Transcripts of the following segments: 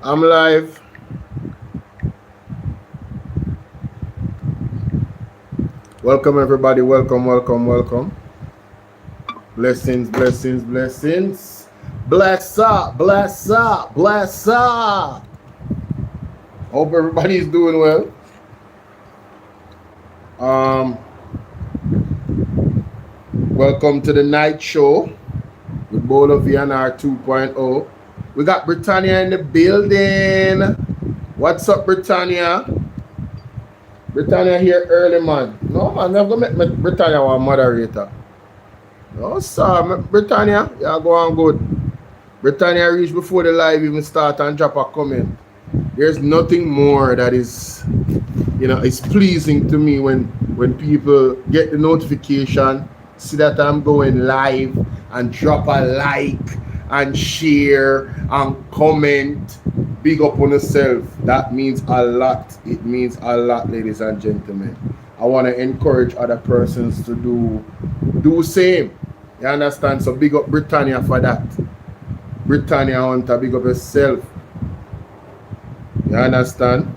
I'm live. Welcome everybody. Welcome, welcome, welcome. Blessings, blessings, blessings. Bless up, bless up, bless up. Hope everybody's doing well. Welcome to the night show with BOLO V&R 2.0. We got Britannia in the building. What's up, Britannia? Britannia here early, man. No, man, I've got to make Britannia one moderator. No, sir, Britannia, yeah, go on good. Britannia reached before the live even start and drop a comment. There's nothing more that is, it's pleasing to me when people get the notification, see that I'm going live and drop a like and share and comment. Big up on yourself. That means a lot. It means a lot, ladies and gentlemen. I want to encourage other persons to do same. You understand? So big up Britannia for that. Britannia Hunter, big up yourself. You understand?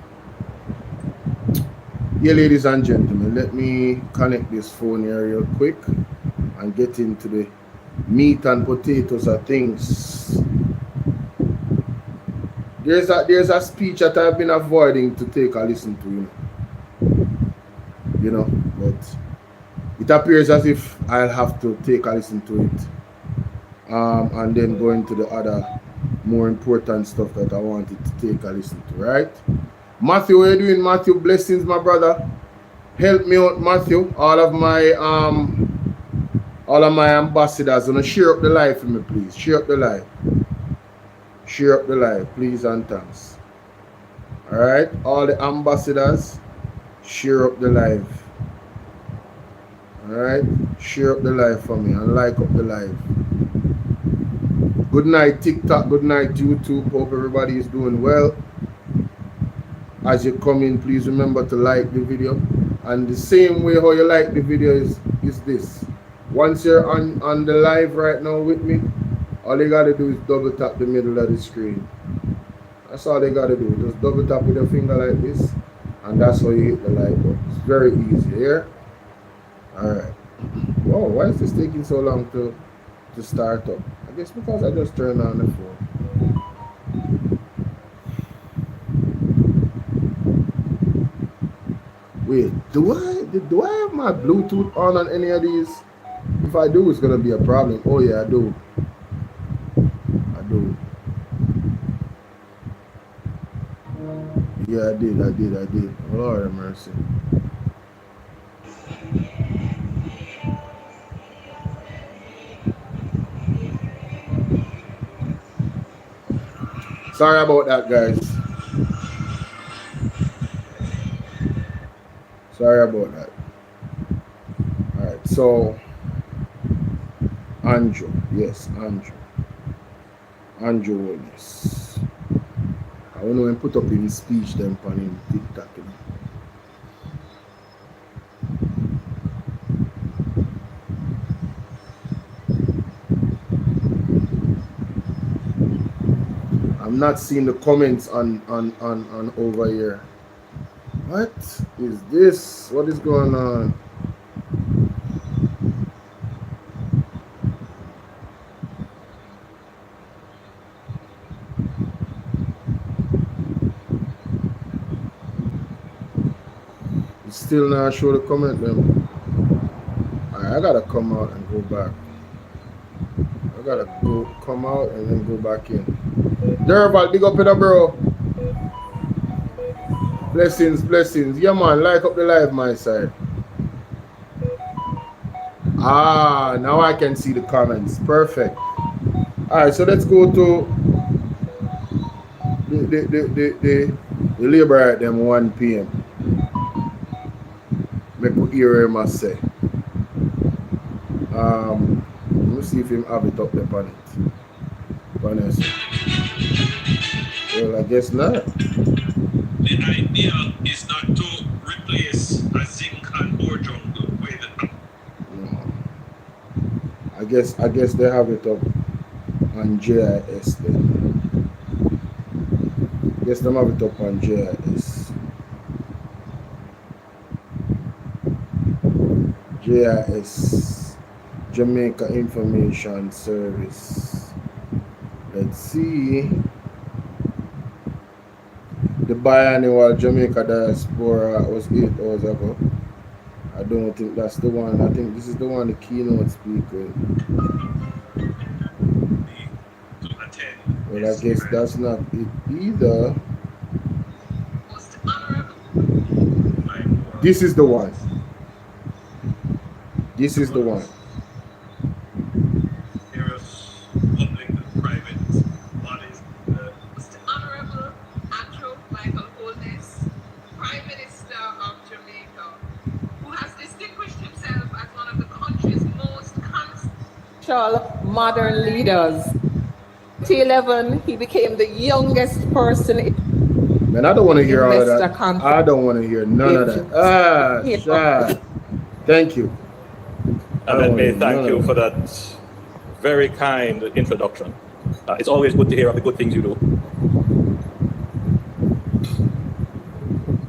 Yeah, ladies and gentlemen, let me connect this phone here real quick and get into the meat and potatoes of things. There's a speech that I've been avoiding to take a listen to, but it appears as if I'll have to take a listen to it, and then go into the other more important stuff that I wanted to take a listen to, right? Matthew, what are you doing, Matthew? Blessings, my brother. Help me out, Matthew. All of my ambassadors, gonna share up the live for me, please. Share up the live. Share up the live, please and thanks. Alright, all the ambassadors, share up the live. Alright, share up the live for me and like up the live. Good night, TikTok. Good night, YouTube. Hope everybody is doing well. As you come in, please remember to like the video. And the same way how you like the video is this. Once you're on the live right now with me, all you gotta do is double tap the middle of the screen. That's all they gotta do. Just double tap with your finger like this, and that's how you hit the like button. It's very easy here. Alright. Whoa, why is this taking so long to start up? I guess because I just turned on the phone. Wait, do I have my Bluetooth on any of these? If I do, it's gonna be a problem. Oh yeah, I do. Yeah, I did. Lord have mercy. Sorry about that, guys. Sorry about that. Alright, so Andrew. Yes, Andrew Willis. I want to put up in speech them on him TikTok. I'm not seeing the comments on over here. What is this? What is going on? Still not show the comment them. Alright, I gotta come out and go back. I gotta come out and then go back in. Derval, big up in the bro. Blessings. Yeah man, like up the live my side. Now I can see the comments. Perfect. Alright, so let's go to the labor at them 1 p.m. Make put hear him say. Let me see if him have it up there on it. Honest. Well, I guess not. The idea is not to replace a zinc and ore jungle with. No. I guess they have it up on JIS then. Yes, them have it up on JIS. JIS, Jamaica Information Service. Let's see. The biannual Jamaica Diaspora was 8 hours ago. I don't think that's the one. I think this is the one the keynote speaker. Well, I guess that's not it either. This is the one. This is the one. Various public and private bodies. Most Honorable Andrew Michael Holness, Prime Minister of Jamaica, who has distinguished himself as one of the country's most consequential modern leaders. In 2011, he became the youngest person in Man, I don't want to hear all of Investor that. Conference. I don't want to hear none of that. Ah, Shah. Thank you. And let me thank you for that very kind introduction. It's always good to hear of the good things you do.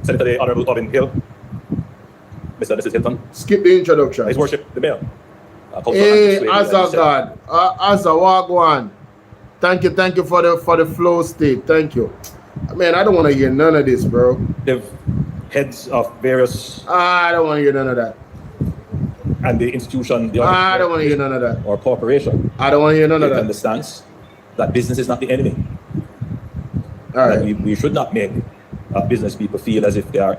Senator the Honorable Owen Hill, Mr. and Mrs. Hilton, Skip the introduction. His Worship the Mayor. Hey, Azza God, Azza Wagwan. Thank you for the flow state. Thank you. Man, I don't want to hear none of this, bro. The heads of various I don't want to hear none of that. and the institution, the I don't want to hear none of that. or corporation, I don't want to hear none of take that. understands that business is not the enemy. All That right. we should not make business people feel as if they are.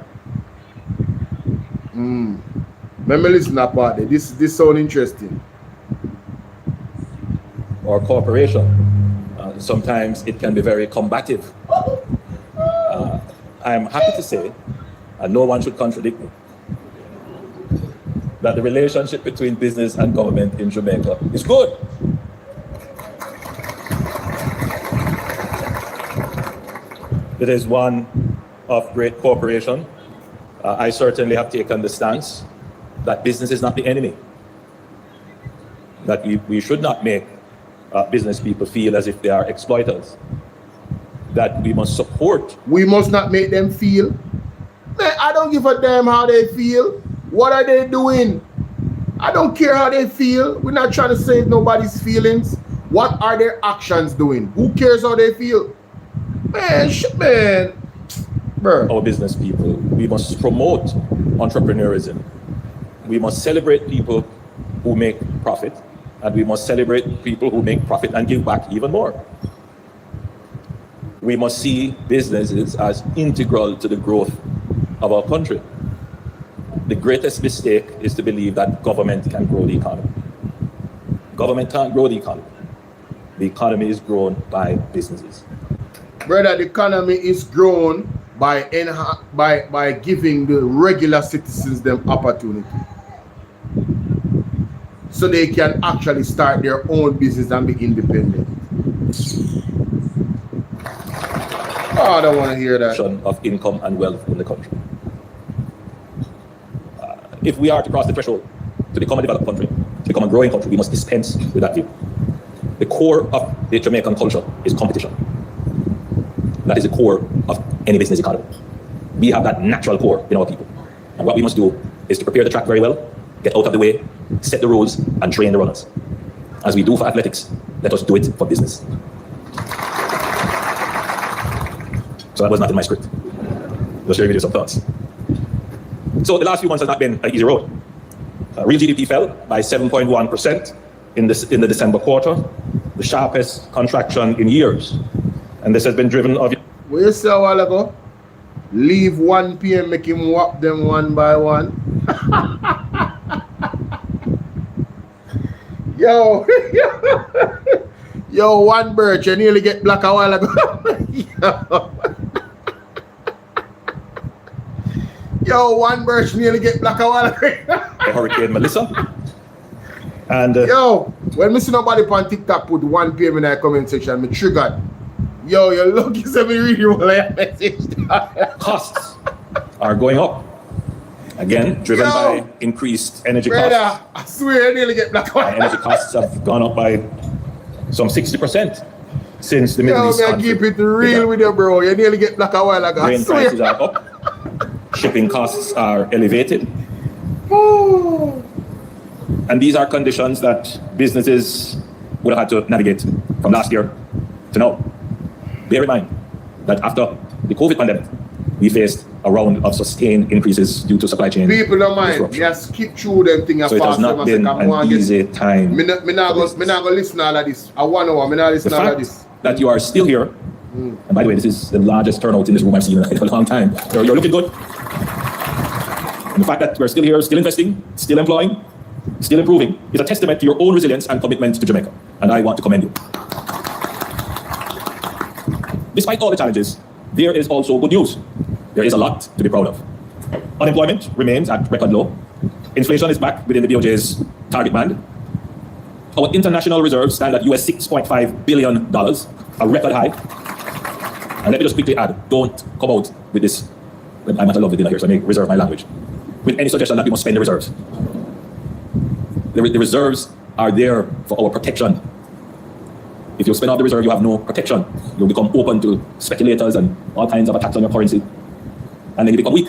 Let me listen to that part there. This sound interesting. Or corporation. Sometimes it can be very combative. I'm happy to say, and no one should contradict me, that the relationship between business and government in Jamaica is good. It is one of great cooperation. I certainly have taken the stance that business is not the enemy. That we should not make business people feel as if they are exploiters. That we must support. We must not make them feel. Man, I don't give a damn how they feel. What are they doing? I don't care how they feel. We're not trying to save nobody's feelings. What are their actions doing? Who cares how they feel? Man, man. Bro. Our business people, we must promote entrepreneurism. We must celebrate people who make profit, and we must celebrate people who make profit and give back even more. We must see businesses as integral to the growth of our country. The greatest mistake is to believe that government can grow the economy. Government can't grow the economy. The economy is grown by businesses. Brother, the economy is grown by giving the regular citizens them opportunity. So they can actually start their own business and be independent. Oh, I don't want to hear that. Of income and wealth in the country. If we are to cross the threshold to become a developed country, to become a growing country, we must dispense with that view. The core of the Jamaican culture is competition. That is the core of any business economy. We have that natural core in our people. And what we must do is to prepare the track very well, get out of the way, set the rules, and train the runners. As we do for athletics, let us do it for business. So that was not in my script. Just sharing with you some thoughts. So the last few months has not been an easy road. Real GDP fell by 7.1% in the December quarter, the sharpest contraction in years. And this has been driven of. What you say a while ago? Leave 1 p.m. make him whop them one by one. Yo, yo, one birch, you nearly get black a while ago. Yo, one birch nearly get black a while ago. Hurricane Melissa. And yo, when me see nobody on TikTok put 1 p.m. in that comment section, me triggered. Yo, you're lucky to me read your message. costs are going up. Again, driven by increased energy costs. I swear I nearly get black. Energy costs have gone up by some 60%. since the Middle East I conflict. keep it real with you, bro. You nearly get black a while ago. I Grain swear. prices are up, shipping costs are elevated, Oh. and these are conditions that businesses would have had to navigate from last year to now. Bear in mind that after the COVID pandemic, we faced a round of sustained increases due to supply chain People don't mind. disruption. Just skip through them things. So it has not been an easy time. Me not go listen to all of this. I want to know. Me not The listen to all of fact this. that you are still here, and by the way, this is the largest turnout in this room I've seen in a long time. You're looking good. And the fact that we're still here, still investing, still employing, still improving, is a testament to your own resilience and commitment to Jamaica. And I want to commend you. Despite all the challenges, there is also good news. There is a lot to be proud of. Unemployment remains at record low. Inflation is back within the BOJ's target band. Our international reserves stand at US $6.5 billion, a record high. And let me just quickly add, don't come out with this, I'm at a lovely dinner here, so I may reserve my language, with any suggestion that we must spend the reserves. The reserves are there for our protection. If you spend all the reserve, you have no protection. You'll become open to speculators and all kinds of attacks on your currency. And then you become weak.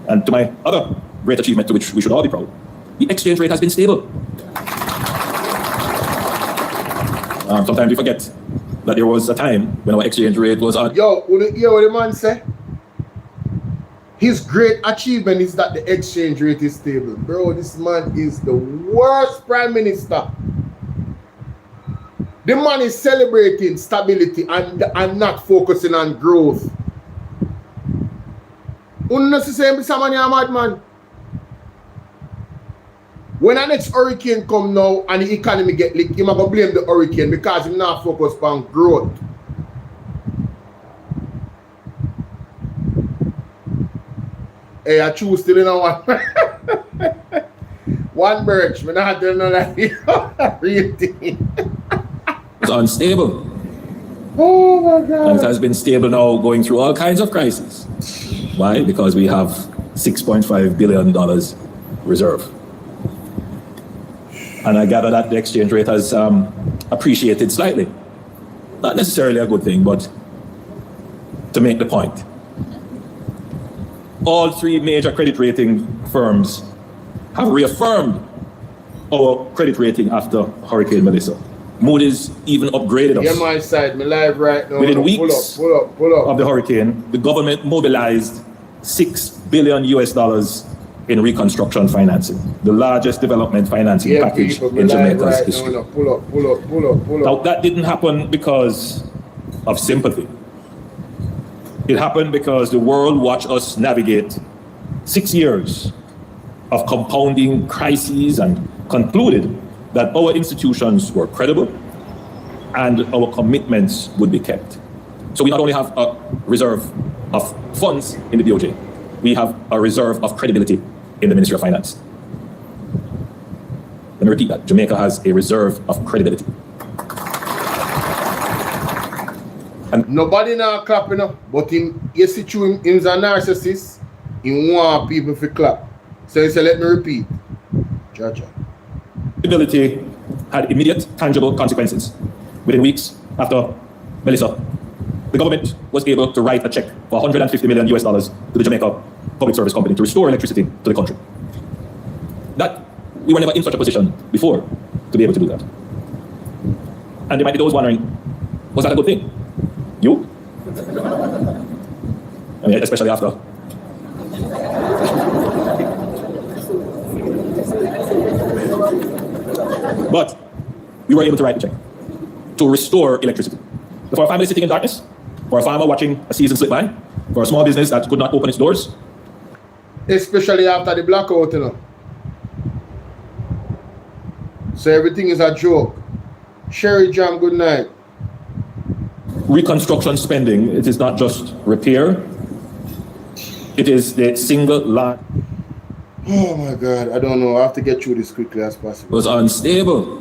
And to my other great achievement, to which we should all be proud, the exchange rate has been stable. Sometimes we forget that there was a time when our exchange rate was on. Yo, what the man say? His great achievement is that the exchange rate is stable. Bro, this man is the worst prime minister. The man is celebrating stability and not focusing on growth. Unnecessary someone a madman. When the next hurricane come now and the economy get leaked, you might go blame the hurricane because he's not focused on growth. Hey, I choose still in one. One birch, but not doing that real thing. It's unstable. Oh my God. And it has been stable now, going through all kinds of crises. Why? Because we have $6.5 billion reserve. And I gather that the exchange rate has appreciated slightly. Not necessarily a good thing, but to make the point. All three major credit rating firms have reaffirmed our credit rating after Hurricane Melissa. Moody's even upgraded us. Yeah, my side, me live right now. Within weeks pull up. of the hurricane, the government mobilized $6 billion in reconstruction financing, the largest development financing package people, in Jamaica's right history. now. Pull up. Now, that didn't happen because of sympathy. It happened because the world watched us navigate 6 years of compounding crises and concluded that our institutions were credible and our commitments would be kept. So we not only have a reserve of funds in the BOJ, we have a reserve of credibility in the Ministry of Finance. Let me repeat that. Jamaica has a reserve of credibility. And nobody now clapping up, but you see him is a narcissist, he want people to clap. So he said, let me repeat. Jaja. credibility had immediate, tangible consequences. Within weeks after Melissa, the government was able to write a check for $150 million to the Jamaica Public Service Company to restore electricity to the country. That we were never in such a position before to be able to do that. And there might be those wondering, was that a good thing? You? I mean, especially after. But we were able to write the check to restore electricity. For a family sitting in darkness, for a farmer watching a season slip by, for a small business that could not open its doors. Especially after the blackout, you know. So everything is a joke. Sherry Jam, good night. Reconstruction spending, it is not just repair, it is the single large. Oh my God, I don't know. I have to get through this quickly as possible. Was unstable.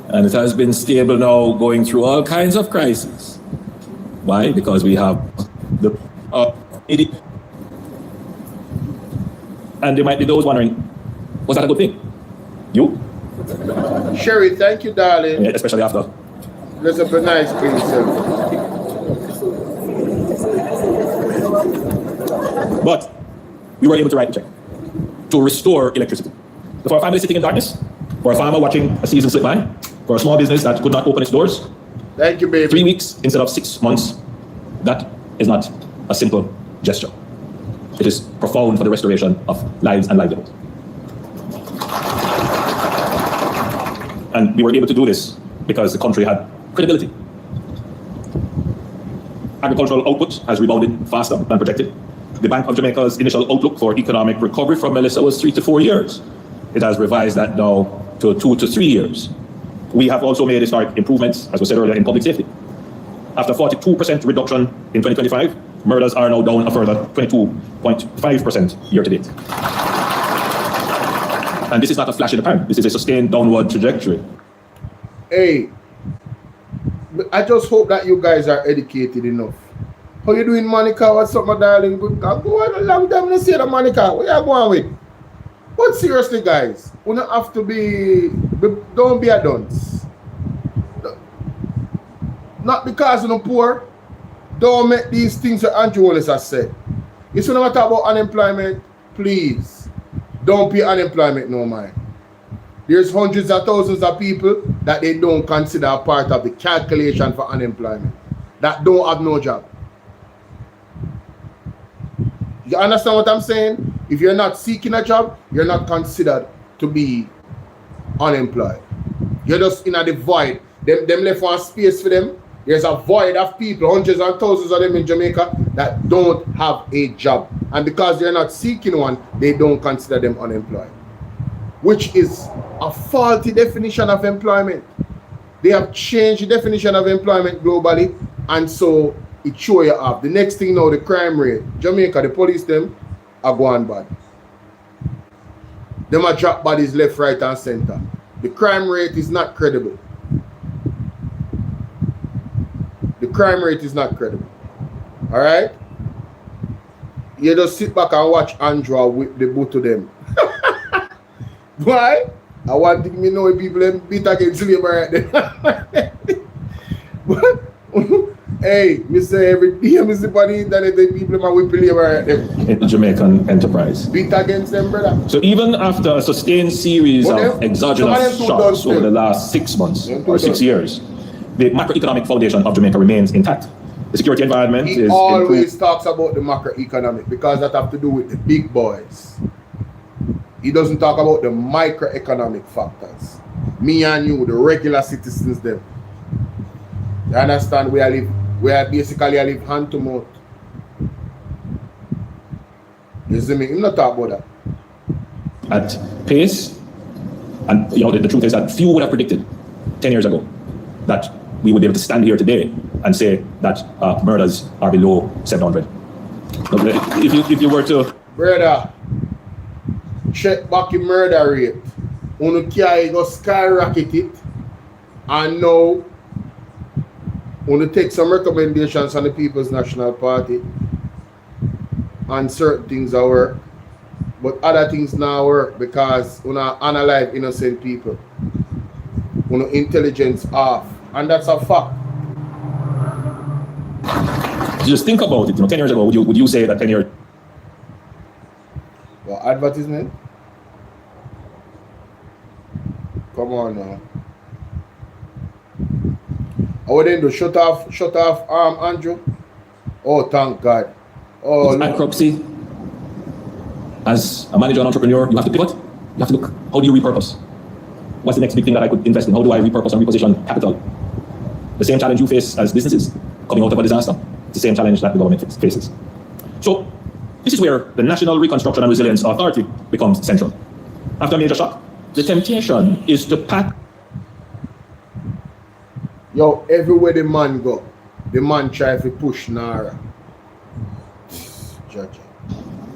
And it has been stable now, going through all kinds of crises. Why? Because we have the and there might be those wondering, was that a good thing? You? Sherry, thank you, darling. especially after. That's a nice place, sir. But we were able to write the check to restore electricity. So for a family sitting in darkness, for a farmer watching a season slip by, for a small business that could not open its doors, thank you, baby. 3 weeks instead of 6 months, that is not a simple gesture. It is profound for the restoration of lives and livelihoods. And we were able to do this because the country had credibility. Agricultural output has rebounded faster than projected. The Bank of Jamaica's initial outlook for economic recovery from Melissa was 3 to 4 years. It has revised that now to 2 to 3 years. We have also made historic improvements, as was said earlier, in public safety. After 42% reduction in 2025, murders are now down a further 22.5% year to date. And this is not a flash in the pan. This is a sustained downward trajectory. Hey, I just hope that you guys are educated enough. How you doing, Monica? What's up, my darling? Good. I'm going a long time to see the Monica. What you going with? But seriously, guys, we don't have to don't be a dunce. Not because you're poor, don't make these things that Andrew Wallace has said. If you never talk about unemployment, please, don't pay unemployment no mind. There's hundreds of thousands of people that they don't consider a part of the calculation for unemployment, that don't have no job. You understand what I'm saying? If you're not seeking a job, you're not considered to be unemployed. You're just in a void. Them left one space for them. There's a void of people, hundreds and thousands of them in Jamaica, that don't have a job. And because they're not seeking one, they don't consider them unemployed, which is a faulty definition of employment. They have changed the definition of employment globally, and so it show you up. The next thing now, the crime rate. Jamaica, the police them are going bad. Them are drop bodies left, right, and center. The crime rate is not credible. The crime rate is not credible. Alright? You just sit back and watch Andrew with the both of them. Why? I want to know if people them beat against slavery right there. Hey, me say every day, me see on the internet, the people are whipping labor right there. In the Jamaican enterprise. Beat against them, brother. So even after a sustained series of exogenous shocks over the last 6 months or 6 years, the macroeconomic foundation of Jamaica remains intact. The security environment is always improved. Talks about the macroeconomic because that have to do with the big boys. He doesn't talk about the microeconomic factors. Me and you, the regular citizens, them. You understand? We basically live hand to mouth. You see me? I'm not talking about that. At pace, and you know the truth is that few would have predicted 10 years ago that we would be able to stand here today and say that murders are below 700. If you were to... Brother, check back your murder rate. Unu carry go skyrocket it, and now unu take some recommendations on the People's National Party, and certain things are work, but other things now work because unu analyze innocent people. Unu intelligence off, and that's a fact. Just think about it. 10 years ago, would you say that 10 years? What advertisement? Come on now. How would they do? Shut off, Andrew? Oh, thank God. Oh, bankruptcy. As a manager and entrepreneur, you have to pivot. You have to look, how do you repurpose? What's the next big thing that I could invest in? How do I repurpose and reposition capital? The same challenge you face as businesses coming out of a disaster. It's the same challenge that the government faces. So, this is where the National Reconstruction and Resilience Authority becomes central. After a major shock, the temptation is to pack. Yo, everywhere the man go, the man try to push Nara. Judge.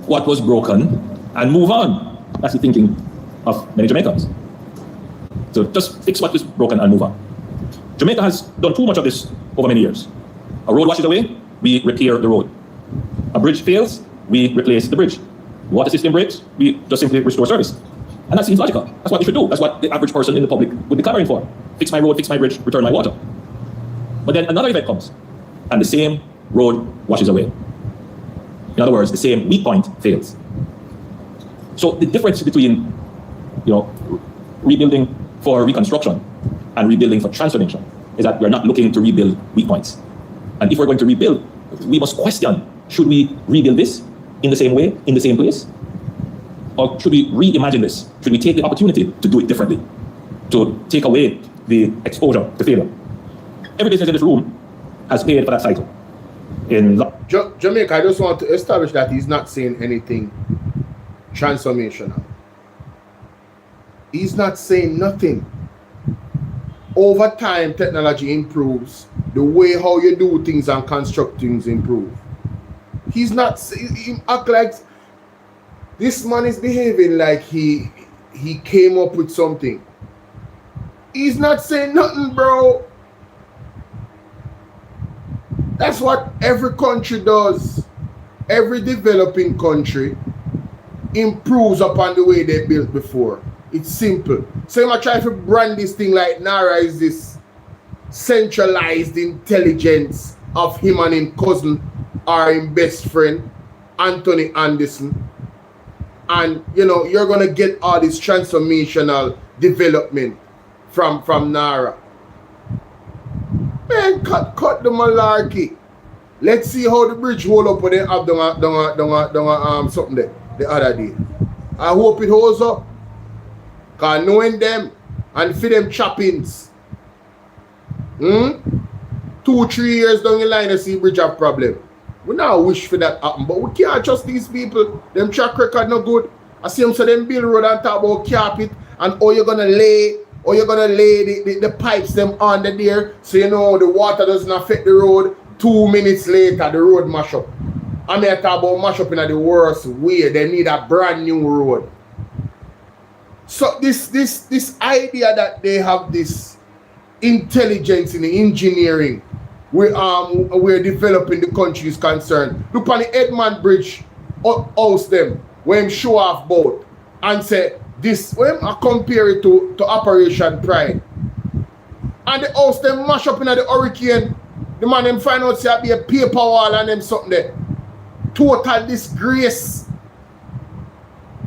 What was broken and move on. That's the thinking of many Jamaicans. So just fix what is broken and move on. Jamaica has done too much of this over many years. A road washes away, we repair the road. A bridge fails, we replace the bridge. Water system breaks, we just simply restore service. And that seems logical. That's what we should do. That's what the average person in the public would be clamoring for. Fix my road, fix my bridge, return my water. But then another event comes, and the same road washes away. In other words, the same weak point fails. So the difference between, rebuilding for reconstruction and rebuilding for transformation is that we're not looking to rebuild weak points. And if we're going to rebuild, we must question, should we rebuild this in the same way, in the same place? Or should we reimagine this? Should we take the opportunity to do it differently? To take away the exposure to failure? Every business in this room has paid for that cycle. In Jamaica, I just want to establish that he's not saying anything transformational. He's not saying nothing. Over time, technology improves. The way how you do things and construct things improve. He's not saying, he act like this man is behaving like he came up with something. He's not saying nothing, bro. That's what every country does. Every developing country improves upon the way they built before. It's simple. So you might try to brand this thing like Nara is this centralized intelligence of him and his cousin or his best friend, Anthony Anderson. And you're gonna get all this transformational development from Nara. Man, cut the malarkey. Let's see how the bridge hold up when they have something there the other day. I hope it holds up. Cause knowing them and for them choppings. 2-3 years down the line you see bridge have problem. We now wish for that happen, but we can't trust these people. Them track record no good. I see them so them build road and talk about carpet and you're gonna lay the pipes them under there so the water doesn't affect the road. 2 minutes later the road mash up. I mean I talk about mash up in the worst way. They need a brand new road. So this idea that they have this intelligence in the engineering where developing the country is concerned. Look on the Edmund Bridge house them when show off boat and say this when I compare it to Operation Pride. And the house them mash up in the hurricane. The man them find out say be a paper wall and them something there. Total disgrace.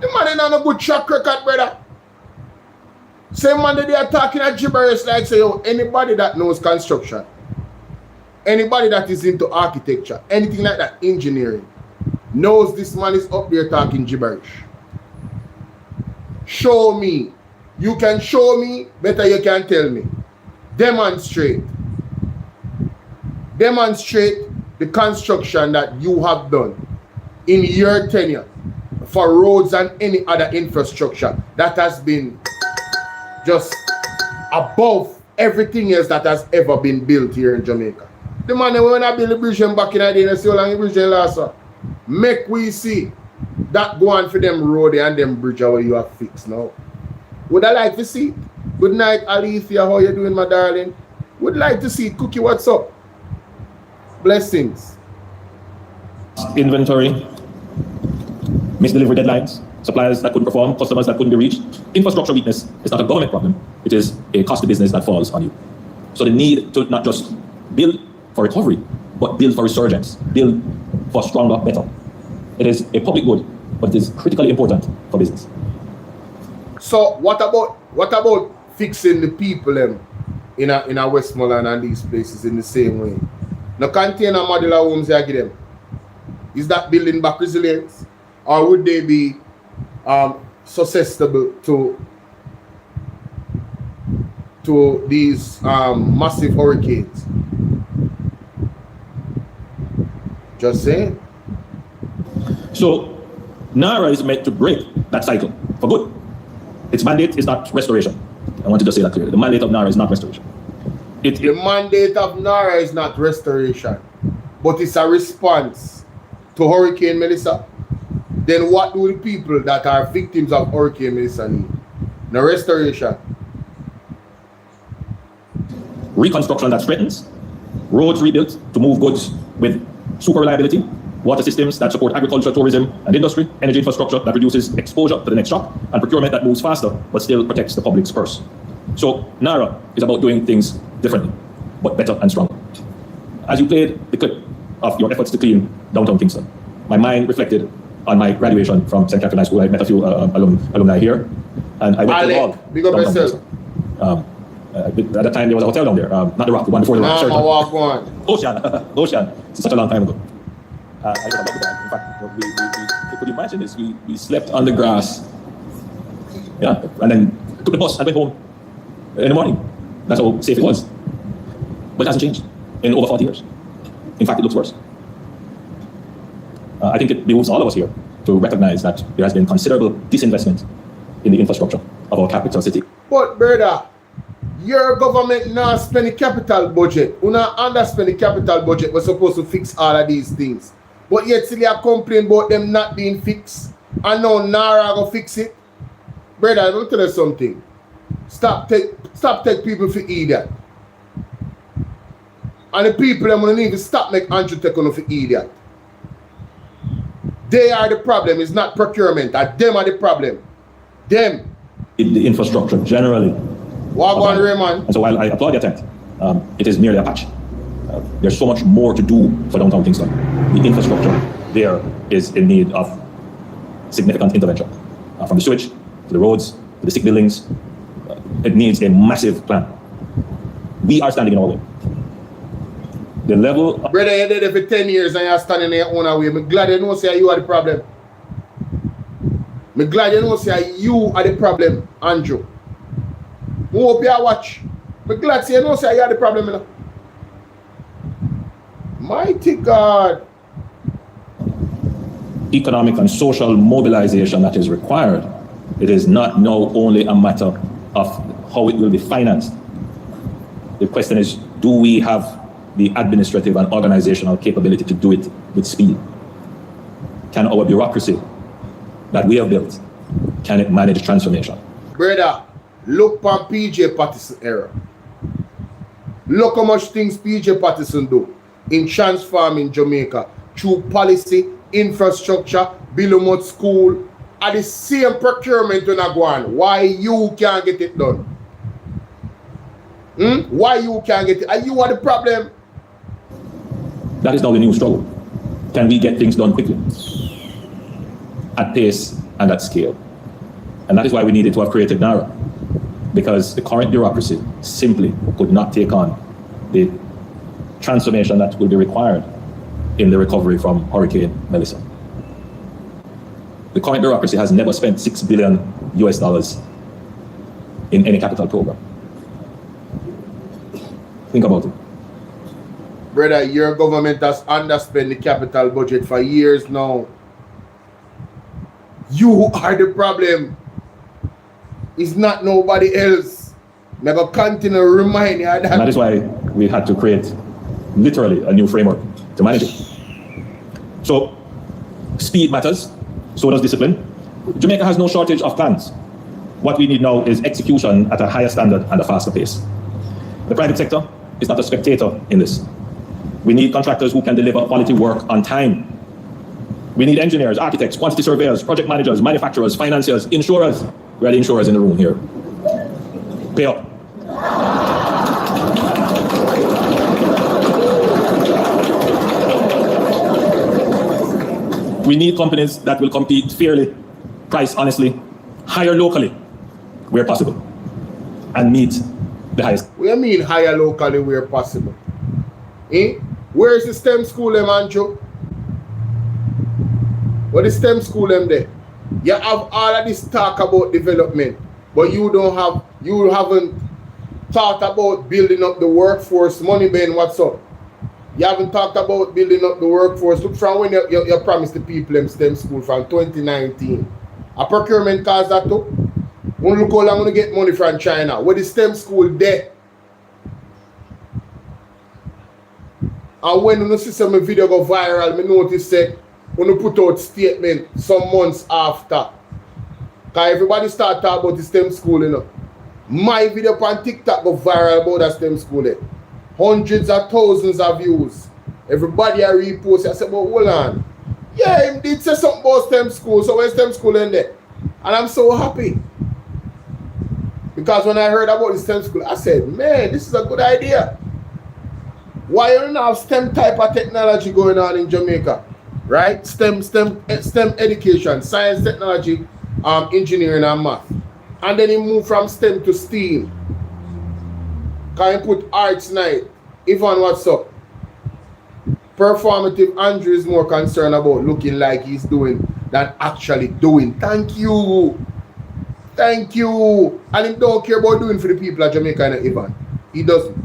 The man ain't on a good track record, brother. Same man that they are talking at gibberish like say, anybody that knows construction, anybody that is into architecture, anything like that, engineering, knows this man is up there talking gibberish. Show me. You can show me, better you can tell me. Demonstrate. Demonstrate the construction that you have done in your tenure for roads and any other infrastructure that has been just above everything else that has ever been built here in Jamaica. The man when I build the bridge back in the day, see how long the bridge last. Make we see that go on for them road and them bridge where you have fixed now. Would I like to see it? Good night, Alethea. How you doing, my darling? Would like to see it. Cookie, what's up? Blessings. Inventory, missed delivery deadlines, suppliers that couldn't perform, customers that couldn't be reached. Infrastructure weakness is not a government problem. It is a cost of business that falls on you. So the need to not just build for recovery, but build for resurgence, build for stronger, better. It is a public good, but it is critically important for business. So what about fixing the people in a Westmoreland and these places in the same way? No container modular homes they give them. Is that building back resilience? Or would they be susceptible to these massive hurricanes? Just saying. So NARA is meant to break that cycle for good. Its mandate is not restoration. I want to just say that clearly. The mandate of NARA is not restoration. The mandate of NARA is not restoration, but it's a response to Hurricane Melissa. Then what do the people that are victims of Hurricane Melissa need? No restoration. Reconstruction that strengthens, roads rebuilt to move goods with super reliability, water systems that support agriculture, tourism, and industry, energy infrastructure that reduces exposure to the next shock, and procurement that moves faster but still protects the public's purse. So NARA is about doing things differently, but better and stronger. As you played the clip of your efforts to clean downtown Kingston, my mind reflected on my graduation from St. Catherine High School. I met a few alumni here, and I went to the hall. Big up yourself. At that time, there was a hotel down there, not the Rock, the one before the Rock. Walk on. Ocean. It's such a long time ago. I was about to die. In fact, we could imagine this. We slept on the grass, yeah, and then took the bus and went home in the morning. That's how safe it was. But it hasn't changed in over 40 years. In fact, it looks worse. I think it behooves all of us here to recognize that there has been considerable disinvestment in the infrastructure of our capital city. But brother, your government now spend the capital budget. You not underspend the capital budget. We're supposed to fix all of these things. But yet still you complain about them not being fixed. And now NARA go fix it. Brother, I'm going to tell you something. Stop take people for idiot. And the people them gonna need to stop make Andrew take on for idiot. They are the problem, it's not procurement. And them are the problem. Them. The infrastructure generally. Wagwan Raymond. And so while I applaud the attempt, it is merely a patch. There's so much more to do for downtown Kingston. The infrastructure there is in need of significant intervention. From the sewage, to the roads, to the sick buildings. It needs a massive plan. We are standing in our way. The level of... Brother, you did it for 10 years and you're standing in your own way. I'm glad you know say you are the problem. I'm glad you know say you are the problem, Andrew. I hope you watch. I'm glad you know say you are the problem. You know? Mighty God. Economic and social mobilization that is required. It is not now only a matter of how it will be financed. The question is, do we have the administrative and organizational capability to do it with speed? Can our bureaucracy that we have built, can it manage transformation? Brother, look on PJ Patterson era. Look how much things PJ Patterson do in transforming Jamaica through policy, infrastructure, Bilumot School, at the same procurement when I go on. Why you can't get it done? Why you can't get it? Are you are the problem? That is now the new struggle. Can we get things done quickly, at pace and at scale? And that is why we needed to have created NARA, because the current bureaucracy simply could not take on the transformation that will be required in the recovery from Hurricane Melissa. The current bureaucracy has never spent $6 billion in any capital program. Think about it. Brother, your government has underspent the capital budget for years now. You are the problem. It's not nobody else. I'm going to continue to remind you of that. And that is why we had to create literally a new framework to manage it. So, speed matters, so does discipline. Jamaica has no shortage of plans. What we need now is execution at a higher standard and a faster pace. The private sector is not a spectator in this. We need contractors who can deliver quality work on time. We need engineers, architects, quantity surveyors, project managers, manufacturers, financiers, insurers. We are the insurers in the room here. Pay up. We need companies that will compete fairly, price honestly, hire locally where possible, and meet the highest. What do you mean hire locally where possible? Where is the STEM school, Andrew? What is STEM school there? You have all of this talk about development, but you haven't thought about building up the workforce. Money Ben, what's up? You haven't talked about building up the workforce. Look from when you promised the people in STEM school from 2019. A procurement cost that too. When look how long I'm going to get money from China. Where the STEM school there? And when you see some video go viral, I notice that when you put out statement some months after. Because everybody start talking about the STEM school, you know. My video on TikTok go viral about that STEM school there. Hundreds of thousands of views. Everybody I repost. I said, but hold on. Yeah, he did say something about STEM school. So where's STEM school in there? And I'm so happy. Because when I heard about the STEM school, I said, man, this is a good idea. Why you don't have STEM type of technology going on in Jamaica? Right? STEM education, science, technology, engineering and math. And then he moved from STEM to STEAM. Can you put arts night? Ivan, what's up? Performative Andrew is more concerned about looking like he's doing than actually doing. Thank you. Thank you. And he don't care about doing for the people of Jamaica and Ivan. He doesn't.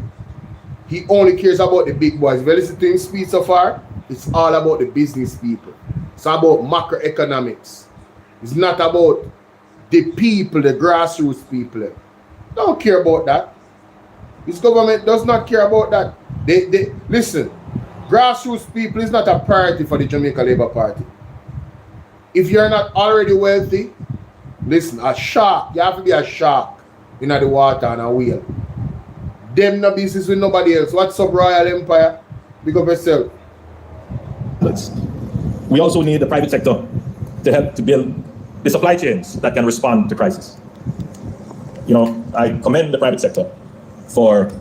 He only cares about the big boys. If you listen to him speak so far, it's all about the business people. It's about macroeconomics. It's not about the people, the grassroots people. Don't care about that. His government does not care about that. They listen, grassroots people is not a priority for the Jamaica Labour Party. If you're not already wealthy, listen, a shark, you have to be a shark in the water and a whale. Them no business with nobody else. What's up, Royal Empire? Big up yourself. We also need the private sector to help to build the supply chains that can respond to crisis. You know, I commend the private sector for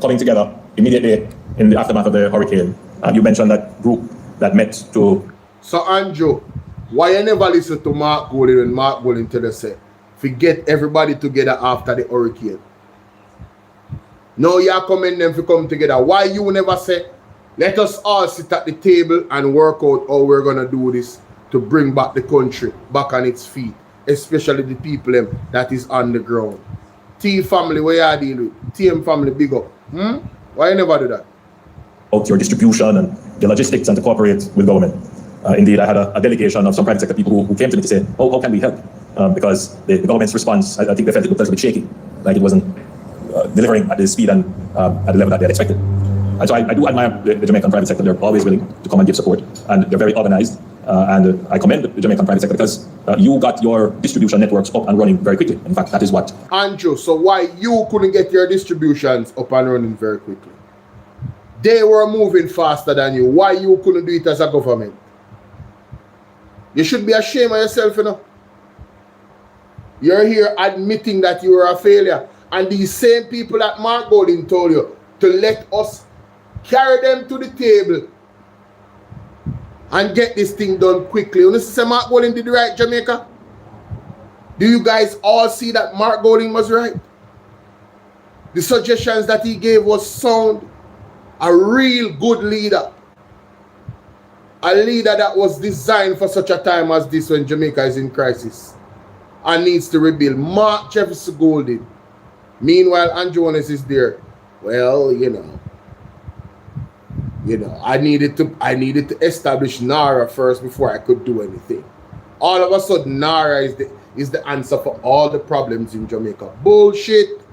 coming together immediately in the aftermath of the hurricane. You mentioned that group that met to... So Andrew, why you never listen to Mark Golding when Mark Golding tell us, forget everybody together after the hurricane? No, you commend them to come together. Why you never say, let us all sit at the table and work out how we're going to do this to bring back the country back on its feet, especially the people that is on the ground. T family, where you deal with? TM family, big up. Why you never do that? About your distribution and the logistics and to cooperate with government. Indeed, I had a delegation of some private sector people who came to me to say, how can we help? Because the government's response, I think they felt it was a little bit shaky, like it wasn't delivering at the speed and at the level that they had expected. And so I do admire the Jamaican private sector. They're always willing to come and give support, and they're very organized. And I commend the Jamaican private sector because you got your distribution networks up and running very quickly. In fact, that is what... Andrew, so why you couldn't get your distributions up and running very quickly? They were moving faster than you. Why you couldn't do it as a government? You should be ashamed of yourself, you know. You're here admitting that you were a failure. And these same people that Mark Golding told you to let us carry them to the table and get this thing done quickly. You know, say Mark Golding did right, Jamaica? Do you guys all see that Mark Golding was right? The suggestions that he gave was sound. A real good leader. A leader that was designed for such a time as this when Jamaica is in crisis and needs to rebuild. Mark Jefferson Golding. Meanwhile, Andrew Jones is there. Well, you know, I needed to establish NARA first before I could do anything. All of a sudden, NARA is the answer for all the problems in Jamaica. Bullshit.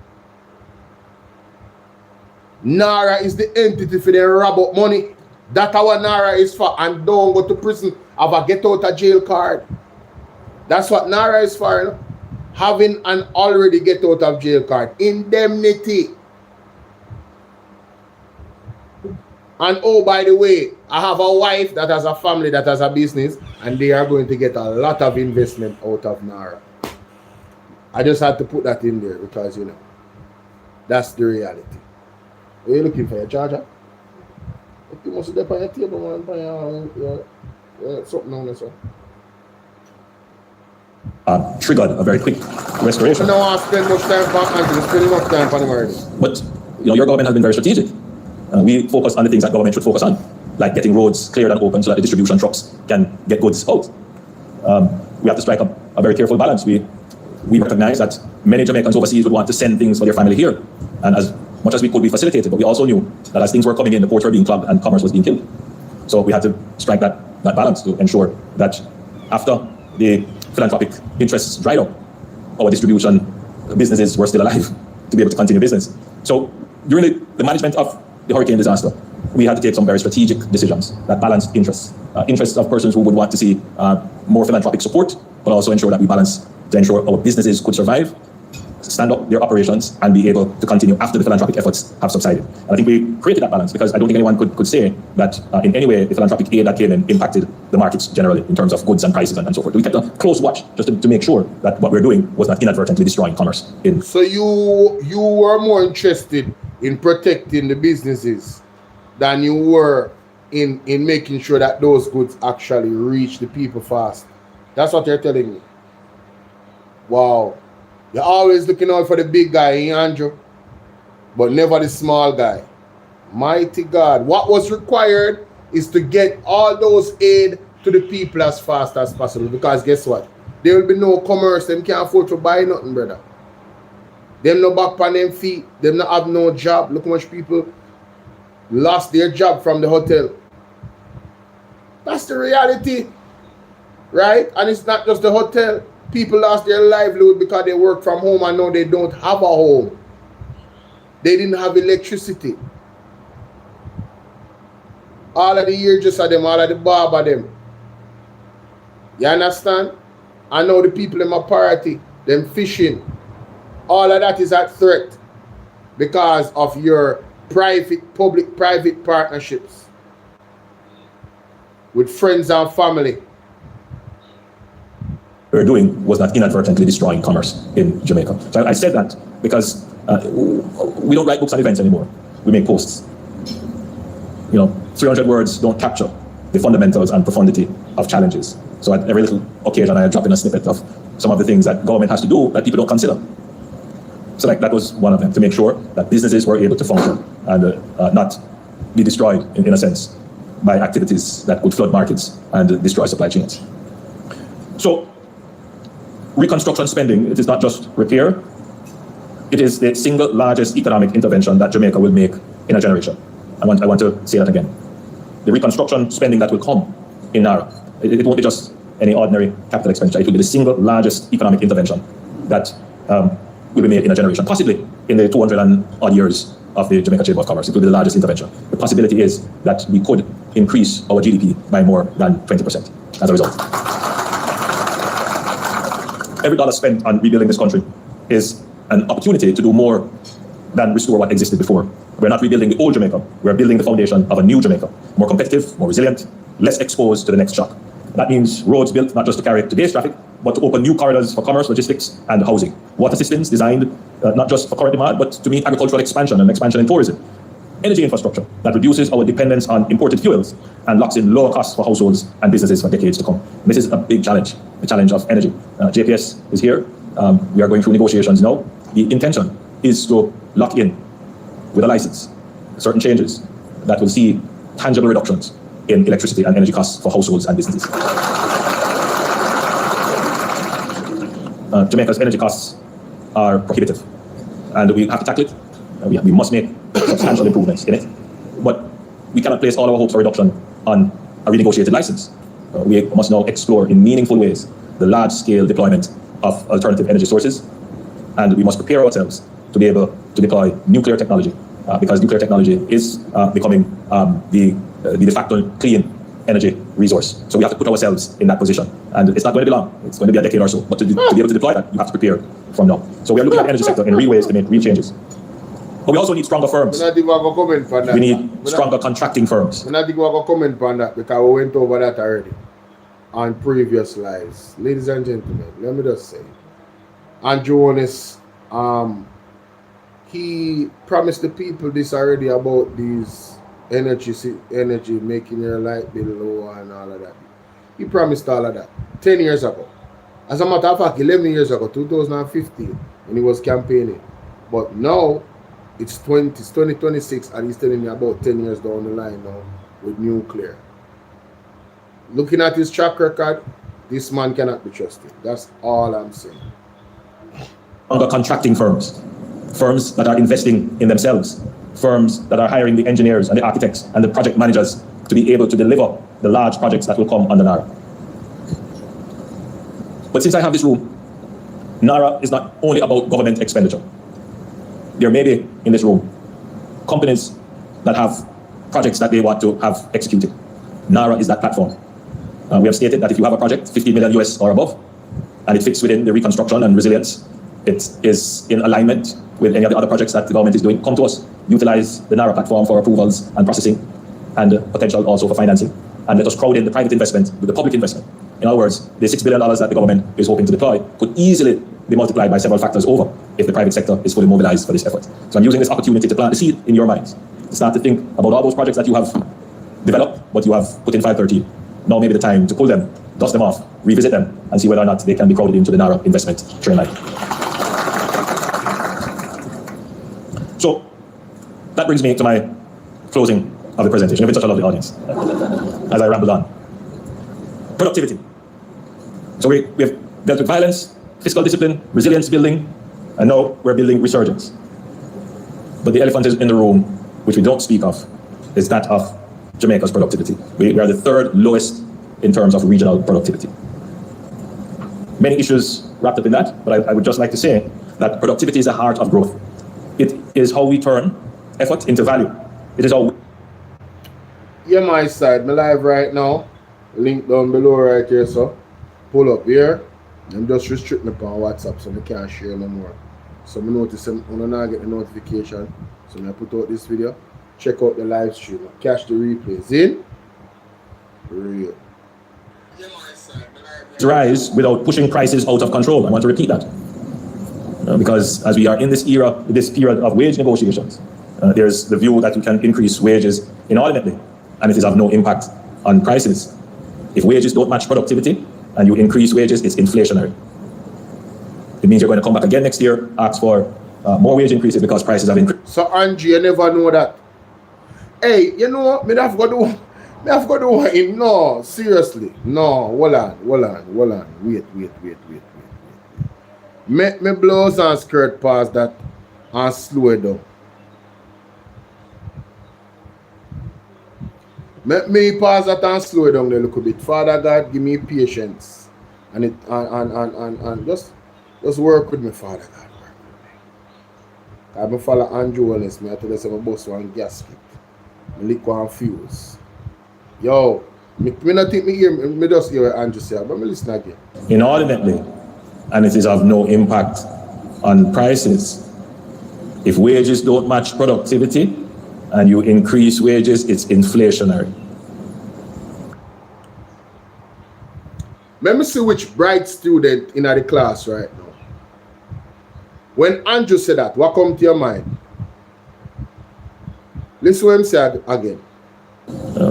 NARA is the entity for the rob up money. That's what NARA is for. And don't go to prison. Have a get out of jail card. That's what NARA is for, you know? Having an already get out of jail card. Indemnity. And oh, by the way, I have a wife that has a family that has a business, and they are going to get a lot of investment out of NARA. I just had to put that in there because, you know, that's the reality. Are you looking for your charger? You must be on your table, man. Something on this one. Triggered a very quick restoration. I don't want to spend much time for Andrew. Spend enough time for him already. But you know, your government has been very strategic. We focus on the things that government should focus on, like getting roads cleared and open so that the distribution trucks can get goods out. We have to strike a very careful balance. We recognize that many Jamaicans overseas would want to send things for their family here, and as much as we could, we facilitated. But we also knew that as things were coming in, the ports were being clogged and commerce was being killed. So we had to strike that balance to ensure that after the philanthropic interests dried up, our distribution businesses were still alive to be able to continue business. So during the management of the hurricane disaster, we had to take some very strategic decisions that balanced interests. Interests of persons who would want to see more philanthropic support, but also ensure that we balance to ensure our businesses could survive, stand up their operations and be able to continue after the philanthropic efforts have subsided. And I think we created that balance because I don't think anyone could say that in any way the philanthropic aid that came in impacted the markets generally in terms of goods and prices and so forth. We kept a close watch just to make sure that what we're doing was not inadvertently destroying commerce. So you were more interested in protecting the businesses than you were in making sure that those goods actually reach the people fast. That's what you're telling me. Wow. You're always looking out for the big guy, Andrew, but never the small guy. Mighty God. What was required is to get all those aid to the people as fast as possible, because guess what? There will be no commerce. Them can't afford to buy nothing, brother. Them no back on them feet. Them not have no job. Look how much people lost their job from the hotel. That's the reality, right? And it's not just the hotel. People lost their livelihood because they work from home and now they don't have a home. They didn't have electricity. All of the hairdressers of them, all of the barber them. You understand? I know the people in my party, them fishing. All of that is at threat because of your public-private partnerships with friends and family. We're doing was not inadvertently destroying commerce in Jamaica. So I said that because we don't write books on events anymore. We make posts. 300 words don't capture the fundamentals and profundity of challenges. So at every little occasion, I drop in a snippet of some of the things that government has to do that people don't consider. So that was one of them, to make sure that businesses were able to function and not be destroyed, in a sense, by activities that would flood markets and destroy supply chains. So reconstruction spending, it is not just repair. It is the single largest economic intervention that Jamaica will make in a generation. I want to say that again. The reconstruction spending that will come in NARA, it won't be just any ordinary capital expenditure. It will be the single largest economic intervention that will be made in a generation, possibly in the 200 and odd years of the Jamaica Chamber of Commerce. It will be the largest intervention. The possibility is that we could increase our GDP by more than 20% as a result. Every dollar spent on rebuilding this country is an opportunity to do more than restore what existed before. We're not rebuilding the old Jamaica. We're building the foundation of a new Jamaica, more competitive, more resilient, less exposed to the next shock. That means roads built not just to carry today's traffic, but to open new corridors for commerce, logistics, and housing. Water systems designed not just for current demand, but to meet agricultural expansion and expansion in tourism. Energy infrastructure that reduces our dependence on imported fuels and locks in lower costs for households and businesses for decades to come. This is a big challenge, the challenge of energy. JPS is here. We are going through negotiations now. The intention is to lock in with a license certain changes that will see tangible reductions in electricity and energy costs for households and businesses. Jamaica's energy costs are prohibitive, and we have to tackle it. We must make substantial improvements in it, but we cannot place all our hopes for reduction on a renegotiated license. We must now explore in meaningful ways the large-scale deployment of alternative energy sources, and we must prepare ourselves to be able to deploy nuclear technology, because nuclear technology is becoming the de facto clean energy resource. So we have to put ourselves in that position, and it's not going to be long. It's going to be a decade or so, but to be able to deploy that, you have to prepare from now. So we are looking at the energy sector in real ways to make real changes. But we also need stronger firms. We need stronger contracting firms. I think we're going to comment on that because we went over that already on previous lives. Ladies and gentlemen, let me just say, Andrew Onis, he promised the people this already about these energy making your light bill low and all of that. He promised all of that 10 years ago. As a matter of fact, 11 years ago, 2015, when he was campaigning. But now, it's 2026, and he's telling me about 10 years down the line now with nuclear. Looking at his track record, this man cannot be trusted. That's all I'm saying. Stronger contracting firms. Firms that are investing in themselves. Firms that are hiring the engineers and the architects and the project managers to be able to deliver the large projects that will come under NARA. But since I have this room, NARA is not only about government expenditure. There may be in this room companies that have projects that they want to have executed. NARA is that platform. We have stated that if you have a project, 50 million US or above, and it fits within the reconstruction and resilience it is in alignment with any of the other projects that the government is doing, come to us, utilize the NARA platform for approvals and processing and potential also for financing, and let us crowd in the private investment with the public investment. In other words, the $6 billion that the government is hoping to deploy could easily be multiplied by several factors over if the private sector is fully mobilized for this effort. So I'm using this opportunity to plant the seed in your minds, to start to think about all those projects that you have developed, but you have put in 513. Now maybe the time to pull them, dust them off, revisit them, and see whether or not they can be crowded into the NARA investment train line. So that brings me to my closing of the presentation. You've been such a lovely audience as I rambled on. Productivity. So we have dealt with violence, fiscal discipline, resilience building, and now we're building resurgence. But the elephant is in the room, which we don't speak of, is that of Jamaica's productivity. We are the third lowest in terms of regional productivity. Many issues wrapped up in that, but I would just like to say that productivity is the heart of growth. It is how we turn effort into value. It is how we... Yeah, my side, my live right now. Link down below right here, so pull up here. I'm just restrict me on WhatsApp so I can't share no more. So I notice I'm not get the notification. So I put out this video. Check out the live stream. Catch the replays in. Real. Yeah, my side, my live rise without pushing prices out of control. I want to repeat that. Because as we are in this era, this period of wage negotiations, there's the view that we can increase wages inordinately, and it is of no impact on prices. If wages don't match productivity and you increase wages, it's inflationary. It means you're going to come back again next year, ask for more wage increases because prices have increased. So Angie, you never know that. Hey, you know, me have got to do him. No, seriously. No, hold on. Wait. Make me blouse and skirt past that and slow it down. Make me pause that and slow it down a little bit. Father God, give me patience. And just work with me, Father God. Work with me. I follow Andrew Wallace. I tell you I'm boss one gasket. I lick one fuse. Yo, me not think me hear me just hear what Andrew say, but me listen again. Inordinately, and it is of no impact on prices. If wages don't match productivity and you increase wages, it's inflationary. Let me see which bright student in the class right now. When Andrew said that, what come to your mind? Listen what him said again.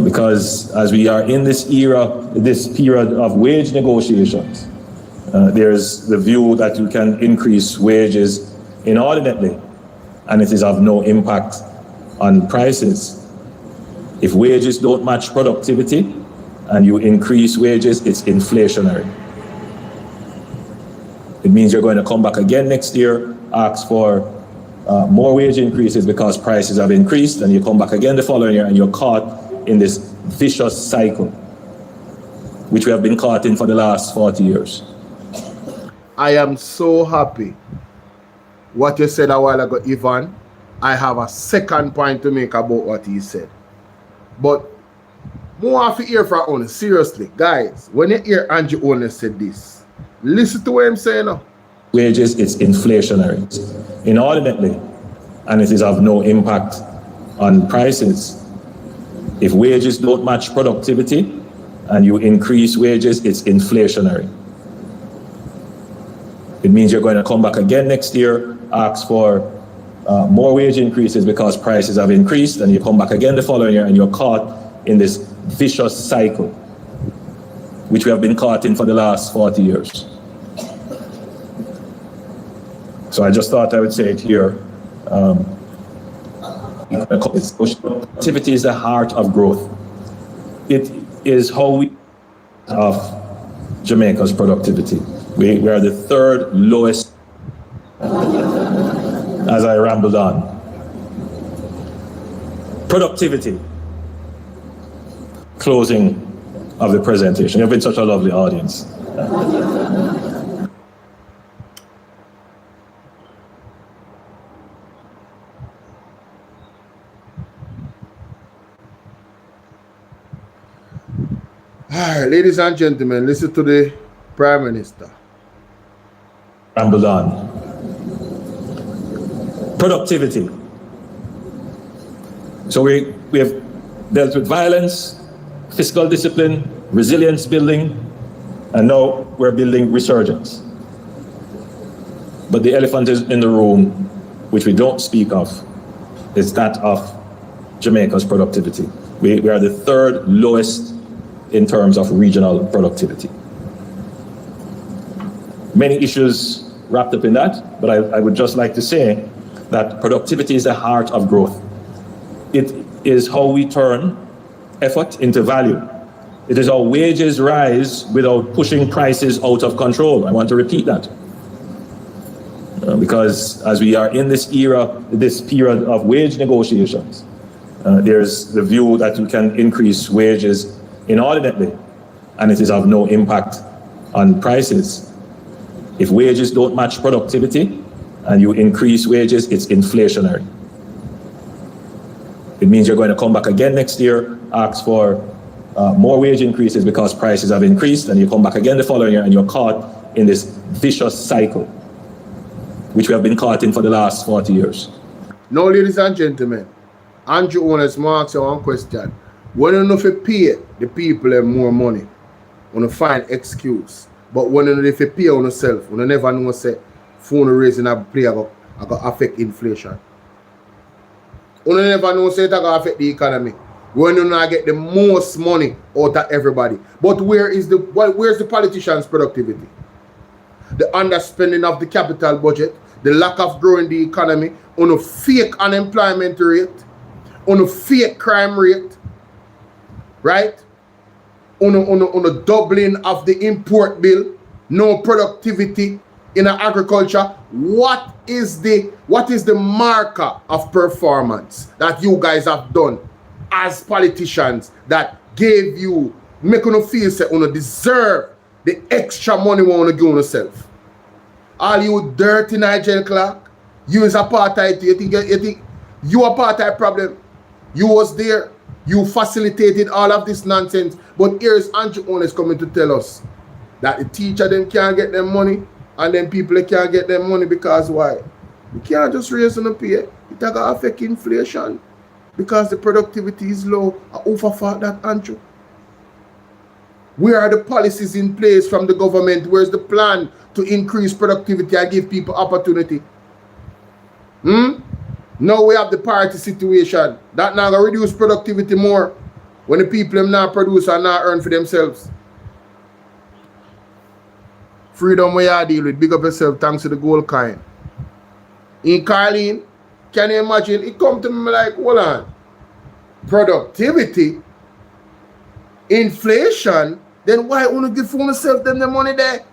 Because as we are in this era, this period of wage negotiations, there's the view that you can increase wages inordinately, and it is of no impact on prices. If wages don't match productivity and you increase wages, it's inflationary. It means you're going to come back again next year, ask for more wage increases because prices have increased, and you come back again the following year and you're caught in this vicious cycle, which we have been caught in for the last 40 years. I am so happy. What you said a while ago, Ivan, I have a second point to make about what he said. But more have to hear from Owen. Seriously, guys, when you hear Angie Owen said this, listen to what I'm saying now. Wages, it's inflationary, inordinately, and it is of no impact on prices. If wages don't match productivity and you increase wages, it's inflationary. It means you're going to come back again next year, ask for more wage increases because prices have increased, and you come back again the following year and you're caught in this vicious cycle, which we have been caught in for the last 40 years. So I just thought I would say it here. Productivity is the heart of growth. It is how we of Jamaica's productivity. We are the third lowest, as I rambled on. Productivity. Closing of the presentation. You've been such a lovely audience. All right, ladies and gentlemen, listen to the Prime Minister. Rambled on. Productivity. So we have dealt with violence, fiscal discipline, resilience building, and now we're building resurgence. But the elephant is in the room, which we don't speak of, is that of Jamaica's productivity. We are the third lowest in terms of regional productivity. Many issues wrapped up in that, but I would just like to say that productivity is the heart of growth. It is how we turn effort into value. It is how wages rise without pushing prices out of control. I want to repeat that. Because as we are in this era, this period of wage negotiations, there's the view that you can increase wages inordinately, and it is of no impact on prices. If wages don't match productivity and you increase wages, it's inflationary. It means you're going to come back again next year, ask for more wage increases because prices have increased, and you come back again the following year and you're caught in this vicious cycle, which we have been caught in for the last 40 years. Now, ladies and gentlemen, Andrew Owners asks you one question. When you know if you pay the people more money, you find excuse. But when you know if you pay on yourself, you never know say phone raising a play going to affect inflation. You never know say it going to affect the economy. When you not get the most money out of everybody. But where's the politicians' productivity? The underspending of the capital budget, the lack of growing the economy, on a fake unemployment rate, on a fake crime rate, right? On a doubling of the import bill, no productivity in agriculture. What is the marker of performance that you guys have done as politicians that gave you, make you feel say you deserve the extra money you want to give yourself? All you dirty Nigel Clark, you is apartheid. You think you apartheid problem? You was there. You facilitated all of this nonsense. But here's Andrew Owners coming to tell us that the teacher them can't get them money, and then people can't get them money because why? You can't just raise on the pay. It going to affect inflation because the productivity is low. I overfought that, Andrew. Where are the policies in place from the government? Where's the plan to increase productivity and give people opportunity? Now we have the parity situation. That now going to reduce productivity more when the people them not produce and not earn for themselves. Freedom where you deal with. Big up yourself thanks to the gold coin. In Carlene, can you imagine? It come to me like, hold on. Productivity, inflation, then why want to give for yourself them the money there?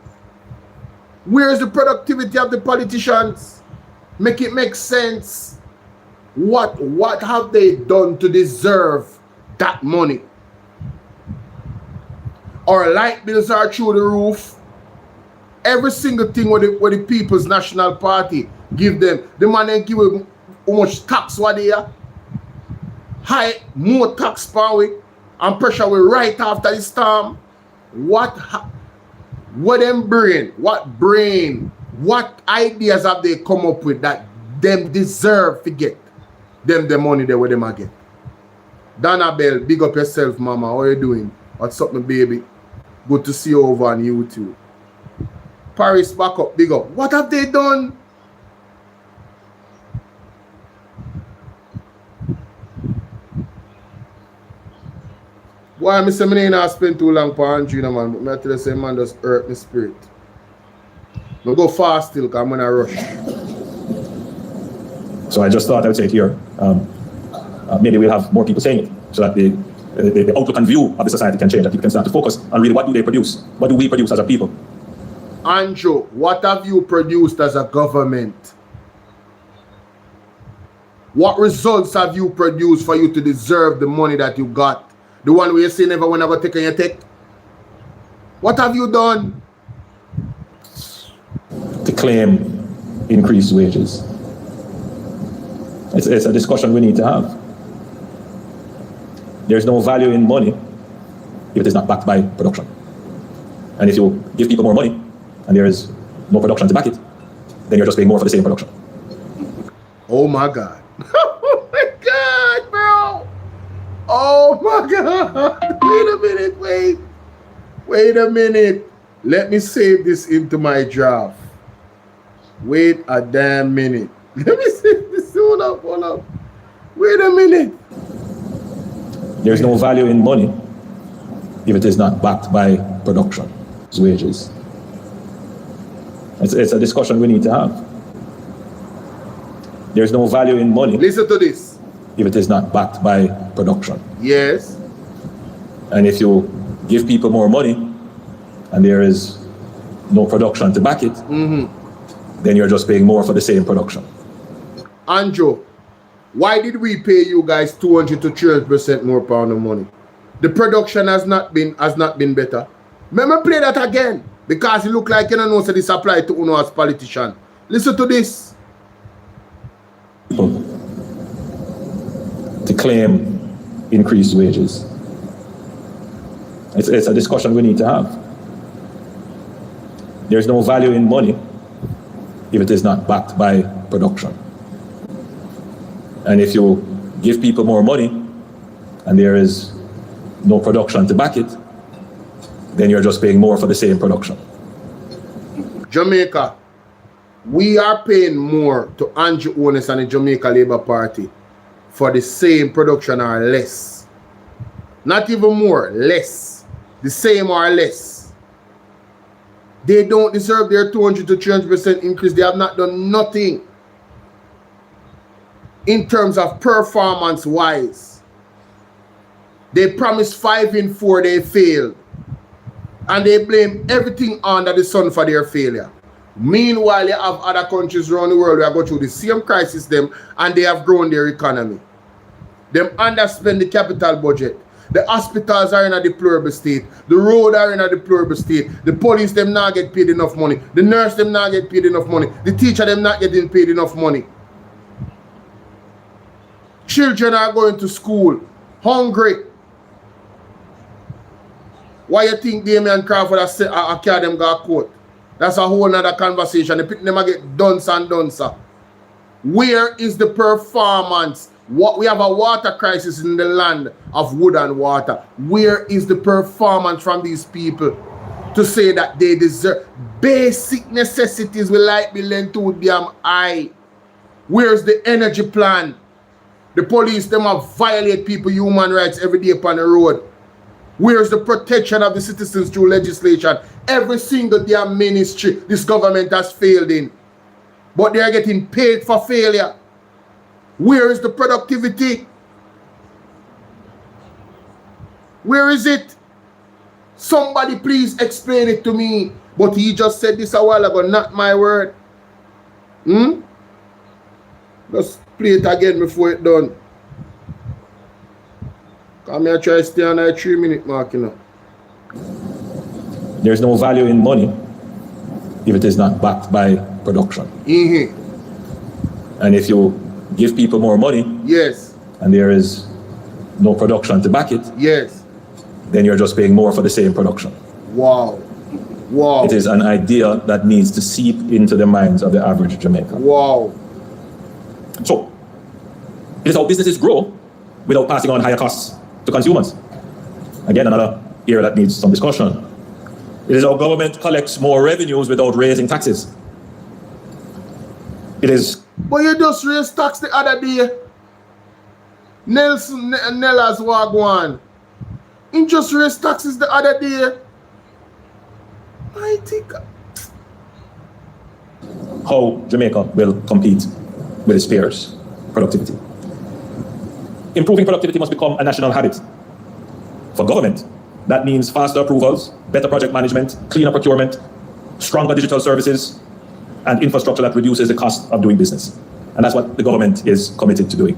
Where is the productivity of the politicians? Make it make sense. What have they done to deserve that money? Our light bills are through the roof. Every single thing what the People's National Party give them, the man they give them how much tax what they are. High, more tax per week, and pressure will right after the storm. What them brain, what ideas have they come up with that them deserve to get them the money they where them get? Donna Bell, big up yourself, mama. How you doing? What's up, my baby? Good to see you over on YouTube. Paris, back up, big up. What have they done? Why I say I not spend too long for Andrew, man? But I tell you, say man just hurt my spirit. I go fast still, because I'm gonna rush. So I just thought I would say it here. Maybe we'll have more people saying it, so that the outlook and view of the society can change, that people can start to focus on really what do they produce? What do we produce as a people? Andrew, what have you produced as a government? What results have you produced for you to deserve the money that you got? The one where you say never when I go take on your take? What have you done? To claim increased wages. It's a discussion we need to have. There's no value in money if it is not backed by production. And if you give people more money and there is no production to back it, then you're just paying more for the same production. Oh my God. Oh my God, bro. Oh my God. Wait a minute, wait. Wait a minute. Let me save this into my draft. Wait a damn minute. Let me save this. Hold up, hold up. Wait a minute. There's no value in money if it is not backed by production, it's wages. It's a discussion we need to have. There's no value in money Listen to this. if it is not backed by production. Yes. And if you give people more money and there is no production to back it, then you're just paying more for the same production. Andrew, why did we pay you guys 200 to 300% more pound of money? The production has not been better. Remember, play that again. Because it look like you don't know so this apply to Uno as politician. Listen to this. People to claim increased wages. It's a discussion we need to have. There's no value in money if it is not backed by production. And if you give people more money and there is no production to back it, then you're just paying more for the same production. Jamaica, we are paying more to Andrew Onis and the Jamaica Labour Party for the same production or less. Not even more, less. The same or less. They don't deserve their 200 to 300% increase. They have not done nothing in terms of performance wise. They promised 5 in 4, they failed. And they blame everything under the sun for their failure. Meanwhile, you have other countries around the world who are going through the same crisis them and they have grown their economy. Them underspend the capital budget. The hospitals are in a deplorable state. The road are in a deplorable state. The police them not get paid enough money. The nurse them not get paid enough money. The teacher them not getting paid enough money. Children are going to school hungry. Why you think Damian Crawford has carried them got caught? That's a whole nother conversation. The people them get dunce and dunce. Where is the performance? What we have a water crisis in the land of wood and water. Where is the performance from these people to say that they deserve basic necessities will like be lent to them high? Where's the energy plan? The police them have violate people human rights every day upon the road. Where's the protection of the citizens through legislation? Every single damn ministry this government has failed in. But they are getting paid for failure. Where is the productivity? Where is it? Somebody please explain it to me. But he just said this a while ago, not my word. Let's play it again before it's done. Come here, try to stay on that 3-minute mark, you know. There's no value in money if it is not backed by production. And if you give people more money, yes, and there is no production to back it, yes, then you're just paying more for the same production. Wow. Wow. It is an idea that needs to seep into the minds of the average Jamaican. Wow. So, it is how businesses grow without passing on higher costs to consumers. Again, another area that needs some discussion. It is how government collects more revenues without raising taxes. It is... But you just raised tax the other day. Nella's Wagwan. You just raised taxes the other day. I think... How Jamaica will compete with its peers. Productivity. Improving productivity must become a national habit. For government, that means faster approvals, better project management, cleaner procurement, stronger digital services, and infrastructure that reduces the cost of doing business. And that's what the government is committed to doing.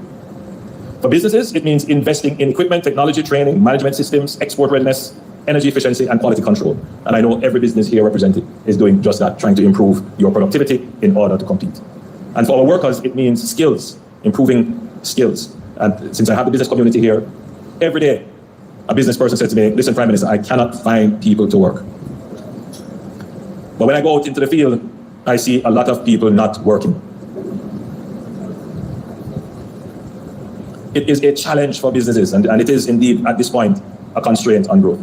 For businesses, it means investing in equipment, technology, training, management systems, export readiness, energy efficiency, and quality control. And I know every business here represented is doing just that, trying to improve your productivity in order to compete. And for our workers, it means skills, improving skills. And since I have the business community here, every day, a business person said to me, listen, Prime Minister, I cannot find people to work. But when I go out into the field, I see a lot of people not working. it is a challenge for businesses, and it is indeed at this point a constraint on growth.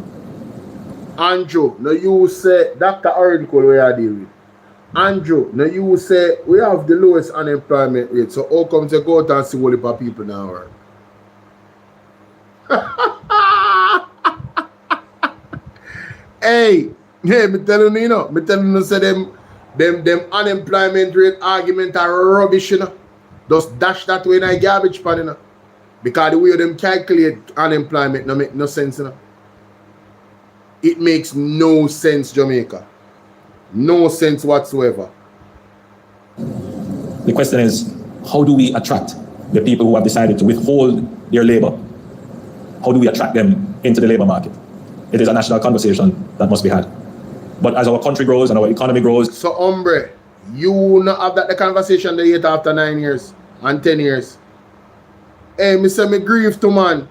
Andrew, now you say Dr. Oracle we are dealing with. Andrew, now you say we have the lowest unemployment rate, so how come to go out and see what the people now work? Hey, me telling you, say them unemployment rate argument are rubbish, you know. Just dash that way in a garbage pan, you know. Because the way them calculate unemployment no make no sense, you know. It makes no sense, Jamaica. No sense whatsoever. The question is, how do we attract the people who have decided to withhold their labor? How do we attract them into the labor market? It is a national conversation that must be had. But as our country grows and our economy grows... So, hombre, you not have that the conversation they yet after 9 years and 10 years. Hey, me say me grieve to man.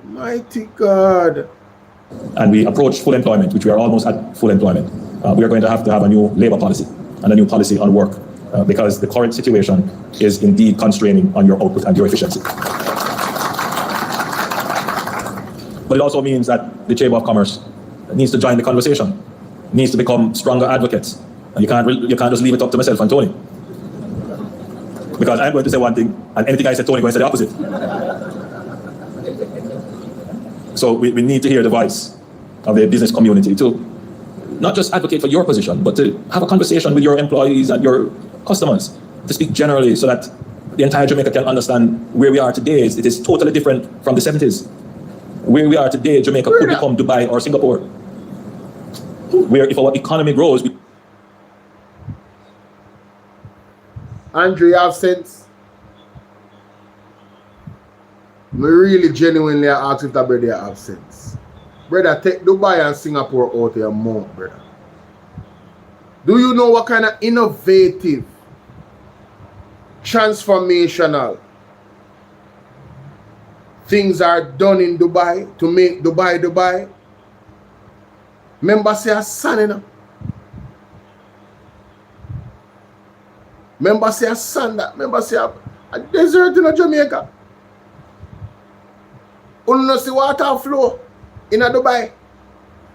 Mighty God. And we approach full employment, which we are almost at full employment. We are going to have a new labor policy and a new policy on work because the current situation is indeed constraining on your output and your efficiency. But it also means that the Chamber of Commerce needs to join the conversation, needs to become stronger advocates. And you can't just leave it up to myself and Tony. Because I'm going to say one thing, and anything I say, Tony going to say the opposite. So we need to hear the voice of the business community to not just advocate for your position, but to have a conversation with your employees and your customers, to speak generally so that the entire Jamaica can understand where we are today. It is totally different from the 70s. Where we are today, Jamaica could become Dubai or Singapore, where if our economy grows... Andrew, you have sense? Me really genuinely ask if that brother have sense. Brother, take Dubai and Singapore out of your mouth, brother. Do you know what kind of innovative, transformational things are done in Dubai to make Dubai Dubai? Remember say a sun, you know? Remember say a sun that, remember say a desert in Jamaica. You don't see water flow in Dubai.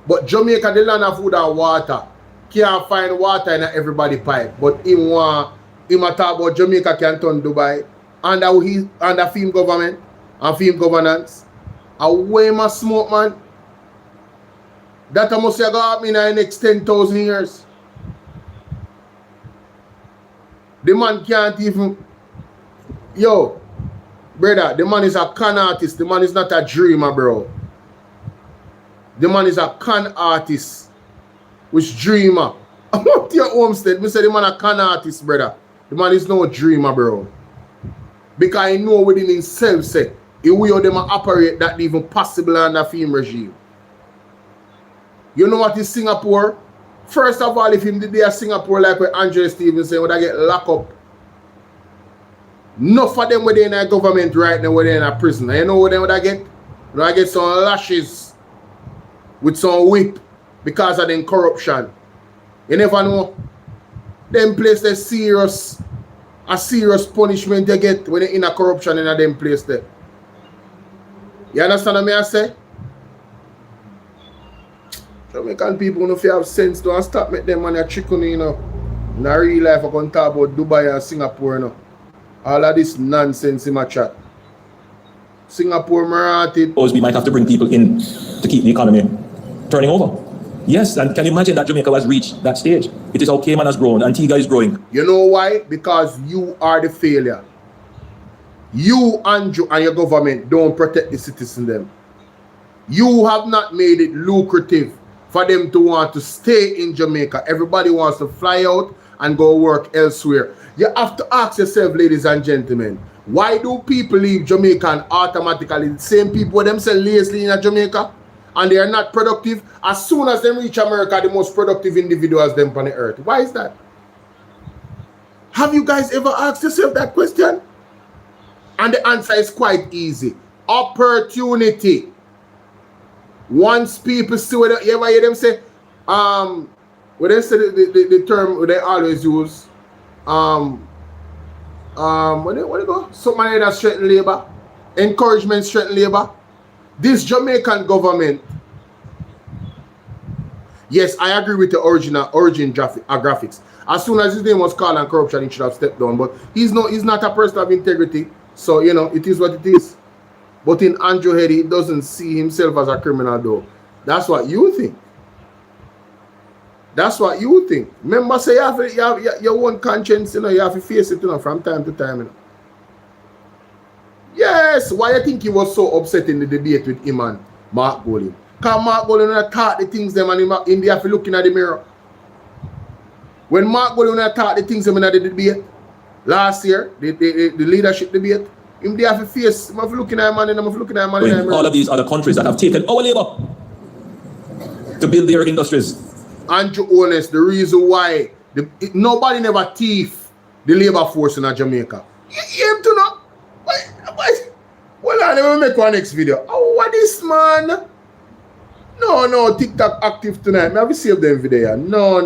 But Jamaica, the land of food and water, can't find water in everybody's pipe. But him talk about Jamaica can turn Dubai under film government and film governance. And way more smoke, man. That must have got in the next 10,000 years. The man can't even... Yo, brother, the man is a con artist. The man is not a dreamer, bro. The man is a con artist. Which dreamer? I'm up to your homestead. Me say the man a con artist, brother. The man is no dreamer, bro. Because I know within himself, say, the way how them operate that even possible under film regime. You know what is Singapore? First of all, if him did there Singapore like what Andrew Stevens say, would I get locked up? Enough of them within a government right now, within a prison. And you know what they would I get? Would I get some lashes with some whip because of them corruption? You never know. Them place a serious punishment they get when they in a corruption in a them place there. You understand what I say? Jamaican people don't have sense to stop make them money a chicken, you know. In a real life I can talk about Dubai and Singapore, you know. All of this nonsense in my chat. Singapore Marathi. We might have to bring people in to keep the economy turning over. Yes, and can you imagine that Jamaica has reached that stage? It is how Cayman has grown, Antigua is growing. You know why? Because you are the failure. You, Andrew, and your government don't protect the citizens them. You have not made it lucrative for them to want to stay in Jamaica. Everybody wants to fly out and go work elsewhere. You have to ask yourself, ladies and gentlemen, why do people leave Jamaica and automatically the same people themselves lazily in Jamaica and they are not productive? As soon as they reach America, the most productive individuals them on the earth. Why is that? Have you guys ever asked yourself that question? And the answer is quite easy. Opportunity. Once people see what you ever hear them say, when they say the term they always use, Where they go? Somebody that strengthen labor, encouragement strengthen labor. This Jamaican government, yes, I agree with the origin graphics. As soon as his name was called on corruption, he should have stepped down. But he's not a person of integrity. So you know, it is what it is. But in Andrew head, he doesn't see himself as a criminal though. That's what you think. That's what you think. Remember, say you have your own conscience, you know, you have to face it, you know, from time to time, you know. Yes, why you think he was so upset in the debate with him and Mark Golin? Because Mark Golin taught the things them and in the have to looking at the mirror. When Mark Golin taught the things them in the debate last year, the leadership debate, him they have to face, him have to looking at him and him have to looking at him and in all of these other countries that have taken our labor to build their industries. Andrew Honest, the reason why nobody never thief the labor force in Jamaica. You have to know. Well, I never make one next video. Oh, what is man? No, TikTok active tonight. Me have to save them video. No.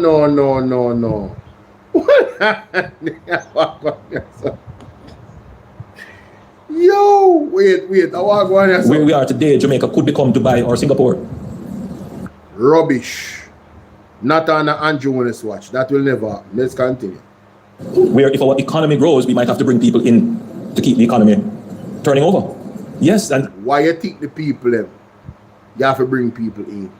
Yo, wait. I want to go on. Where we are today, Jamaica could become Dubai or Singapore. Rubbish. Not on the Andrew Honest watch. That will never happen. Let's continue. Where if our economy grows, we might have to bring people in to keep the economy turning over. Yes, and why you think the people them? You have to bring people in.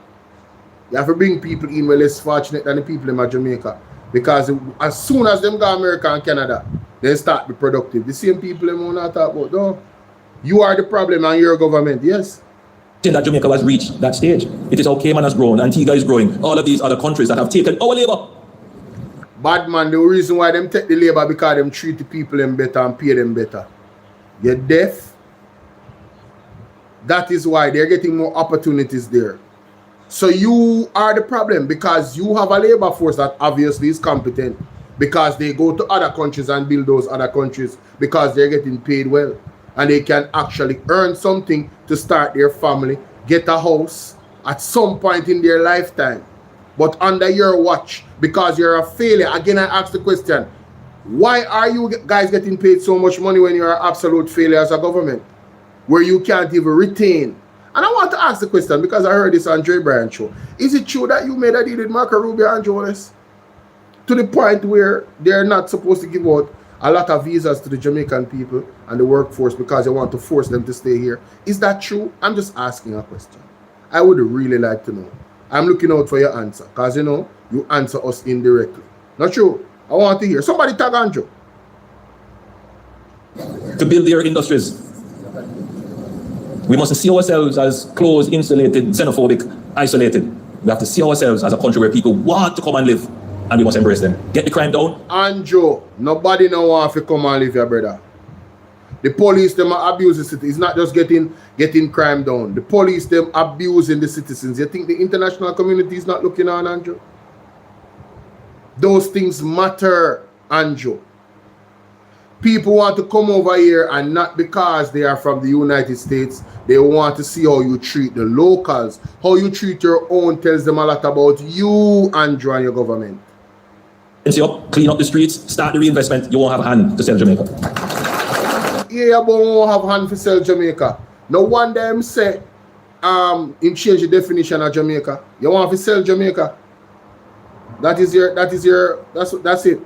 You have to bring people in who are less fortunate than the people in Jamaica. Because as soon as them go America and Canada, they start to be productive. The same people them will not talk about. No. You are the problem and your government, yes. that Jamaica has reached that stage. It is how Cayman has grown, Antigua is growing, all of these other countries that have taken our labor. Bad man, the reason why them take the labor because them treat the people them better and pay them better. You're deaf. That is why they're getting more opportunities there. So you are the problem because you have a labor force that obviously is competent because they go to other countries and build those other countries because they're getting paid well and they can actually earn something to start their family, get a house at some point in their lifetime. But under your watch, because you're a failure, again I ask the question, why are you guys getting paid so much money when you're an absolute failure as a government? Where you can't even retain. And I want to ask the question because I heard this on Dre Bryan show. Is it true that you made a deal with Marco Rubio and Jonas to the point where they're not supposed to give out a lot of visas to the Jamaican people and the workforce because they want to force them to stay here? Is that true? I'm just asking a question. I would really like to know. I'm looking out for your answer because you know you answer us indirectly. Not true. I want to hear. Somebody tag Andrew. To build their industries. We mustn't see ourselves as closed, insulated, xenophobic, isolated. We have to see ourselves as a country where people want to come and live, and we must embrace them. Get the crime down. Andrew, nobody now want to come and live here, brother. The police, them abuse the city. It's not just getting crime down. The police, them abusing the citizens. You think the international community is not looking on, Andrew? Those things matter, Andrew. People want to come over here and not because they are from the United States. They want to see how you treat the locals. How you treat your own tells them a lot about you, Andrew, and your government. Clean up the streets, start the reinvestment. You won't have a hand to sell Jamaica. Yeah, but won't have hand to sell Jamaica. No one them say him change the definition of Jamaica. You want to sell Jamaica. That's it.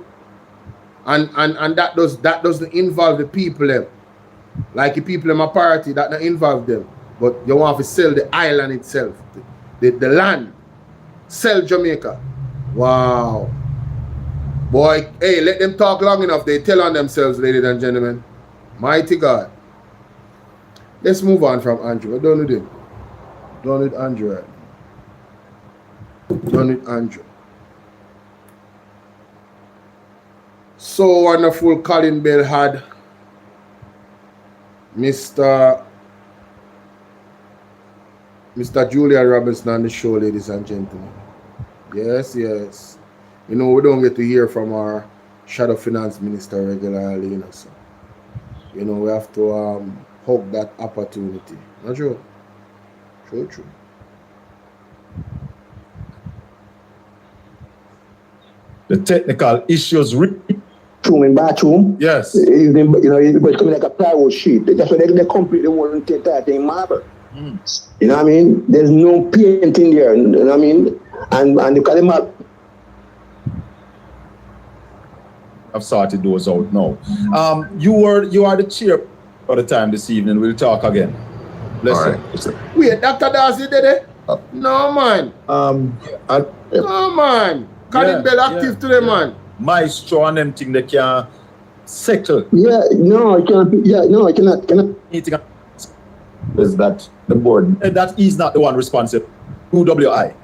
And that doesn't involve the people them. Like the people in my party, that don't involve them. But you want to sell the island itself. The land. Sell Jamaica. Wow. Boy, hey, let them talk long enough. They tell on themselves, ladies and gentlemen. Mighty God. Let's move on from Andrew. We're done with him. Done with Andrew right now. Done with Andrew. So wonderful Colin Bell had Mr. Julian Robinson on the show, ladies and gentlemen. Yes. You know, we don't get to hear from our shadow finance minister regularly, you know, so you know we have to hug that opportunity. Not true? True. The technical issues bathroom. Yes. You know, it's coming like a plywood sheet. That's why they completely want to take that thing marble. You know what I mean? There's no paint in there. You know what I mean? And you call them up. I've sorted those out now. You are the chair for the time this evening. We'll talk again. Listen. Right. Wait, Dr. Darcy did it? No, man. No, man. Colin Bell active today, man. Maestro and them thing they can settle. Yeah, no, it cannot. Yeah, no, it cannot. Is that the board? And that is not the one responsible. UWI.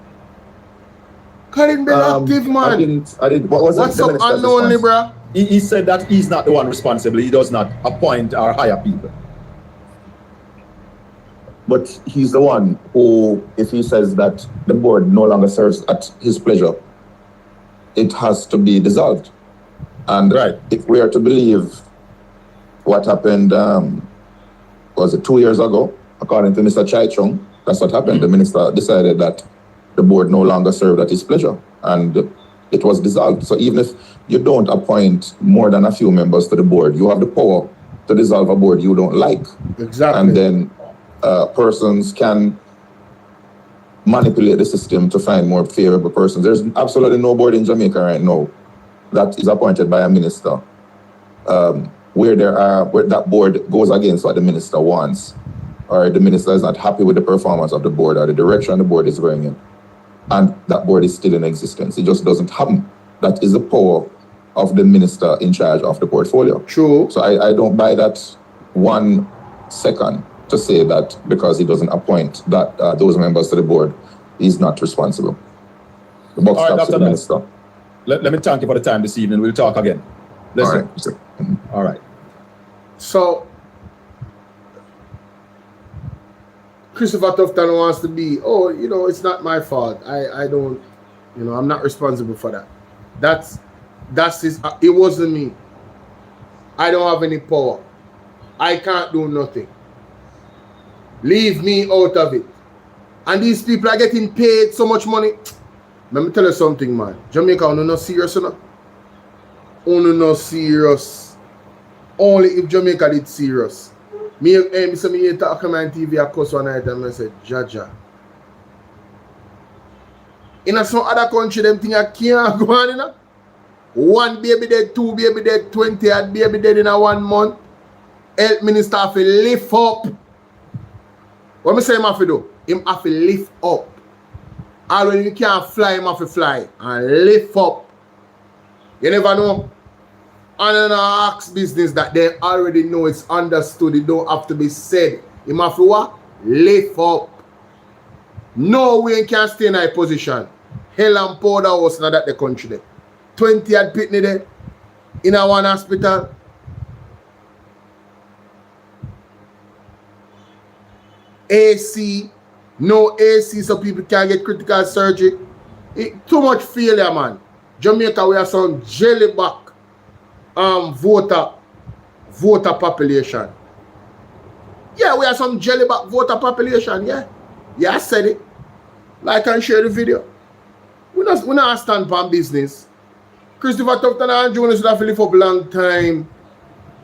Colin Bell active, man. I didn't. What's up, unknownly, bro? He said that he's not the one responsible. He does not appoint or hire people. But he's the one who, if he says that the board no longer serves at his pleasure, it has to be dissolved. And if we are to believe what happened, was it 2 years ago, according to Mr. Chai Chung, that's what happened. The minister decided that the board no longer served at his pleasure, and it was dissolved. So even if you don't appoint more than a few members to the board, you have the power to dissolve a board you don't like. Exactly. And then persons can manipulate the system to find more favorable persons. There's absolutely no board in Jamaica right now that is appointed by a minister where that board goes against what the minister wants, or the minister is not happy with the performance of the board or the direction the board is going in, and that board is still in existence. It just doesn't happen. That is the power of the minister in charge of the portfolio. True. So I don't buy that 1 second to say that because he doesn't appoint that those members to the board, he's not responsible. The buck stops with the minister. Let me thank you for the time this evening. We'll talk again. Listen. All right. So, Christopher Tufton wants to be, it's not my fault. I don't, I'm not responsible for that. That's his, it wasn't me. I don't have any power. I can't do nothing. Leave me out of it. And these people are getting paid so much money. Let me tell you something, man. Jamaica, you're not serious enough. You're not serious. Only if Jamaica did serious. Me talk on TV, I cuss one night and I said, Jaja. In some other country, them things can't go on, you know? 1 baby dead, 2 baby dead, 20 odd baby dead in a 1 month. Health minister have to lift up. What me say him have to do? Him have to lift up. And when you can't fly, him have to fly. And lift up. You never know. And then I ask business that they already know it's understood. It don't have to be said. Him have to what? Lift up. No way you can stay in a position. Hell and powder house now that the country there. 20 had pitney there. In a 1 hospital. AC, no AC so people can't get critical surgery. Too much failure, man. Jamaica, we have some jellyback voter population. Yeah, we have some jellyback voter population, yeah. Yeah, I said it. Like and share the video. We not stand on business. Christopher Tufton and Jonas should have live for a long time.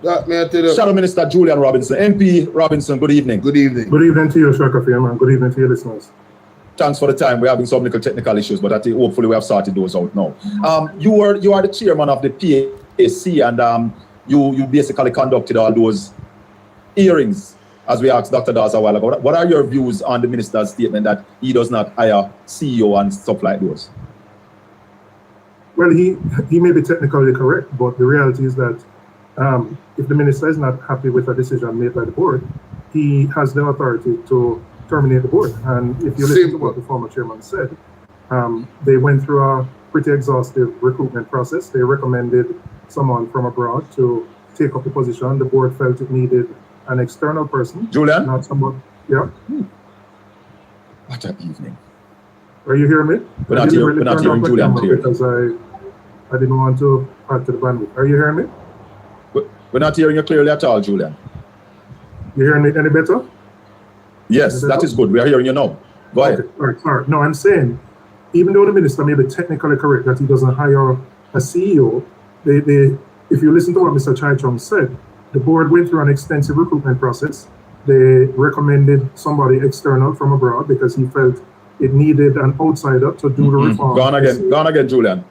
That may I tell you. Shadow Minister Julian Robinson. MP Robinson, good evening. Good evening. Good evening to you, Shakafi, man. Good evening to your listeners. Thanks for the time. We're having some little technical issues, but I think hopefully we have sorted those out now. You are the chairman of the PAC, and you basically conducted all those hearings, as we asked Dr. Das a while ago. What are your views on the minister's statement that he does not hire CEO and stuff like those? Well, he may be technically correct, but the reality is that if the minister is not happy with a decision made by the board, he has the authority to terminate the board. And if you listen to what the former chairman said, they went through a pretty exhaustive recruitment process. They recommended someone from abroad to take up the position. The board felt it needed an external person. Julian? Not someone. Yeah. What an evening. Are you hearing me? We're not hearing Julian clearly. Because I didn't want to add to the bandwidth. Are you hearing me? We're not hearing you clearly at all, Julian. You hearing me any better? Yes, that is good. We are hearing you now. Go ahead. All right. No, I'm saying, even though the minister may be technically correct that he doesn't hire a CEO, if if you listen to what Mr. Chai Chung said, the board went through an extensive recruitment process. They recommended somebody external from abroad because he felt it needed an outsider to do the reform. Gone again, Julian.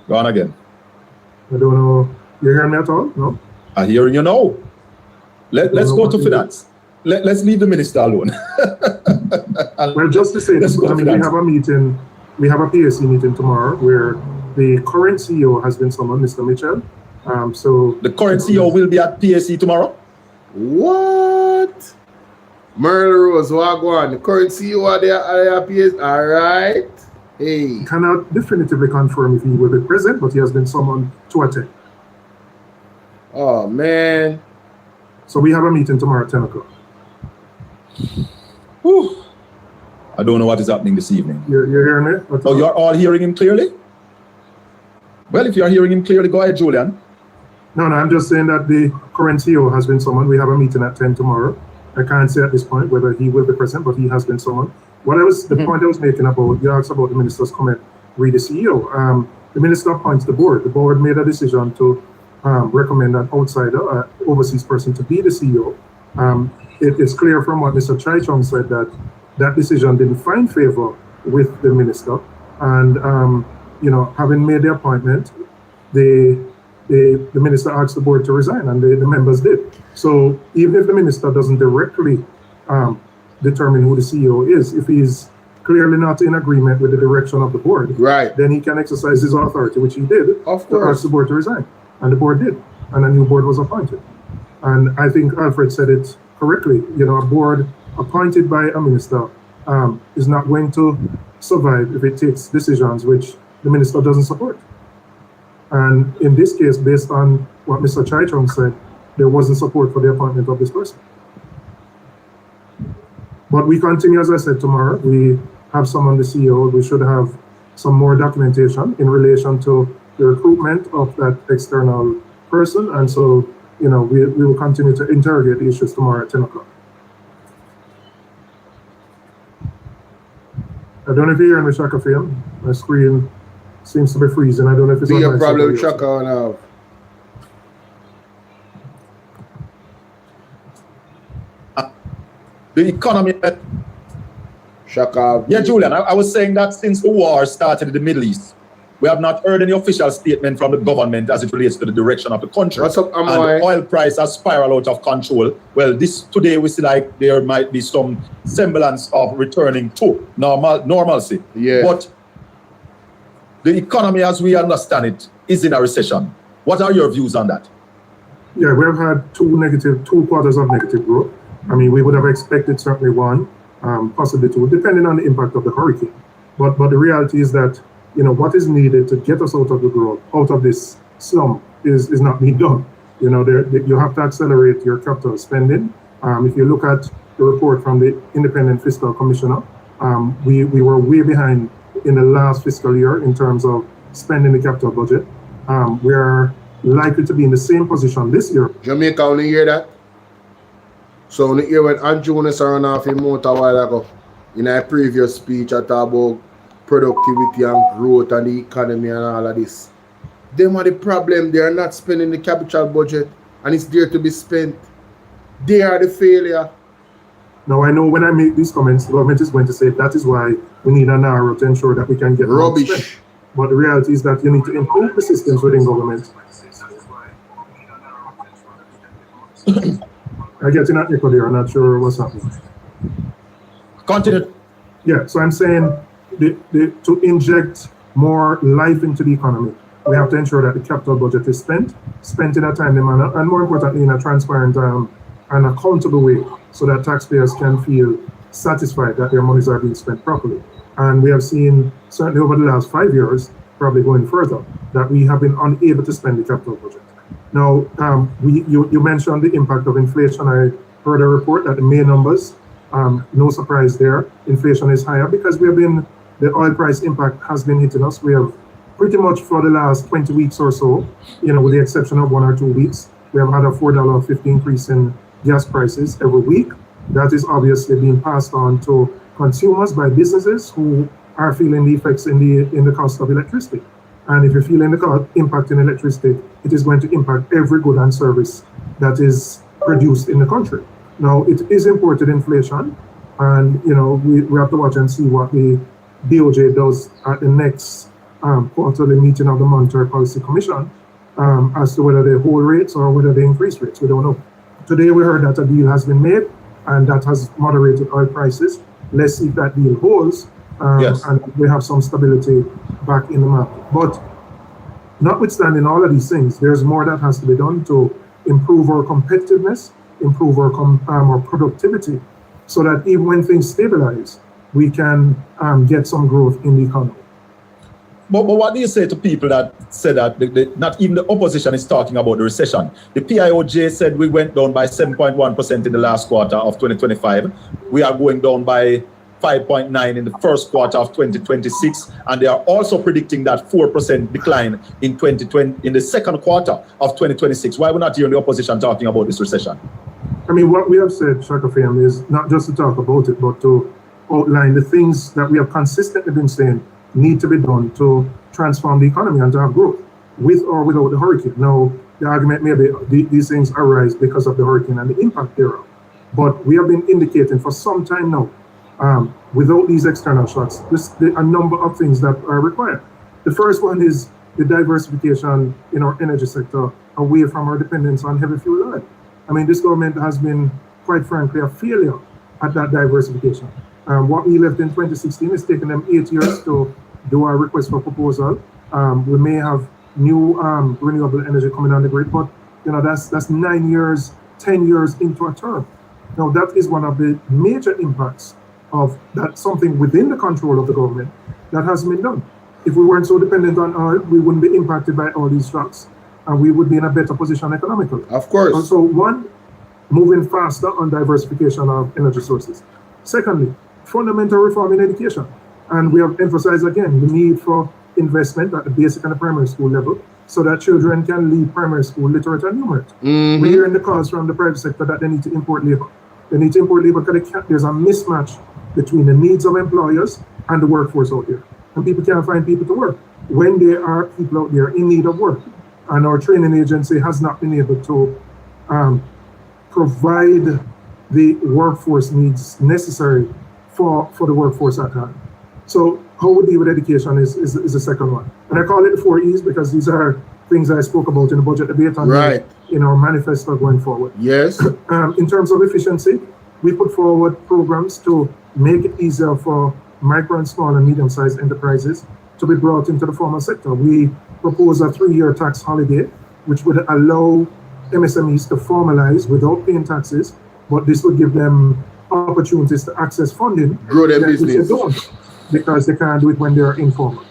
Gone again. I don't know. You hearing me at all? No? I'm hearing you now. Let's go to finance. Let's leave the minister alone. Well, just to say, we have a meeting, we have a PSC meeting tomorrow where the current CEO has been summoned, Mr. Mitchell. So the current CEO will be at PSC tomorrow? What? Merle Rose, Wagwan, the current CEO at the PSC. All right. Hey. Cannot definitively confirm if he will be present, but he has been summoned to attend. Oh, man. So we have a meeting tomorrow at 10 o'clock. Whew. I don't know what is happening this evening. You're hearing me? Oh, you're all hearing him clearly? Well, if you're hearing him clearly, go ahead, Julian. No, I'm just saying that the current CEO has been summoned. We have a meeting at 10 tomorrow. I can't say at this point whether he will be present, but he has been summoned. The point I was making about, you asked about the minister's comment, read the CEO. The minister appoints the board. The board made a decision to recommend an outsider, overseas person to be the CEO. It is clear from what Mr. Chai Chung said that that decision didn't find favor with the minister. And, having made the appointment, the minister asked the board to resign, and the members did. So even if the minister doesn't directly determine who the CEO is, if he's clearly not in agreement with the direction of the board, right, then he can exercise his authority, which he did, of course, to ask the board to resign. And the board did, and a new board was appointed. And I think Alfred said it correctly. A board appointed by a minister is not going to survive if it takes decisions which the minister doesn't support. And in this case, based on what Mr. Chai Chung said, there wasn't support for the appointment of this person. But we continue, as I said, tomorrow. We have someone, the CEO. We should have some more documentation in relation to the recruitment of that external person. And so, we will continue to interrogate the issues tomorrow at 10 o'clock. I don't know if you're hearing me, Shaka Film. My screen seems to be freezing. I don't know if it's be a problem with Shaka now. The economy. Shaka. Yeah, Julian, I was saying that since the war started in the Middle East, we have not heard any official statement from the government as it relates to the direction of the country. What's up, and the oil price has spiraled out of control. Well, today we see like there might be some semblance of returning to normalcy. Yeah. But the economy, as we understand it, is in a recession. What are your views on that? Yeah, we have had two quarters of negative growth. I mean, we would have expected certainly one, possibly two, depending on the impact of the hurricane. But the reality is that, what is needed to get us out of the growth, out of this slump, is not being done. You have to accelerate your capital spending. If you look at the report from the Independent Fiscal Commissioner, we were way behind in the last fiscal year in terms of spending the capital budget. We are likely to be in the same position this year. Jamaica, only hear that? So only hear when Anjonas ran off in mouth a while ago. In a previous speech, I talked about productivity and growth and the economy and all of this. Them are the problem. They are not spending the capital budget, and it's there to be spent. They are the failure. Now, I know when I make these comments, the government is going to say that is why we need an arrow to ensure that we can get rubbish. But the reality is that you need to improve the systems within government. I get in an echo there. I'm not sure what's happening. Continue. Yeah, so I'm saying to inject more life into the economy, we have to ensure that the capital budget is spent in a timely manner, and more importantly, in a transparent and accountable way, so that taxpayers can feel satisfied that their monies are being spent properly. And we have seen, certainly over the last 5 years, probably going further, that we have been unable to spend the capital budget. Now, you mentioned the impact of inflation. I heard a report that the May numbers, no surprise there, inflation is higher because the oil price impact has been hitting us. We have pretty much for the last 20 weeks or so, with the exception of 1 or 2 weeks, we have had a $4.50 increase in gas prices every week. That is obviously being passed on to consumers by businesses who are feeling the effects in the cost of electricity. And if you're feeling the impact in electricity, it is going to impact every good and service that is produced in the country. Now, it is imported inflation, and we have to watch and see what the BOJ does at the next quarterly meeting of the Monetary Policy Commission as to whether they hold rates or whether they increase rates. We don't know. Today we heard that a deal has been made, and that has moderated oil prices. Let's see if that deal holds, Yes. and we have some stability back in the market. But notwithstanding all of these things, there's more that has to be done to improve our competitiveness, improve our productivity, so that even when things stabilize, we can get some growth in the economy. But what do you say to people that say that not even the opposition is talking about the recession? The PIOJ said we went down by 7.1% in the last quarter of 2025. We are going down by 5.9% in the first quarter of 2026, and they are also predicting that 4% decline in 2020 in the second quarter of 2026. Why are we not hearing the opposition talking about this recession? I mean, what we have said, Shaka Fam, is not just to talk about it, but to outline the things that we have consistently been saying need to be done to transform the economy and to have growth, with or without the hurricane. Now, the argument may be these things arise because of the hurricane and the impact thereof. But we have been indicating for some time now, without these external shocks, a number of things that are required. The first one is the diversification in our energy sector away from our dependence on heavy fuel oil. I mean, this government has been, quite frankly, a failure at that diversification. What we left in 2016 is taking them 8 years to do our request for proposal. We may have new renewable energy coming on the grid, but that's 9 years, 10 years into a term. Now, that is one of the major impacts of that, something within the control of the government that hasn't been done. If we weren't so dependent on oil, we wouldn't be impacted by all these shocks, and we would be in a better position economically. Of course. And so, one, moving faster on diversification of energy sources. Secondly, fundamental reform in education. And we have emphasized again the need for investment at the basic and the primary school level so that children can leave primary school literate and numerate. We're hearing the calls from the private sector that they need to import labor. They need to import labor because there's a mismatch between the needs of employers and the workforce out there. And people can't find people to work when there are people out there in need of work. And our training agency has not been able to provide the workforce needs necessary for the workforce at hand. So how we deal with education is the second one. And I call it the 4 E's because these are things I spoke about in the budget debate and in our manifesto going forward. Yes. In terms of efficiency, we put forward programs to make it easier for micro and small and medium-sized enterprises to be brought into the formal sector. We propose a 3-year tax holiday, which would allow MSMEs to formalize without paying taxes, but this would give them opportunities to access funding, grow their business, because they can't do it when they are informal.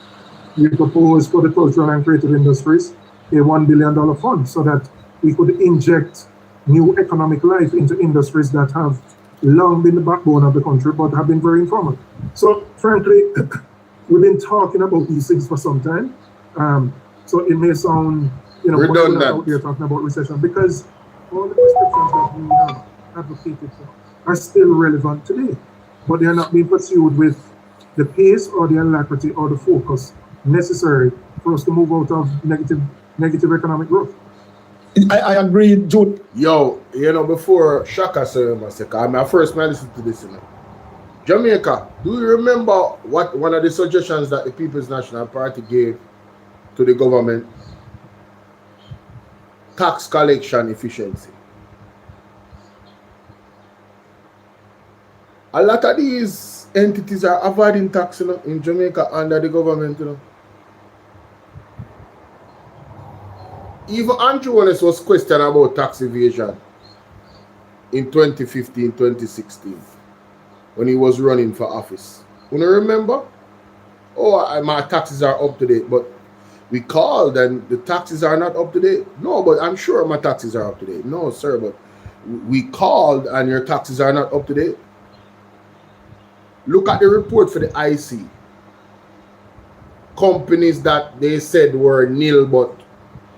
We propose for the cultural and creative industries a $1 billion fund so that we could inject new economic life into industries that have long been the backbone of the country but have been very informal. So frankly, we've been talking about these things for some time. So it may sound, redundant out here talking about recession because all the prescriptions that we have advocated for are still relevant today, but they are not being pursued with the pace or the alacrity or the focus necessary for us to move out of negative economic growth. I agree, Jude. Yo, before Shaka said, I first listened to this, Jamaica, do you remember what one of the suggestions that the People's National Party gave to the government? Tax collection efficiency. A lot of these entities are avoiding tax in Jamaica under the government. Even Andrew Wallace was questioned about tax evasion in 2015, 2016 when he was running for office. You remember? Oh, my taxes are up to date, but we called and the taxes are not up to date. No, but I'm sure my taxes are up to date. No, sir, but we called and your taxes are not up to date. Look at the report for the IC. Companies that they said were nil, but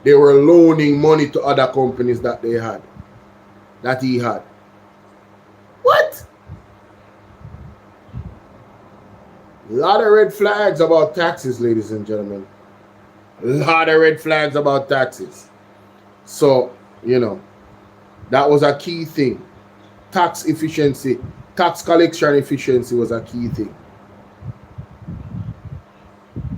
they were loaning money to other companies that he had. What? A lot of red flags about taxes, ladies and gentlemen. lot of red flags about taxes. So, you know, that was a key thing. Tax efficiency, tax collection efficiency was a key thing.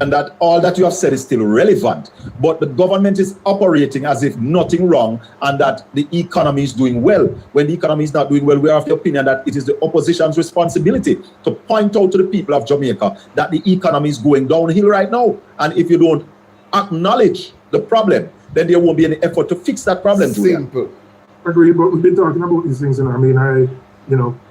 And that all that you have said is still relevant, but the government is operating as if nothing wrong and that the economy is doing well. When the economy is not doing well, we have the opinion that it is the opposition's responsibility to point out to the people of Jamaica that the economy is going downhill right now. And if you don't acknowledge the problem, then there won't be any effort to fix that problem. Simple. Agree, but we've been talking about these things, and I mean, I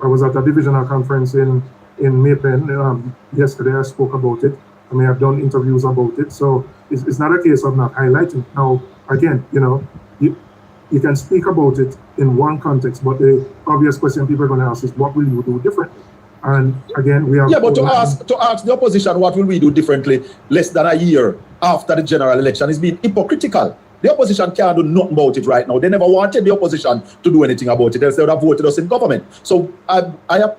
was at a divisional conference in Maypen yesterday. I spoke about it. I mean, I've done interviews about it, so it's not a case of not highlighting. Now, again, you can speak about it in one context, but the obvious question people are going to ask is, what will you do differently? And again, we have... Yeah, but to ask the opposition, what will we do differently less than a year after the general election is being hypocritical. The opposition can't do nothing about it right now. They never wanted the opposition to do anything about it. They would have voted us in government. So I have...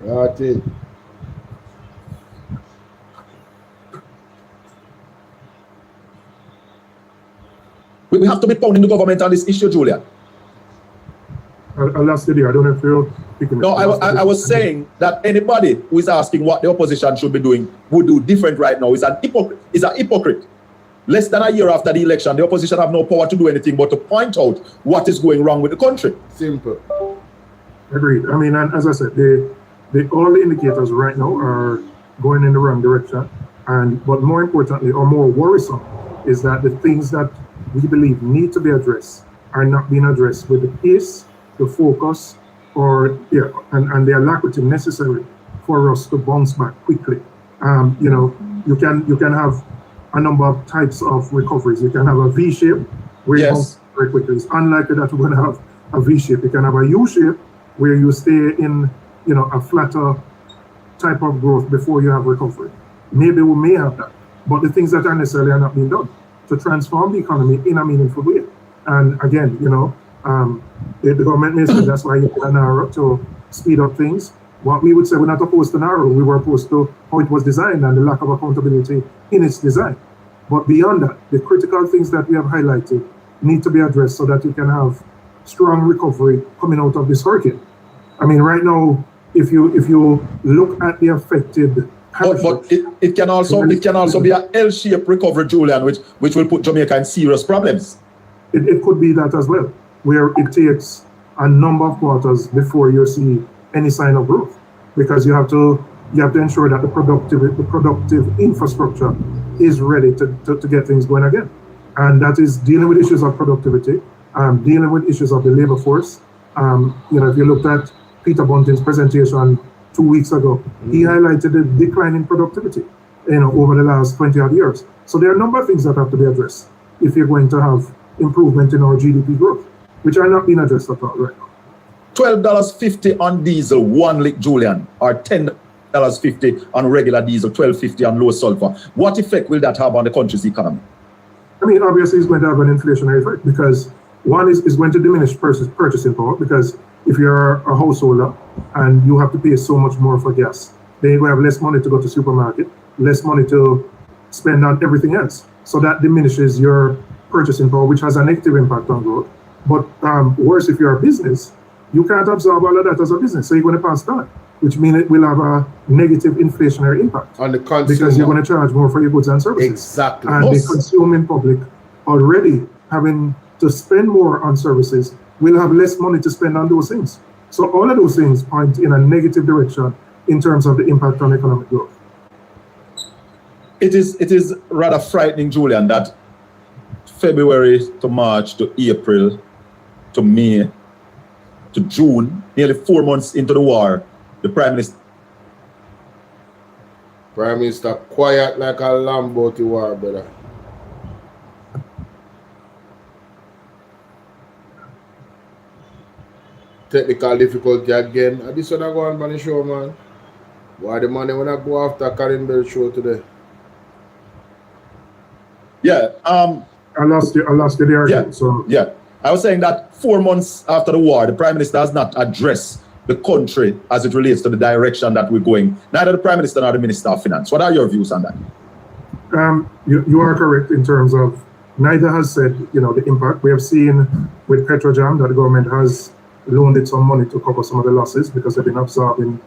That's it. We have to be pounding the government on this issue, Julian. I'll ask you, I don't know if you're picking it. No, I was saying that anybody who is asking what the opposition should be doing would do different right now is a hypocrite. Less than a year after the election, the opposition have no power to do anything but to point out what is going wrong with the country. Simple. Agreed. I mean, and as I said, all the indicators right now are going in the wrong direction. But more importantly, or more worrisome, is that the things that we believe need to be addressed are not being addressed with the pace, the focus, and the alacrity necessary for us to bounce back quickly. You can have a number of types of recoveries. You can have a V shape where you bounce very quickly. It's unlikely that we're going to have a V shape. You can have a U shape where you stay in a flatter type of growth before you have recovery. Maybe we may have that, but the things that are necessarily are not being done to transform the economy in a meaningful way. And again, the government may say that's why you put a narrow to speed up things. What we would say, we're not opposed to narrow, we were opposed to how it was designed and the lack of accountability in its design. But beyond that, the critical things that we have highlighted need to be addressed so that you can have strong recovery coming out of this hurricane. I mean, right now, if you look at the affected... But it can also be a L-shaped recovery, Julian, which will put Jamaica in serious problems. It could be that as well, where it takes a number of quarters before you see any sign of growth, because you have to ensure that the productive infrastructure is ready to get things going again, and that is dealing with issues of productivity, dealing with issues of the labor force. If you looked at Peter Bunting's presentation 2 weeks ago, he highlighted the decline in productivity, over the last 20 odd years. So there are a number of things that have to be addressed if you're going to have improvement in our GDP growth, which are not being addressed at all right now. $12.50 on diesel, 1 litre, Julian, or $10.50 on regular diesel, $12.50 on low sulfur. What effect will that have on the country's economy? I mean, obviously it's going to have an inflationary effect, because one is going to diminish purchasing power, because if you're a householder and you have to pay so much more for gas, then you're going to have less money to go to supermarket, less money to spend on everything else. So that diminishes your purchasing power, which has a negative impact on growth. But worse, if you're a business, you can't absorb all of that as a business. So you're going to pass that, which means it will have a negative inflationary impact on the consumer, because you're going to charge more for your goods and services. Exactly. And the consuming public, already having to spend more on services, will have less money to spend on those things. So all of those things point in a negative direction in terms of the impact on economic growth. It is rather frightening, Julian, that February to March to April to May to June, nearly 4 months into the war, the Prime Minister quiet like a lamb about the war, brother. Technical difficulty again. This one I go on the show, man. Why the money when I go after Karim Bell show today? Yeah. I lost you there. Yeah. Again, so yeah. I was saying that 4 months after the war, the Prime Minister has not addressed the country as it relates to the direction that we're going. Neither the Prime Minister nor the Minister of Finance. What are your views on that? You are correct in terms of neither has said, the impact. We have seen with Petrojam that the government has loaned it some money to cover some of the losses because they've been absorbing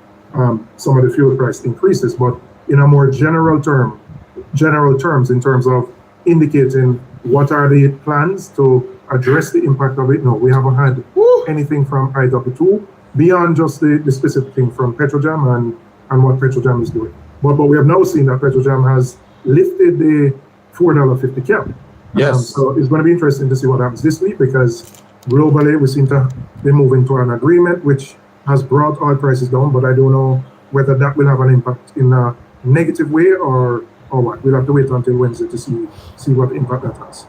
some of the fuel price increases. But in a more general terms, in terms of indicating what are the plans to address the impact of it, no, we haven't had anything from either of the two beyond just the specific thing from Petrojam and what Petrojam is doing. But we have now seen that Petrojam has lifted the $4.50 cap. Yes. So it's going to be interesting to see what happens this week because globally we seem to be moving to an agreement which has brought oil prices down, but I don't know whether that will have an impact in a negative way or what. We'll have to wait until Wednesday to see what impact that has.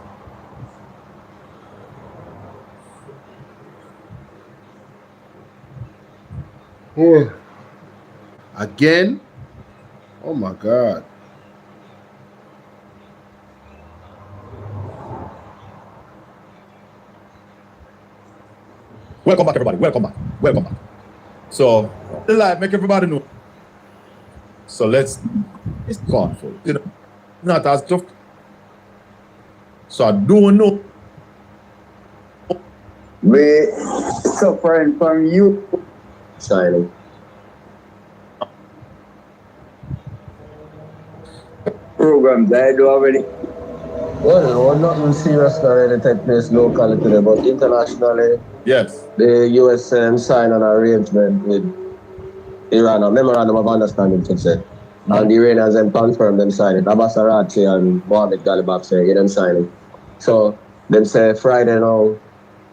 Oh. Again? Oh my God. Welcome back, everybody. Welcome back. Welcome back. So, the live, make everybody know. So it's thoughtful. Not as tough. So I don't know. We suffering from you signing. Programs I do already. Well, nothing serious already take place locally today, but internationally, yes, the US signed an arrangement with Iran, a memorandum of understanding, to say. And the Iranians then confirmed them signing. Abbas Araghchi and Mohammed Ghalibaf say them signing. So them say Friday now,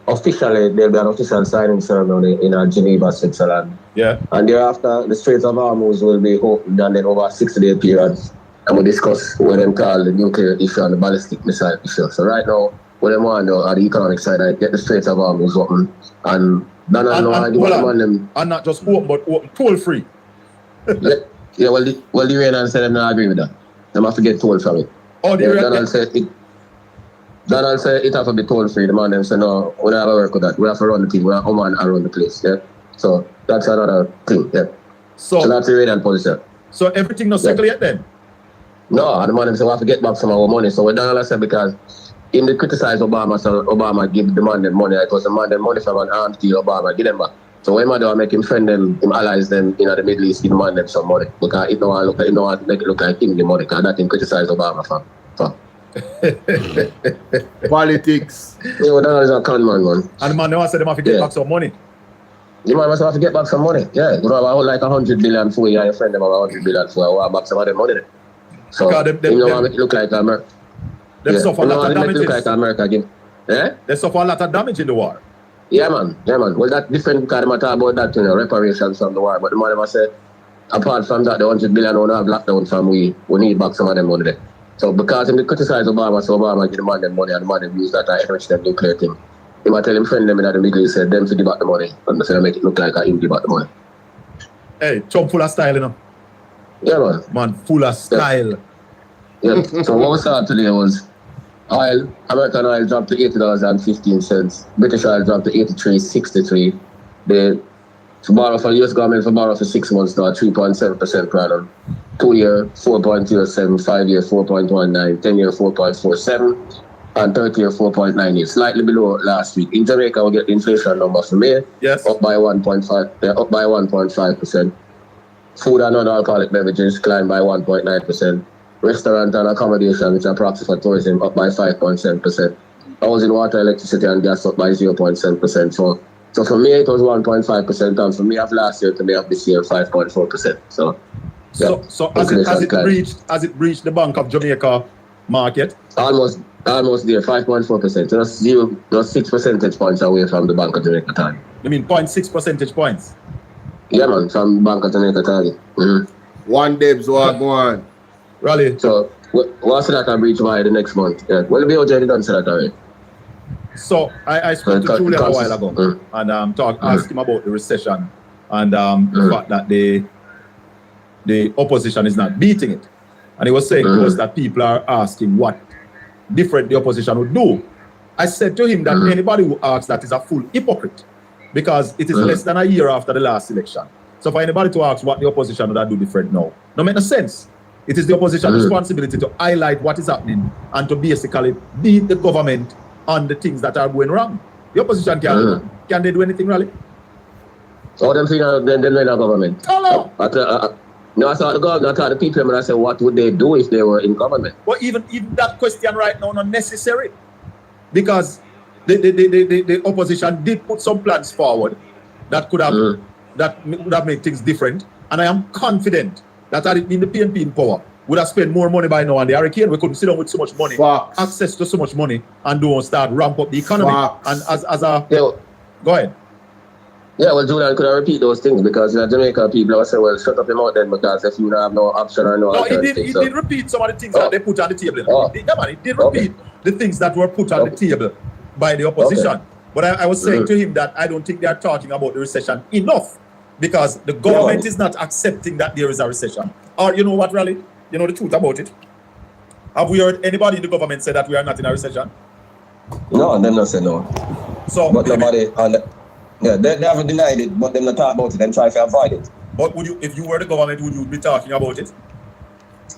officially there'll be an official signing ceremony in Geneva, Switzerland. Yeah. And thereafter, the Straits of Hormuz will be opened and then over a 60-day period. And we'll discuss what them call the nuclear issue and the ballistic missile issue. So right now, what them want to do on the economic side, I get the Straits of Hormuz open. And and not just open, but open toll free. Yeah, well, the Iranians said them not agree with that. They have to get toll from it. Oh, the Iranians Donald said it have to be toll free. The man them say no, we don't have to work with that. We have to run the thing. We have to Oman around the place. Yeah. So that's another thing. Yeah. So that's the Iranian position. So everything not settled yet then? No, the man them say we have to get back some of our money. So what Donald said, because him they criticize Obama, so Obama give the man them money. It was the man them money from an armed deal. Obama give them back. So when man do make him friend them, him allies them in the Middle East, he demand them some money. Because he don't want to make it look like him the money, because that him criticize Obama for. Politics. Yeah, well, that is a con man. And the man they want to say they have to get back some money. The man must have to get back some money. Yeah. You know, I would like 100 billion for you, and your friend them have 100 billion for you. I want back some of them money. So you don't want to make it look like America. They suffer a lot of damages. damages. Look like America again. Eh? They suffer a lot of damage in the war. Yeah, man. Well, that's different because they talk about that, reparations from the war. But the man ever said, apart from that, the 100 billion we have lockdown from we need back some of them money there. So because him criticize Obama, so Obama give the man them money and the man them use that to enrich them nuclear thing. He might tell him friend them in the Middle East, said them to give back the money. And they say make it look like him give back the money. Hey, Trump full of style, Yeah, man. Man, full of style. Yeah. So what we saw today was oil, American oil dropped to $80.15. British oil dropped to $83.63. The borrow for US government for borrow for 6 months now 3.7% per annum. 2-year 4.07, 5-year 4.19, 10-year 4.47, and 30-year 4.98. Slightly below last week. In Jamaica, we get the inflation number for May. Yes. Up by 1.5%. Food and non-alcoholic beverages climbed by 1.9%. Restaurant and accommodation, which are proxy for tourism, up by 5.7%. Housing, water, electricity, and gas up by 0.7%. So for me, it was 1.5%, and for me of last year to me of this year, 5.4%. So as it reached the Bank of Jamaica market? Almost there, 5.4%. Just 6 percentage points away from the Bank of Jamaica target. You mean 0.6 percentage points? Yeah, man, from Bank of Jamaica target. Mm-hmm. One Debs, what go on? Really? So, we'll see that I reach by the next month. Yeah. Well, the BOJ done say that already. So, I spoke to Julian a while ago and asked him about the recession and the fact that the opposition is not beating it. And he was saying to us that people are asking what different the opposition would do. I said to him that anybody who asks that is a full hypocrite because it is less than a year after the last election. So for anybody to ask what the opposition would do different now, no make no sense. It is the opposition's responsibility to highlight what is happening and to basically beat the government on the things that are going wrong. The opposition can they do anything, really? So them things then in the government. Oh, no. No, I thought the people, and I said, what would they do if they were in government? But even that question right now not necessary, because the opposition did put some plans forward that could have that would have made things different, and I am confident that had it been the PNP in power, would have spent more money by now on the hurricane. We couldn't sit down with so much money, access to so much money, and don't start ramp up the economy. And as a go ahead. Yeah, well, Julian, could I repeat those things? Because the Jamaica people will say, well, shut up your mouth then, because if you don't have no option or no alternative. He did repeat some of the things that they put on the table. He did repeat the things that were put on the table by the opposition. But I was saying to him that I don't think they are talking about the recession enough, because the government is not accepting that there is a recession. Or you know what, Raleigh? You know the truth about it? Have we heard anybody in the government say that we are not in a recession? No, them not say no. So, but nobody... Yeah, they haven't denied it, but them not talk about it and try to avoid it. But would you, if you were the government, would you be talking about it?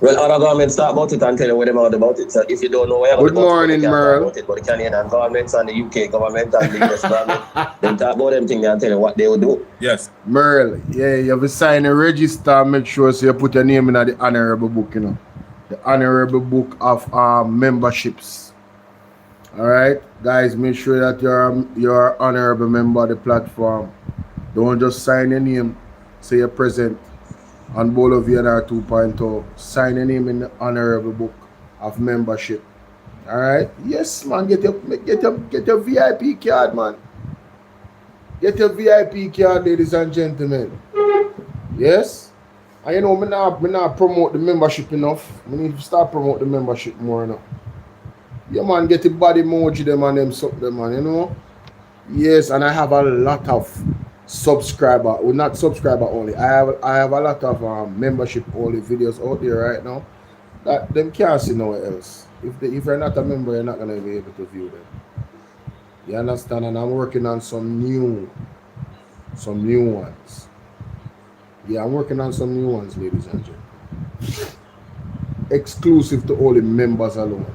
Well, other governments talk about it and tell you what them out about it. So if you don't know where Good morning, Merle. But the Canadian governments and the UK government and the US government, they talk about them things and tell you what they will do. Yes. Merle, yeah, you have to sign a register, make sure so you put your name in the honorable book, you know. The honorable book of memberships. Alright, guys, make sure that you're an honorable member of the platform. Don't just sign your name, say you're present on BOLO V&R 2.0. Sign your name in the honorable book of membership. Alright? Yes, man, get your VIP card, man. Get your VIP card, ladies and gentlemen. Yes? And you know, me not promote the membership enough. We need to start promote the membership more now. Yeah, man, get the body emoji them and them something, them, man, you know. Yes, and I have a lot of subscriber, well, not subscriber only. I have a lot of membership only videos out there right now that them can't see nowhere else. If you're not a member, you're not gonna be able to view them. You understand? And I'm working on some new ones. Yeah, I'm working on some new ones, ladies and gentlemen. Exclusive to only members alone.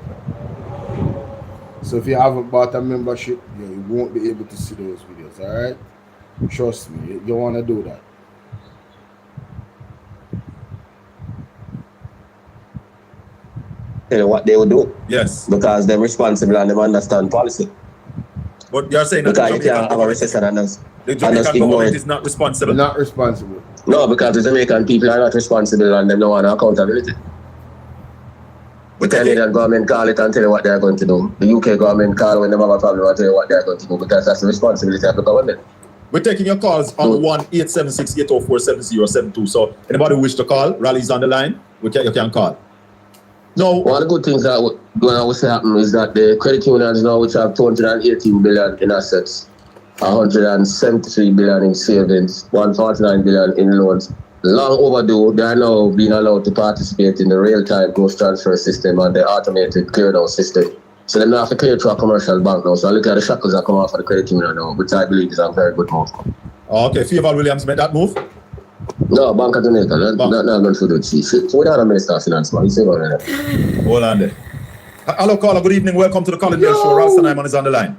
So if you haven't bought a membership, you won't be able to see those videos, alright? Trust me, you want to do that. Tell you what they will do. Yes. Because they're responsible and they understand policy. But you're saying that because you can't have a recession and the Jamaican government is not responsible. Not responsible. No, because the Jamaican people are not responsible and they don't want accountability. The Canadian government call it and tell you what they're going to do. The UK government call when they have a problem and tell you what they're going to do, because that's the responsibility of the government. We're taking your calls on 1-876-804-7072. So anybody who wish to call, Raleigh's on the line, you can call. No. One of the good things that going to happen is that the credit unions now, which have 218 billion in assets, 173 billion in savings, 149 billion in loans, long overdue, they are now being allowed to participate in the real-time gross transfer system and the automated clearinghouse system. So they don't have to clear through a commercial bank now. So I look at the shackles that come off of the credit union now, which I believe is a very good move. Okay, Favor Williams made that move? No, Bank of Jamaica. Not going to do it. So we don't have a Minister of Finance, man. You say about that. Hold on there. Hello, caller. Good evening. Welcome to the Colin Bell Show. Ralston Iman is on the line.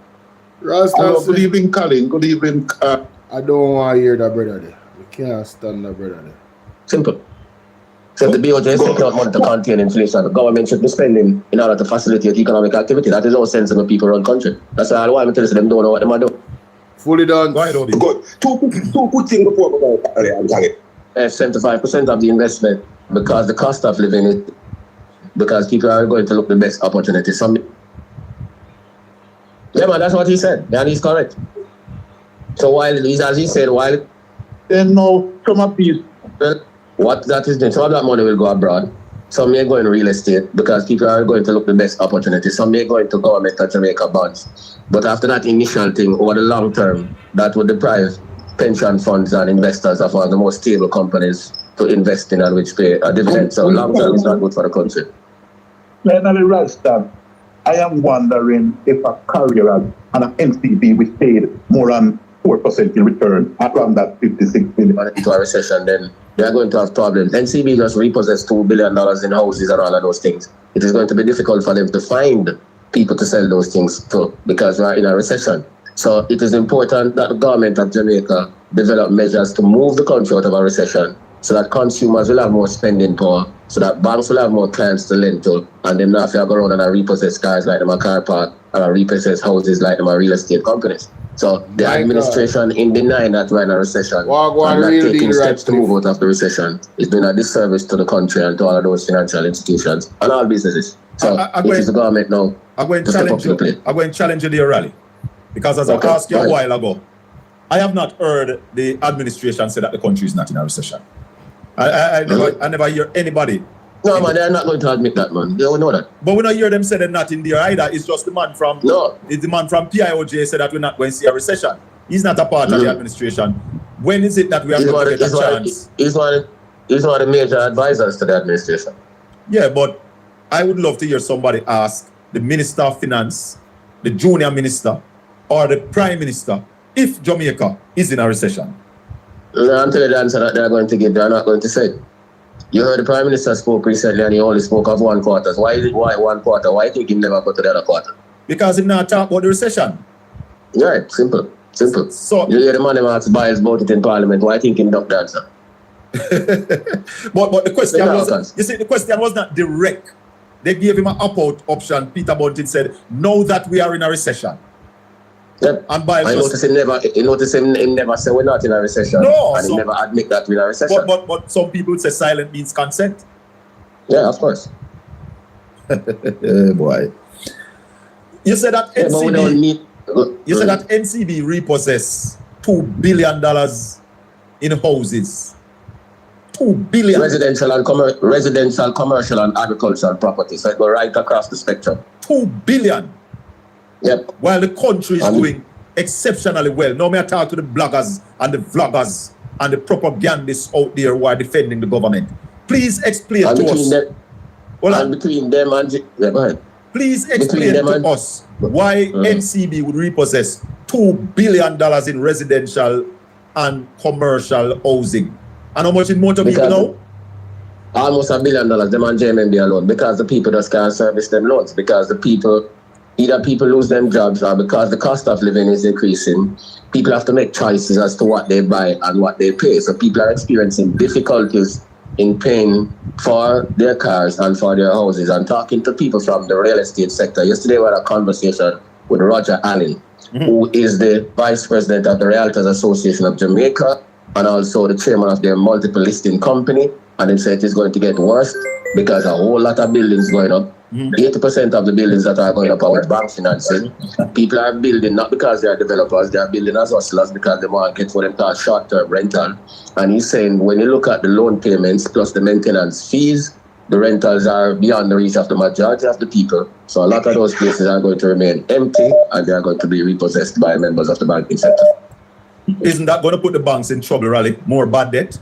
Ralston, good evening, Colin. Good evening. I don't want to hear that brother there. We can't stand that brother there. Simple. So the BOJ is taking out money to contain inflation. The government should be spending in order to facilitate economic activity. That is how sensible people run country. That's why I'm telling them don't know what they are doing. Fully done. Go ahead, Obi. Good. Two good things before we go. 75% of the investment, because the cost of living it, because people are going to look the best opportunity. Yeah, man, that's what he said. And he's correct. So while he's, as he said, while then no, some of these. What that is doing, some of that money will go abroad. Some may go in real estate because people are going to look the best opportunity. Some may go into government or Jamaica bonds. But after that initial thing, over the long term, that would deprive pension funds and investors of one of the most stable companies to invest in and which pay a dividend. So long term is not good for the country. Finally, Ralston, I am wondering if a carrier and an NCB which paid more than 4% in return around that 56 million. Into a recession, then they are going to have problems. NCB just repossessed $2 billion in houses and all of those things. It is going to be difficult for them to find people to sell those things to because we are in a recession. So it is important that the government of Jamaica develop measures to move the country out of a recession so that consumers will have more spending power, so that banks will have more clients to lend to, and them not have to go around and repossess cars like them a car park or repossess houses like them a real estate companies. So the administration in denying that we're in a recession and not taking steps to move out of the recession is doing a disservice to the country and to all of those financial institutions and all businesses. So it is the government now to step up to the plate. I'm going to challenge you to your rally. Because as I asked you a while ago, I have not heard the administration say that the country is not in a recession. I never hear anybody. No, man, they're not going to admit that, man. They don't know that. But we don't hear them say they're not in there either. It's just the man from it's the man from PIOJ said that we're not going to see a recession. He's not a part of the administration. When is it that we are going to get a chance? He's one of the major advisors to the administration. Yeah, but I would love to hear somebody ask the Minister of Finance, the junior minister, or the Prime Minister if Jamaica is in a recession. No, I'm telling you the answer that they're going to give. They're not going to say it. You heard the Prime Minister spoke recently and he only spoke of 1 quarter. Why 1 quarter? Why think he never go to the other quarter? Because he not talk about the recession. Right, simple. So you hear the man wants to buy his vote in Parliament. Why think he duck the answer? but the question was, you see, the question was not direct. They gave him an opt-out option. Peter Bunting said, "Know that we are in a recession." Yep. And by I noticed him never say we're not in a recession. No, and he never admit that we're in a recession. But some people say silent means consent. Yeah, of course. Boy. You said that NCB repossessed $2 billion in houses. $2 billion. Residential, commercial, and agricultural property. So it go right across the spectrum. $2 billion. Yep. While the country is doing exceptionally well. Now may I talk to the bloggers and the vloggers and the propagandists out there who are defending the government. Please explain to us. Between them and go ahead. Please explain to us why NCB would repossess $2 billion in residential and commercial housing. And how much in motor vehicle now? Almost $1 billion, them and JMMB alone, because the people just can't service them loans, because the people, either people lose them jobs or because the cost of living is increasing, people have to make choices as to what they buy and what they pay. So people are experiencing difficulties in paying for their cars and for their houses. And talking to people from the real estate sector, yesterday we had a conversation with Roger Allen, who is the Vice President of the Realtors Association of Jamaica and also the chairman of their multiple listing company. And he said it's going to get worse because a whole lot of buildings going up. 80% of the buildings that are going up are with bank financing. People are building not because they are developers, they are building as hustlers because they want to get what they call short-term rental. And he's saying when you look at the loan payments plus the maintenance fees, the rentals are beyond the reach of the majority of the people. So a lot of those places are going to remain empty and they are going to be repossessed by members of the banking sector. Isn't that going to put the banks in trouble, Raleigh? More bad debt?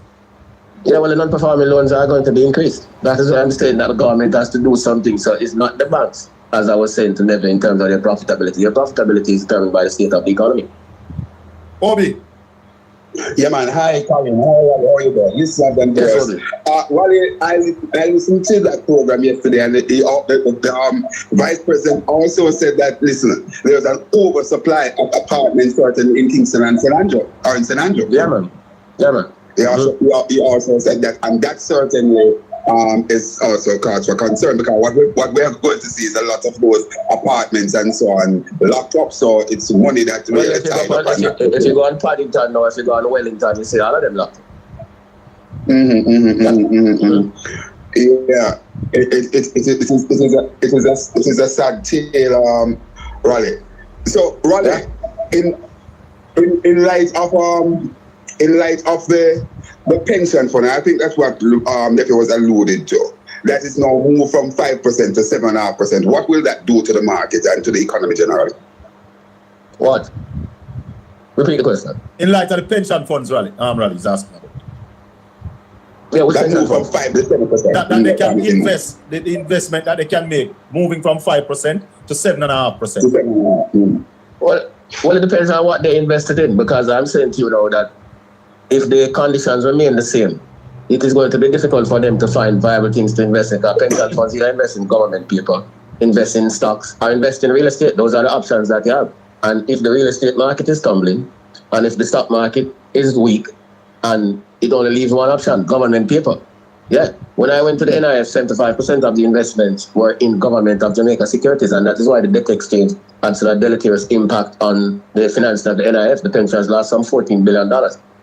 Yeah, well, the non-performing loans are going to be increased. That is why I'm saying that the government has to do something. So it's not the banks, as I was saying to Never, in terms of their profitability. Your profitability is determined by the state of the economy. Obi. Yeah, man. Hi, Colin. How are you doing? Listen, Wally, I listened to that program yesterday, and the vice president also said that, listen, there's an oversupply of apartments in Kingston and St. Andrew, or in St. Andrew. Yeah, man. He also said that, and that certainly is also cause for concern, because what we are going to see is a lot of those apartments and so on locked up. So it's money that really tied up. If you go on Paddington now, if you go on Wellington, you see all of them locked up. Yeah, it is a sad tale, Raleigh. So Raleigh, in light of the pension fund, I think that's what Nephew was alluded to. That is now moved from 5% to 7.5%. What will that do to the market and to the economy generally? What? Repeat the question. In light of the pension funds, Raleigh is asking about. Yeah, that move from 5 to 7%. That they can invest, the investment that they can make, moving from 5% to 7.5%. Well, Well, it depends on what they invested in, because I'm saying to you now that if the conditions remain the same, it is going to be difficult for them to find viable things to invest in. Because pension funds either invest in government paper, invest in stocks, or invest in real estate. Those are the options that you have. And if the real estate market is tumbling, and if the stock market is weak, and it only leaves one option, government paper. Yeah. When I went to the NIF, 75% of the investments were in government of Jamaica securities, and that is why the debt exchange had such a deleterious impact on the finance of the NIF. The pensions lost some $14 billion.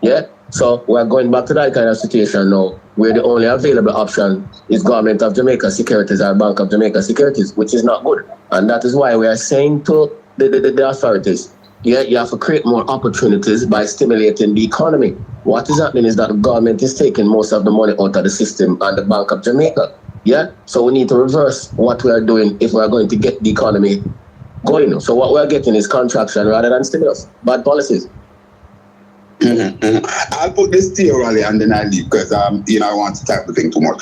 Yeah. So we're going back to that kind of situation now, where the only available option is government of Jamaica securities or Bank of Jamaica securities, which is not good. And that is why we are saying to the authorities, yeah, you have to create more opportunities by stimulating the economy. What is happening is that the government is taking most of the money out of the system and the Bank of Jamaica. Yeah, so we need to reverse what we are doing if we are going to get the economy going. So what we are getting is contraction rather than stimulus. Bad policies. I'll put this to you, Raleigh, and then I leave because I want to type the thing too much.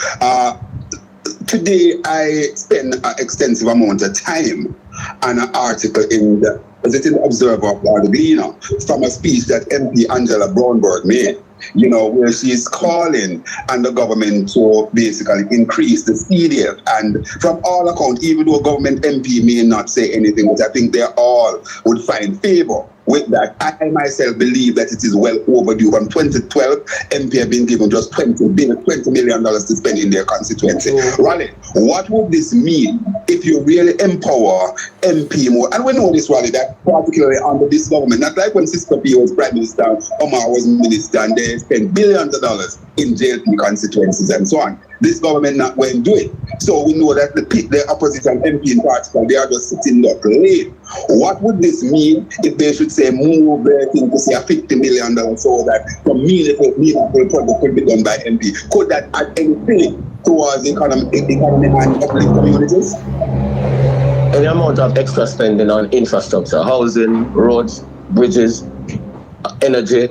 Today I spent an extensive amount of time on an article in the Observer or the Gleaner from a speech that MP Angela Brownberg made, where she's calling on the government to basically increase the CDF. And from all accounts, even though government MP may not say anything, which I think they all would find favor with that, I myself believe that it is well overdue. From 2012, MP have been given just $20 million to spend in their constituency. Raleigh, what would this mean if you really empower MP more? And we know this, Raleigh, that particularly under this government, not like when Sister P was Prime Minister, Omar was Minister, and they spent billions of dollars in JLP constituencies and so on. This government not going to do it. So we know that the opposition MP in particular, they are just sitting there late. What would this mean if they should say move their thing to say a $50 million so that some meaningful project could be done by MP? Could that add anything towards the economy and uplift communities? Any amount of extra spending on infrastructure, housing, roads, bridges, energy,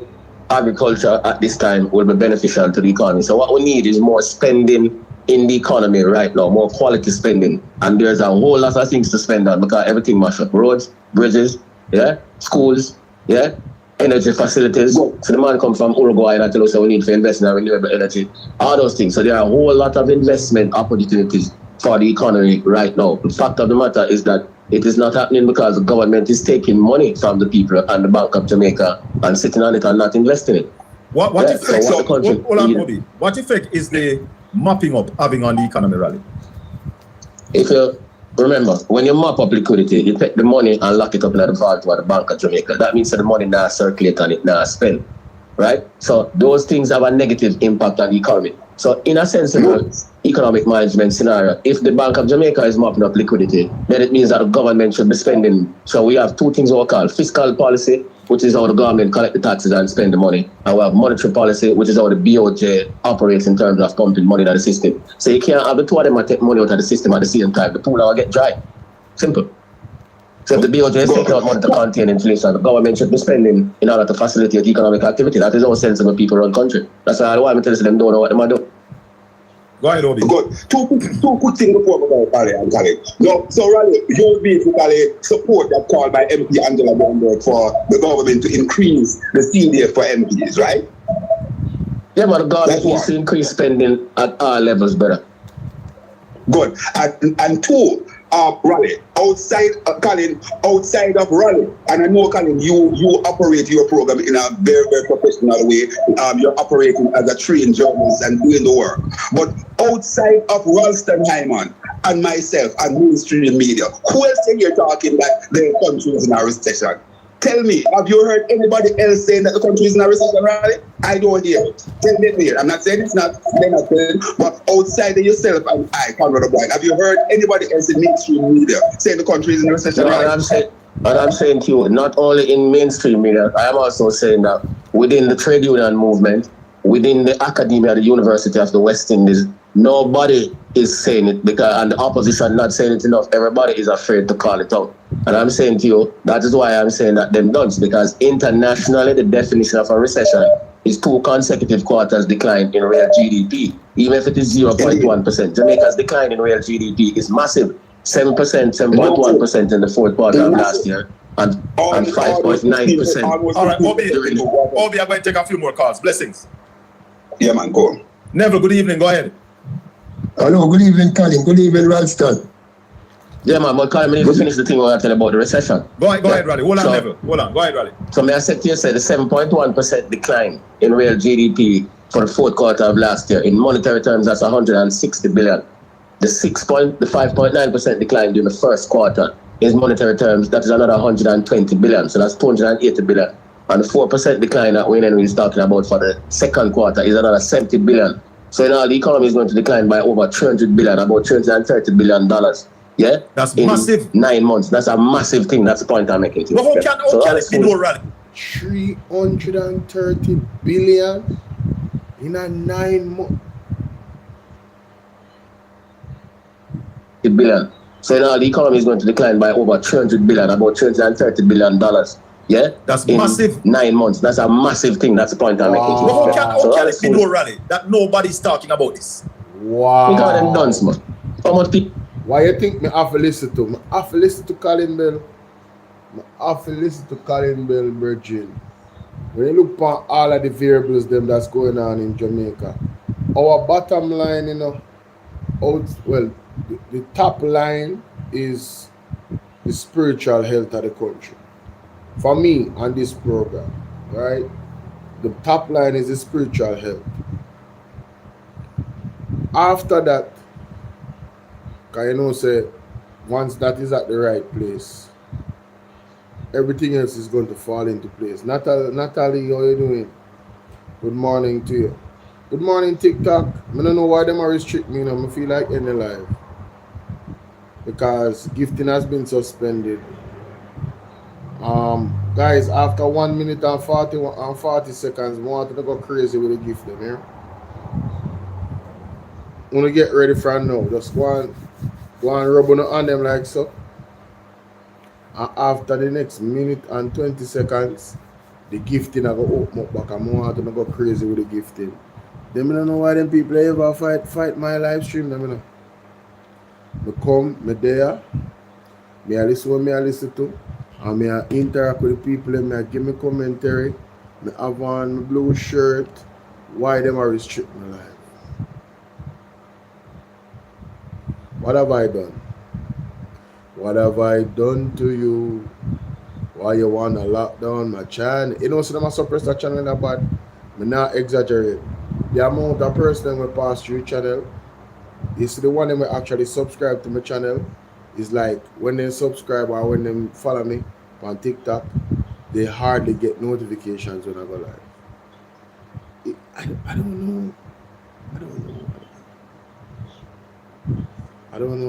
agriculture at this time will be beneficial to the economy. So what we need is more spending in the economy right now, more quality spending. And there's a whole lot of things to spend on because everything mash up. Roads, bridges, yeah, schools, yeah, energy facilities. So the man come from Uruguay and tell us we need to invest in renewable energy. All those things. So there are a whole lot of investment opportunities for the economy right now. The fact of the matter is that it is not happening because the government is taking money from the people and the Bank of Jamaica and sitting on it and not investing it. What effect is the mopping up having on the economy, Raleigh? If you remember, when you mop up liquidity, you take the money and lock it up in the vault with the Bank of Jamaica. That means that the money now circulate and it now spend, right? So those things have a negative impact on the economy. So in a sensible economic management scenario, if the Bank of Jamaica is mopping up liquidity, then it means that the government should be spending. So we have two things we call fiscal policy, which is how the government collect the taxes and spend the money. And we have monetary policy, which is how the BOJ operates in terms of pumping money into the system. So you can't have the two of them and take money out of the system at the same time. The pool will get dry. Simple. So if the BOJ is taking out money to contain inflation, the government should be spending in order to facilitate economic activity. That is how sensible people run country. That's why I want to tell them don't know what they might do. Go ahead, Obi. Good. Two good things before we go, Raleigh and Khalid. No, so Raleigh, you will basically support that call by MP Angela Brownberg for the government to increase the CDF for MPs, right? Yeah, but the government needs to increase spending at all levels better. Good. And two, Raleigh, outside of Raleigh, and I know, Colin, you operate your program in a very, very professional way. You're operating as a trained journalist and doing the work. But outside of Ralston Hyman and myself and mainstream media, who else are you talking that the country is in a recession? Tell me, have you heard anybody else saying that the country is in a recession, Raleigh? I don't hear it. Tell me here. I'm not saying it's not, they're not saying, but outside of yourself and I, Conrad O'Brien, have you heard anybody else in mainstream media saying the country is in a recession? No, I'm saying to you, not only in mainstream media, I am also saying that within the trade union movement, within the academia, the University of the West Indies, nobody is saying it and the opposition not saying it enough. Everybody is afraid to call it out. And I'm saying to you, that is why I'm saying that them dunce, because internationally the definition of a recession is 2 consecutive quarters decline in real GDP, even if it is 0.1%. Jamaica's decline in real GDP is massive, 7%, 7.1% in the fourth quarter of last year, and 5.9%. All right, Obi, I'm going to take a few more calls. Blessings. Yeah, man, go on. Neville, good evening. Go ahead. Hello, good evening, Colin. Good evening, Ralston. Yeah, man, but Colin, we need to finish the thing we're talking about the recession. Go ahead, Raleigh. Hold on, Neville. Hold on. Go ahead, Raleigh. So may I say to you, the 7.1% decline in real GDP for the fourth quarter of last year. In monetary terms, that's 160 billion. The 5.9% decline during the first quarter, in monetary terms, that is another 120 billion. So that's 280 billion. And the 4% decline that Wayne Henry is talking about for the second quarter is another 70 billion. So in all, the economy is going to decline by over 300 billion, about $330 billion. Yeah? That's in massive. 9 months. That's a massive thing. That's the point I'm making. But how can it be no rally? 330 billion in a 9 months. Billion. So in all, the economy is going to decline by over 300 billion, about $330 billion. Yeah? That's in massive. 9 months. That's a massive thing. That's the point I'm making. But how can it be no rally that nobody's talking about this? Wow. Because them done, man. How much people? Why you think me have to listen to? Me have to listen to Colin Bell. Me have to listen to Colin Bell, Virgin. When you look at all of the variables them that's going on in Jamaica, our bottom line, the top line is the spiritual health of the country. For me, on this program, right? The top line is the spiritual health. After that, say once that is at the right place, everything else is going to fall into place. Natalie, how you doing? Good morning to you. Good morning, TikTok. I don't know why them are restrict me. I feel like any live because gifting has been suspended. Guys, after 1 minute and 40 seconds, I want to go crazy with the gift them here. I'm gonna get ready for now. Just go and rub on them like so. And after the next minute and 20 seconds, the gifting I go open up back and I want to go crazy with the gifting. Them don't know why them people ever fight my live stream. Them know. Me come, me there, me I listen what me I listen to, and me I interact with the people and me I give me commentary. Me have on my blue shirt. Why them are restrict my life? What have I done? What have I done to you? Why you want to lock down my channel? You know, so them suppress that channel that bad. Me not exaggerate. The amount of person that pass through channel, you see the one that actually subscribe to my channel is like when they subscribe or when they follow me on TikTok, they hardly get notifications when I go live. I don't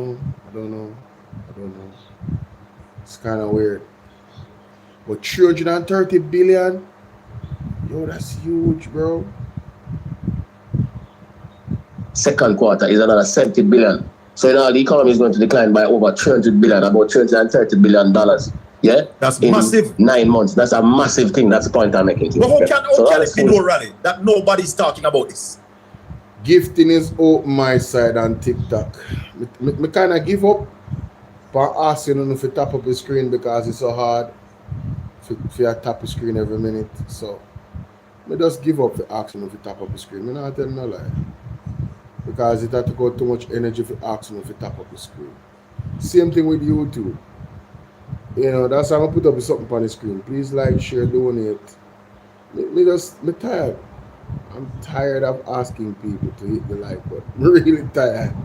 know. It's kind of weird. But 330 billion, yo, that's huge, bro. Second quarter is another 70 billion. So in all, the economy is going to decline by over 300 billion, about $330 billion. Yeah? That's in massive. 9 months. That's a massive thing. That's the point I'm making. But how can it be no rally that nobody's talking about this? Gifting is open my side on TikTok. Me kind of give up for asking you to tap up the screen because it's so hard for tap the screen every minute. So me just give up for asking you to tap up the screen. Me not tell no lie. Because it had to go too much energy for asking you to tap up the screen. Same thing with YouTube. You know, that's why I'm gonna put up something on the screen. Please like, share, donate. Me tired. I'm tired of asking people to hit the like button. I'm really tired.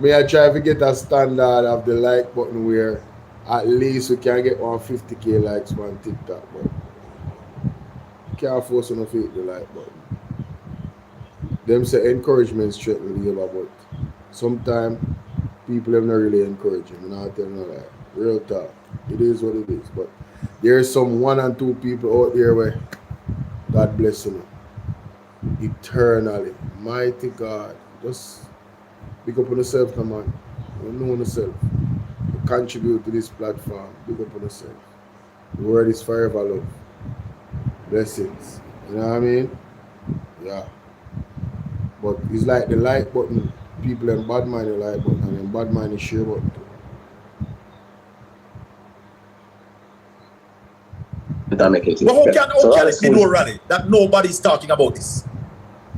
I try to get a standard of the like button where at least we can get 150k likes on TikTok, but can't force them to hit the like button. Them say encouragement straighten the labor, but sometimes people have not really encouraging. I'm not telling you that. Real talk. It is what it is. But there's some 1 and 2 people out there where God bless you eternally. Mighty God. Just pick up on yourself, come on. You know yourself. You contribute to this platform. Pick up on yourself. The word is forever love. Blessings. You know what I mean? Yeah. But it's like the like button. People in bad mind the like button and in bad mind the share button. without making it. But how can So it be no rally that nobody's talking about this?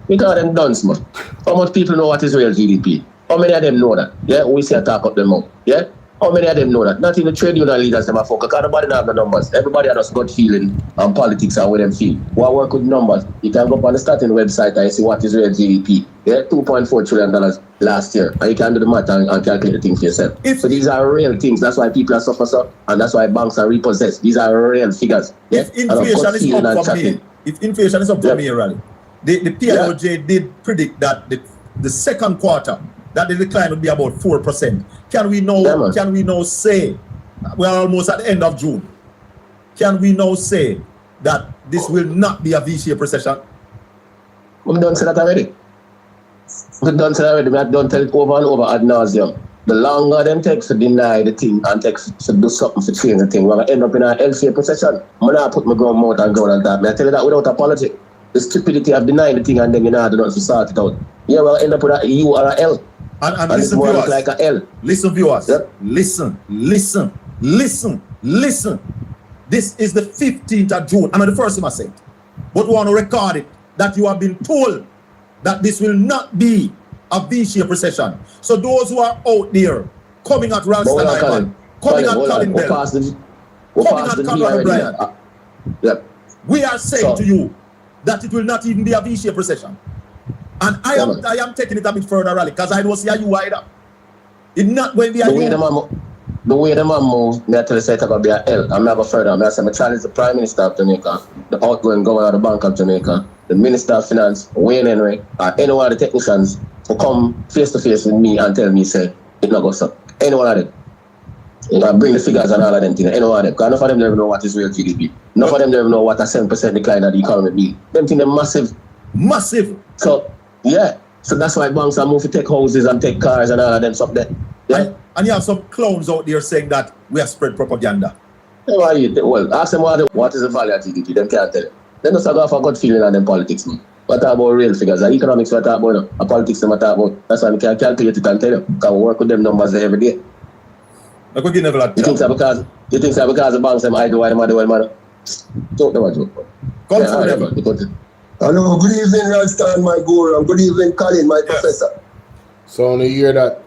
Because them dunce, man. How much people know what is real GDP? How many of them know that? Yeah, we say talk up them out. Yeah? How many of them know that? Not even trade union leaders them are focused. Because nobody have the numbers. Everybody has gut feeling and politics and where them feel. We work with numbers. You can go up on the starting website and see what is real GDP. Yeah, $2.4 trillion last year. And you can do the math and calculate the thing for yourself. So these are real things. That's why people are suffering so, and that's why banks are repossessed. These are real figures. Yeah? If inflation is up for me, Rally, the PLOJ did predict that the second quarter that the decline would be about 4%. Can we now say we're almost at the end of June? Can we now say that this will not be a V-shaped recession? We don't say that already. We don't say that already. We don't tell it over and over ad nauseum. The longer them takes to deny the thing and takes to do something to change the thing, we're going to end up in an L-shaped recession. I'm not put my ground mouth and ground on that. I tell you that without apology. The stupidity of denying the thing and then you know to sort it out. Yeah, we'll end up with a U or a L. And listen, viewers. Like a L. Listen, viewers. Yep. Listen. This is the 15th of June. I'm not the first thing I said. But we want to record it that you have been told that this will not be a V-shaped recession. So those who are out there coming at Ralston Ivan, coming at Colin Bell, coming at Conrad Bryant, we are saying to you that it will not even be a V-shaped recession. And I am taking it a bit further, Rally, because I don't see a U either. It's not going to be a U. The way the man moves, me tell you say it's going to be a L. I'm not going further. I'm going to say, I challenge the Prime Minister of Jamaica, the outgoing Governor of the Bank of Jamaica, the Minister of Finance, Wayne Henry, or any one of the technicians who come face to face with me and tell me, say, it not goes up. Any one of them. You know, bring the figures and all of them things. Any one of them. Because none of them never know what is real GDP. None of them never know what a 7% decline of the economy be. Them things are massive. Massive. So, yeah. So that's why banks are moving to take houses and take cars and all of them stuff there. Yeah. And you have some clowns out there saying that we have spread propaganda. Well, ask them what is the value of GDP. Them can't tell you. They just have a good feeling on them politics, man. We talk about real figures. And economics we talk about, and politics we talk about. That's why we can calculate it and tell you. Because we work with them numbers every day. You think that because the banks them idle while the money, man? Talk them a joke. Hello, good evening, Ralston, my guru. Good evening, Colin, my professor. So on the year that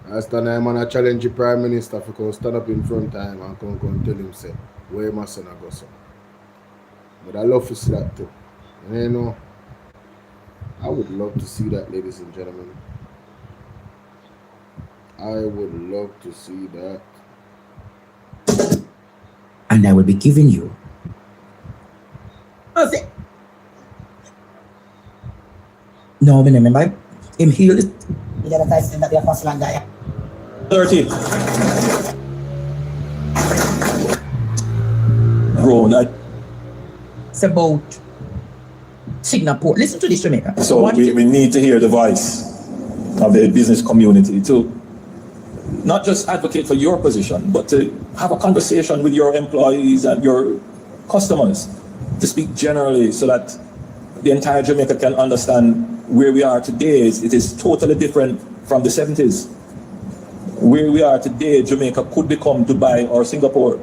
Ralston, I'm going to challenge the Prime Minister to come stand up in front of him and come tell him, say, where my son go, son. But I love to see that too. And you know, I would love to see that, ladies and gentlemen. I would love to see that. And I will be giving you. No, I remember him healed it. 30. Bro, it's about Singapore. Listen to this, Jamaica. So we need to hear the voice of the business community to not just advocate for your position, but to have a conversation with your employees and your customers, to speak generally so that the entire Jamaica can understand where we are today. It is totally different from the 70s. Where we are today, Jamaica could become Dubai or Singapore,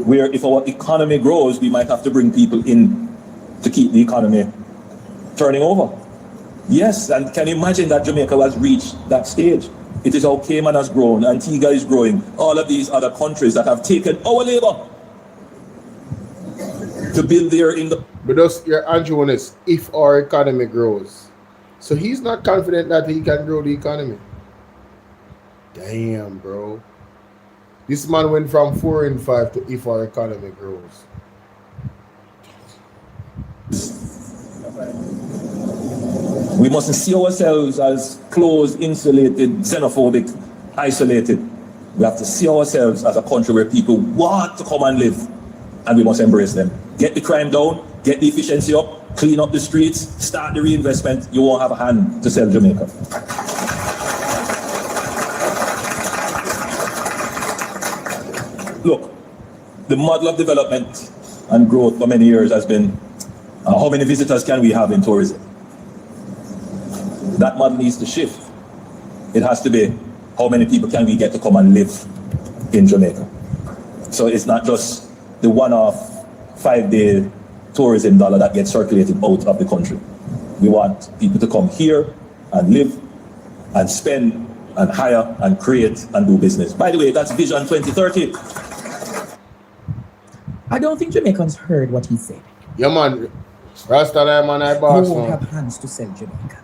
where if our economy grows, we might have to bring people in to keep the economy turning over. Yes, and can you imagine that Jamaica has reached that stage? It is how Cayman has grown, Antigua is growing, all of these other countries that have taken our labor to build their But just your Andrew on this, if our economy grows. So he's not confident that he can grow the economy. Damn, bro. This man went from 4 and 5 to if our economy grows. We mustn't see ourselves as closed, insulated, xenophobic, isolated. We have to see ourselves as a country where people want to come and live, and we must embrace them. Get the crime down, get the efficiency up, clean up the streets, start the reinvestment. You won't have a hand to sell Jamaica. Look, the model of development and growth for many years has been how many visitors can we have in tourism? That model needs to shift. It has to be how many people can we get to come and live in Jamaica. So it's not just the one-off 5-day tourism dollar that gets circulated out of the country. We want people to come here and live and spend and hire and create and do business. By the way, that's Vision 2030. I don't think Jamaicans heard what he said. Yeah, man. Rasta man, I boss, You won't man. have hands to sell Jamaica.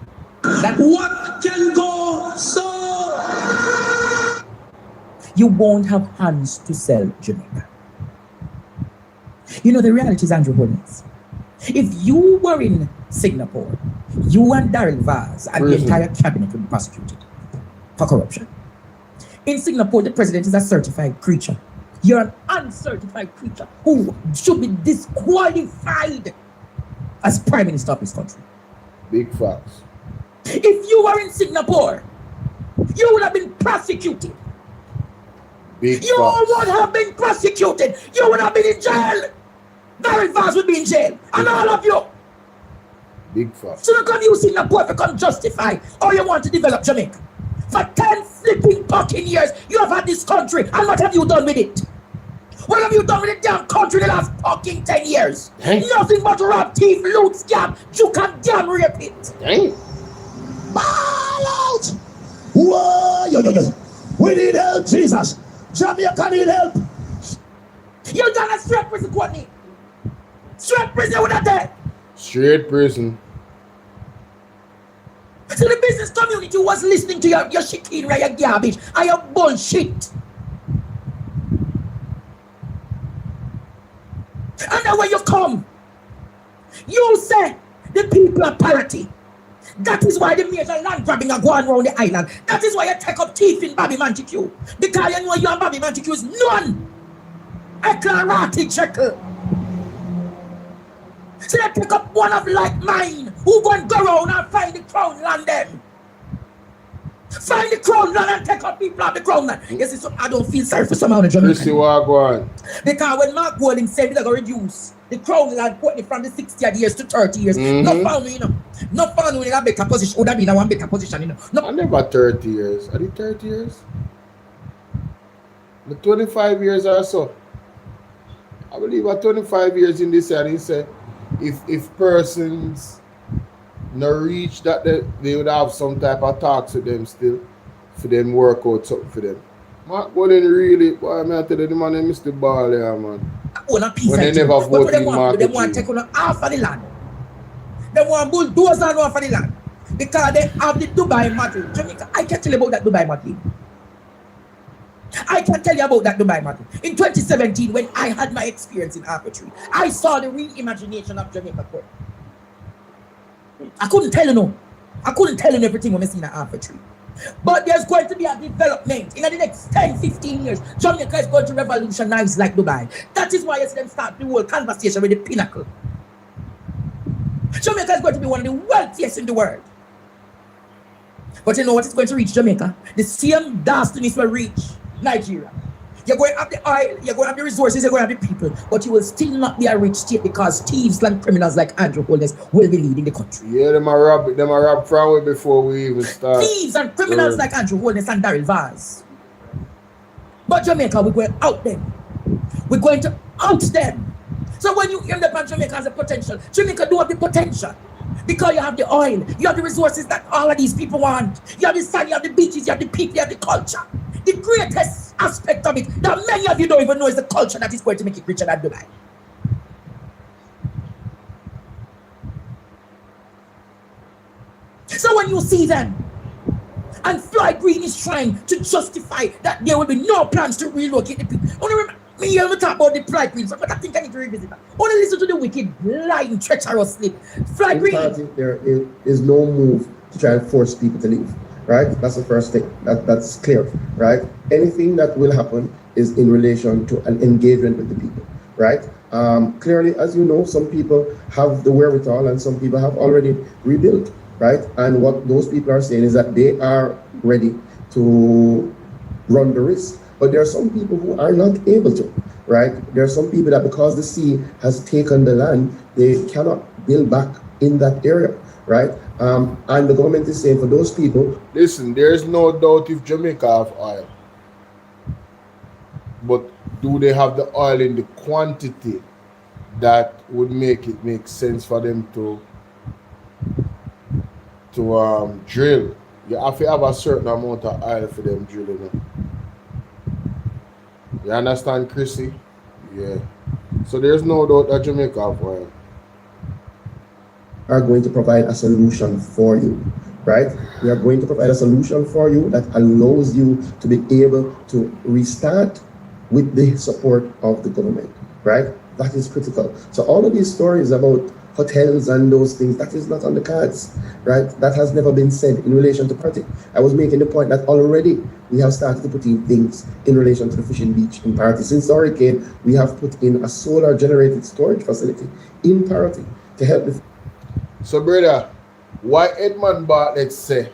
What can go so? You won't have hands to sell Jamaica. You know, the reality is, Andrew Holmes, if you were in Singapore, you and Daryl Vaz and the entire cabinet would be prosecuted for corruption. In Singapore, the president is a certified creature. You're an uncertified creature who should be disqualified as prime minister of this country. Big facts. If you were in Singapore, you would have been prosecuted. Big You facts. would have been prosecuted. You would have been in jail. Daryl Vaz would be in jail. And all of you. Big facts. So you come use Singapore to come justify how you want to develop Jamaica. For 10 flipping fucking years, you have had this country, and what have you done with it? What have you done with the damn country the last fucking 10 years? Dang. Nothing but rob, thief, loot, scam, juke and damn rape it. Dang. Ball out! Whoa, yo. We need help, Jesus. Jamaica need help. You done a straight prison, Courtney. Straight prison with a dead. Straight prison. So the business community was listening to your chicken, your garbage, and your bullshit. And then when you come, you say the people are parity. That is why the major land grabbing are going around the island. That is why you take up teeth in Bobby Montague. Because you know you and Bobby Montague is none. A clarity checker. So they pick up one of like mine who go and go around and find the crown land then. Find the crown land and take up people of the crown land. Yes, so I don't feel sorry for some of the Chrissy Jamaicans. Wagwan. Because when Mark Golding said they're going to reduce the crown land, putting it from the 60 years to 30 years, not found me, you know. Not found me in a better position. Would have been a one better position, you know. No. I never 30 years. Are it 30 years? The 25 years or so. I believe at 25 years in this year, he said, if persons no reach that they would have some type of talks with them still for them work out something for them. Mark Golding really, boy, I tell you, the man missed the ball there, man. Own a piece When of they never but what voted they in want, Mark they want to take on half of the land. They want bulldozer on half of the land. Because they have the Dubai model. Jamaica, I can tell you about that Dubai model. I can tell you about that Dubai model. In 2017, when I had my experience in arbitrary, I saw the reimagination of Jamaica court. I couldn't tell you no. I couldn't tell you everything when I seen at arbitrary. But there's going to be a development in the next 10, 15 years. Jamaica is going to revolutionize like Dubai. That is why you see them start the whole conversation with the pinnacle. Jamaica is going to be one of the wealthiest in the world. But you know what is going to reach Jamaica? The same dastardness will reach Nigeria. You're going to have the oil, you're going to have the resources, you're going to have the people, but you will still not be a rich state because thieves and criminals like Andrew Holness will be leading the country. Yeah, them a rob from way before we even start. Thieves and criminals like Andrew Holness and Daryl Vaz. But Jamaica, we're going out them. We're going to out them. So when you end up on Jamaica as a potential, Jamaica do have the potential. Because you have the oil, you have the resources that all of these people want. You have the sun, you have the beaches, you have the people, you have the culture. The greatest aspect of it that many of you don't even know is the culture that is going to make it richer than Dubai. So when you see them, and Floyd Green is trying to justify that there will be no plans to relocate the people. Only remember, me hear me talk about the Floyd Green, but I think I need to revisit that. Only listen to the wicked, blind, treacherous slip. Floyd Green. There is no move to try and force people to leave. Right? That's the first thing. That's clear. Right? Anything that will happen is in relation to an engagement with the people. Right? Clearly, as you know, some people have the wherewithal and some people have already rebuilt. Right? And what those people are saying is that they are ready to run the risk. But there are some people who are not able to. Right? There are some people that because the sea has taken the land, they cannot build back in that area. Right? And the government is saying for those people. Listen, there's no doubt if Jamaica have oil. But do they have the oil in the quantity that would make it make sense for them to drill? You have to have a certain amount of oil for them drilling. You understand, Chrissy? Yeah. So there's no doubt that Jamaica have oil. Are going to provide a solution for you, right? We are going to provide a solution for you that allows you to be able to restart with the support of the government, right? That is critical. So all of these stories about hotels and those things, that is not on the cards, right? That has never been said in relation to Party. I was making the point that already we have started to put in things in relation to the fishing beach in Party. Since the hurricane, we have put in a solar generated storage facility in Party to help the. So brother, why Edmund Bartlett say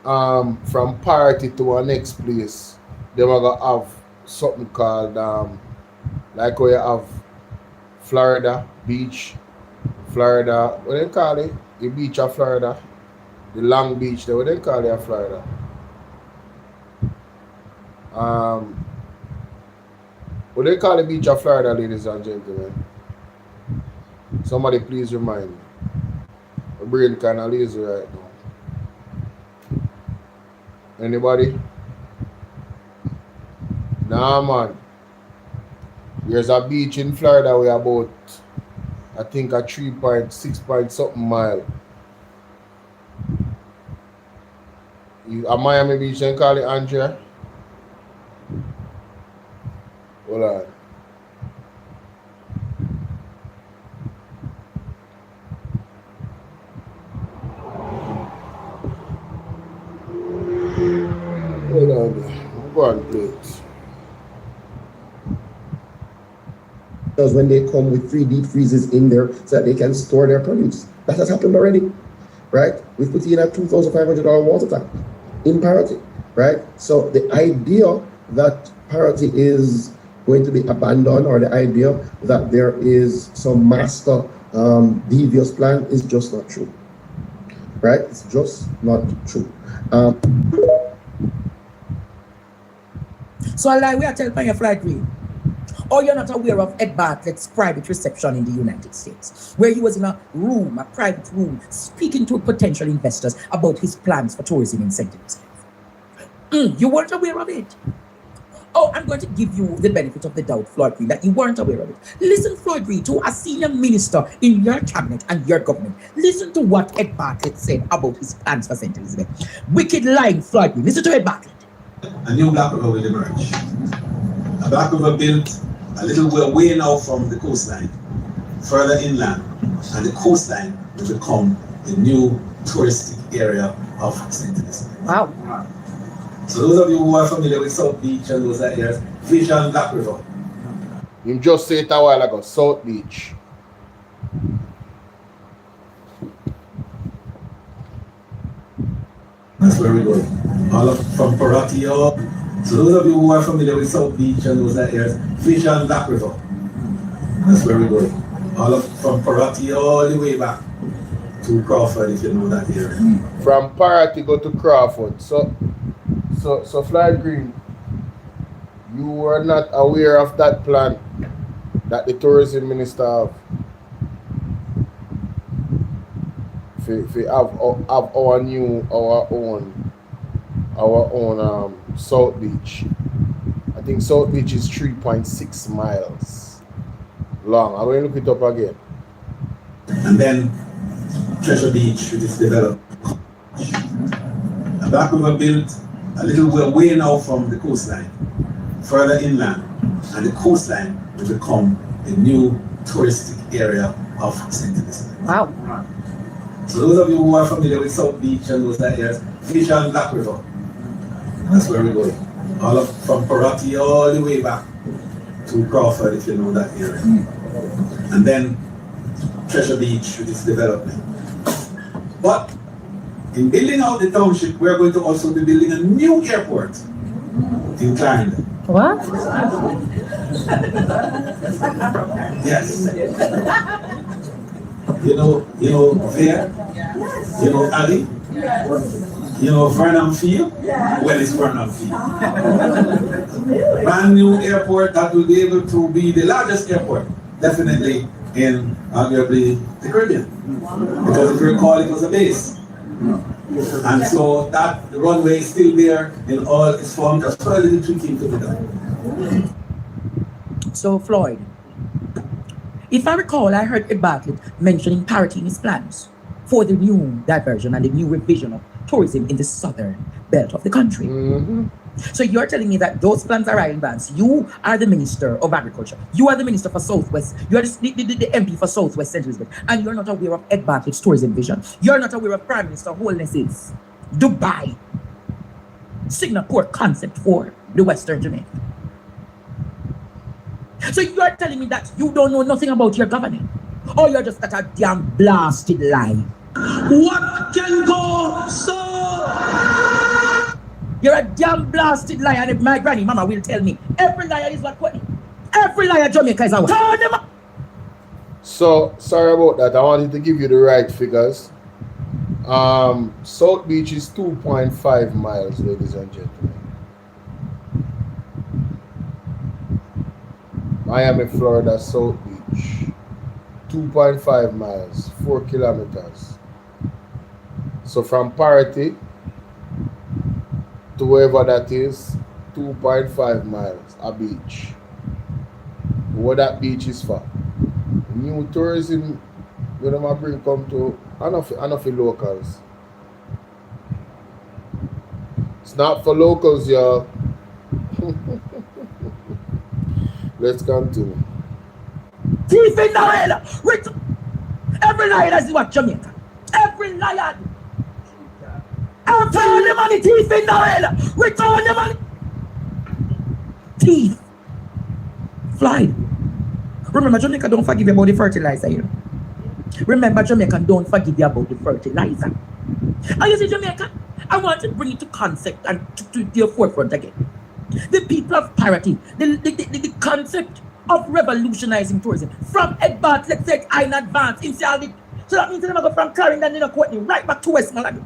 from Party to our next place, they were gonna have something called like where you have Florida Beach, Florida, what they call it? The beach of Florida, the Long Beach, what they call it of Florida. What they call the beach of Florida, ladies and gentlemen? Somebody please remind me. My brain kind of lazy right now. Anybody? Nah, man. There's a beach in Florida where about, I think, a 3.6 point something mile. A Miami Beach, they call it, Andrea? Hold on. Hold on. Go on, please. Because when they come with 3 deep freezes in there so that they can store their produce. That has happened already, right? We've put in a $2,500 water tank in Parity, right? So the idea that Parity is going to be abandoned, or the idea that there is some master devious plan, is just not true, right? It's just not true. So I lie, we are telling you flight green. Or you're not aware of Ed Bartlett's private reception in the United States, where he was in a room, a private room, speaking to potential investors about his plans for tourism incentives. You weren't aware of it? Oh, I'm going to give you the benefit of the doubt, Floyd Green, that you weren't aware of it. Listen, Floyd Green, to a senior minister in your cabinet and your government. Listen to what Ed Bartlett said about his plans for St. Elizabeth. Wicked lying, Floyd Green. Listen to Ed Bartlett. A new Black River will emerge. A Black River built a little way now from the coastline, further inland, and the coastline will become the new touristic area of St. Elizabeth. Wow. So those of you who are familiar with South Beach and those areas, vision Black River. You just said it a while ago, South Beach. That's where we're going. All of from Paratio. So those of you who are familiar with South Beach and those areas, vision Black River. That's where we're going. All of from Paratio all the way back to Crawford, if you know that area. From Parity go to Crawford. So Floyd Green, you were not aware of that plan that the tourism minister have. If have our own South Beach. I think South Beach is 3.6 miles long. I'm going to look it up again. And then Treasure Beach, which is developed. A Black River built a little way now from the coastline, further inland, and the coastline will become the new touristic area of St. Elizabeth. Wow. So those of you who are familiar with South Beach and those areas, vision Black River. That's where we're going. All of from Paratio all the way back to Crawford, if you know that area. And then Treasure Beach with its development. But in building out the township, we're going to also be building a new airport in Clarendon. What? Yes. You know there? You know Ali? You know, Vernon Field? Well, it's Vernon Field. Brand new airport that will be able to be the largest airport, definitely in arguably the Caribbean. Because if you recall, it was a base. And so that runway is still there in all its form, just for a little tweaking to be done. So, Floyd, if I recall, I heard Ed Bartlett mentioning parity in his plans for the new diversion and the new revision of tourism in the southern belt of the country. So you're telling me that those plans are in advance. You are the Minister of Agriculture. You are the Minister for Southwest. You are the MP for Southwest St. Elizabeth. And you're not aware of Ed Bartlett's tourism vision. You're not aware of Prime Minister Holness's Dubai Singapore concept for the Western Jamaica. So you are telling me that you don't know nothing about your government? Or you're just at a damn blasted lie? What can go so? You're a damn blasted liar, and if my granny mama will tell me, every liar is what? Every liar Jamaica is our. Turn them up. So, sorry about that. I wanted to give you the right figures. South Beach is 2.5 miles, ladies and gentlemen. Miami, Florida, South Beach, 2.5 miles, 4 kilometers. So from parity to wherever that is, 2.5 miles, a beach. What that beach is for? New tourism, when I bring come to, enough locals. It's not for locals, y'all. Let's continue. Thief in the hell! Every liar is what Jamaica. Every liar. Return the money, thief in the hell! Return the money! Thief. Fly. Remember, Jamaica don't forgive you about the fertilizer, you know. Remember, Jamaica don't forgive you about the fertilizer. And you see, Jamaica, I want to bring it to concept and to your forefront again. The people of parity, the concept of revolutionizing tourism. From Ed Bartlett said in advance, in Saudi. So that means they're going to go from Clarendon in a Courtney right back to Westmoreland.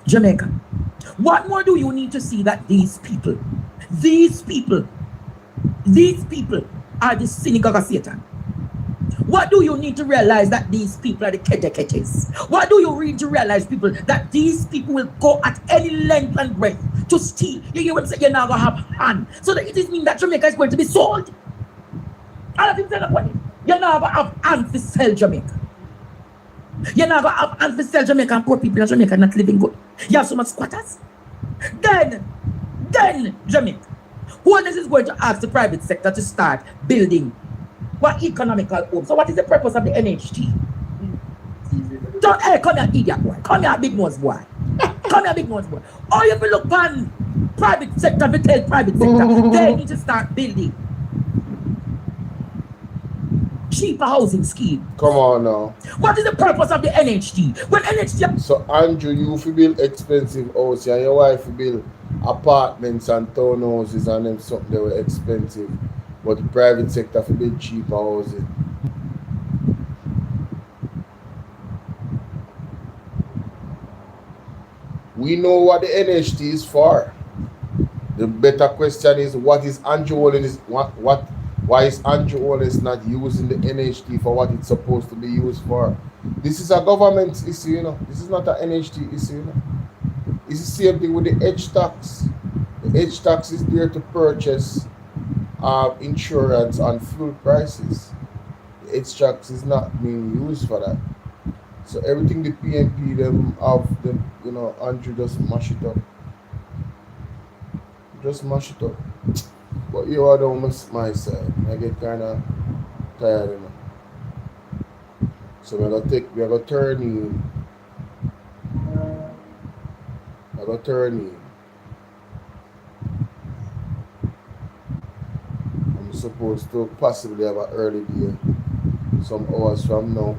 Jamaica, what more do you need to see that these people are the synagogue of Satan? What do you need to realize that these people are the kedeketes? What do you need to realize, people, that these people will go at any length and breadth to steal? You hear what I'm saying? You're not going to have hand. So that it is mean that Jamaica is going to be sold. All of you said about it. You're not going to have hand to sell Jamaica. You're not going to have hand to sell Jamaica, and poor people in Jamaica not living good. You have so much squatters. Then Jamaica, who is going to ask the private sector to start building what economical home? So what is the purpose of the NHT? Don't, hey, come here, idiot boy. Come here, big nose boy. Come here, big nose boy. Or if you look on private sector, we tell private sector, they need to start building cheaper housing scheme. Come on now. What is the purpose of the NHT? When NHT... So Andrew, you fi build expensive houses and your wife fi build apartments and townhouses and them something they were expensive. But the private sector fi build cheaper housing. We know what the NHT is for. The better question is, what is Andrew Holness, why is Andrew Holness not using the NHT for what it's supposed to be used for? This is a government issue, you know. This is not an NHT issue, you know. It's the same thing with the edge tax. The edge tax is there to purchase insurance and fuel prices. The edge tax is not being used for that. So everything the PNP them have, them, you know, Andrew just mash it up. Just mash it up. But you are down my side. I get kind of tired, you know. So we're going to turn in. We're going to turn in. I'm supposed to possibly have an early day. Some hours from now.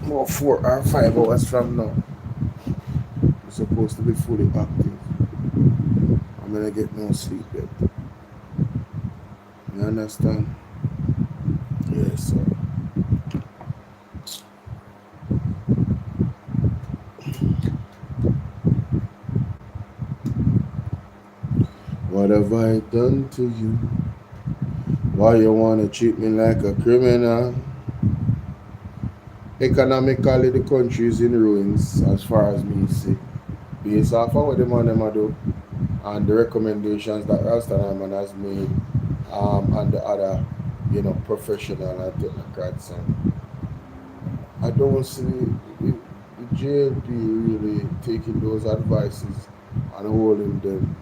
More 4 or 5 hours from now. I'm supposed to be fully active. I'm going to get no sleep yet. You understand? Yes, sir. have I done to you? Why you wanna treat me like a criminal? Economically, the country is in ruins, as far as me see. Based off of what the man them a do and the recommendations that Rastanaman has made, and the other, professional and technocrats, and I don't see the JLP really taking those advices and holding them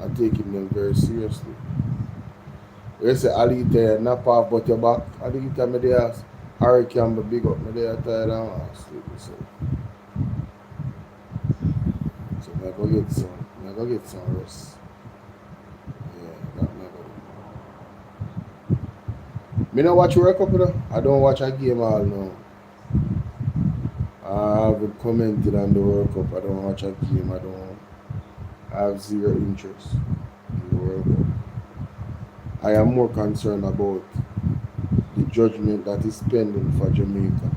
and taking them very seriously. You say Alita nap off but your back, Alita me there, Harry can be big up me there tired and sleep. So I go get some rest. Yeah, that me go. Me not watch World Cup, I don't watch a game all now. I haven't commented on the World Cup. I don't watch a game. I have zero interest in the World Cup. I am more concerned about the judgment that is pending for Jamaica.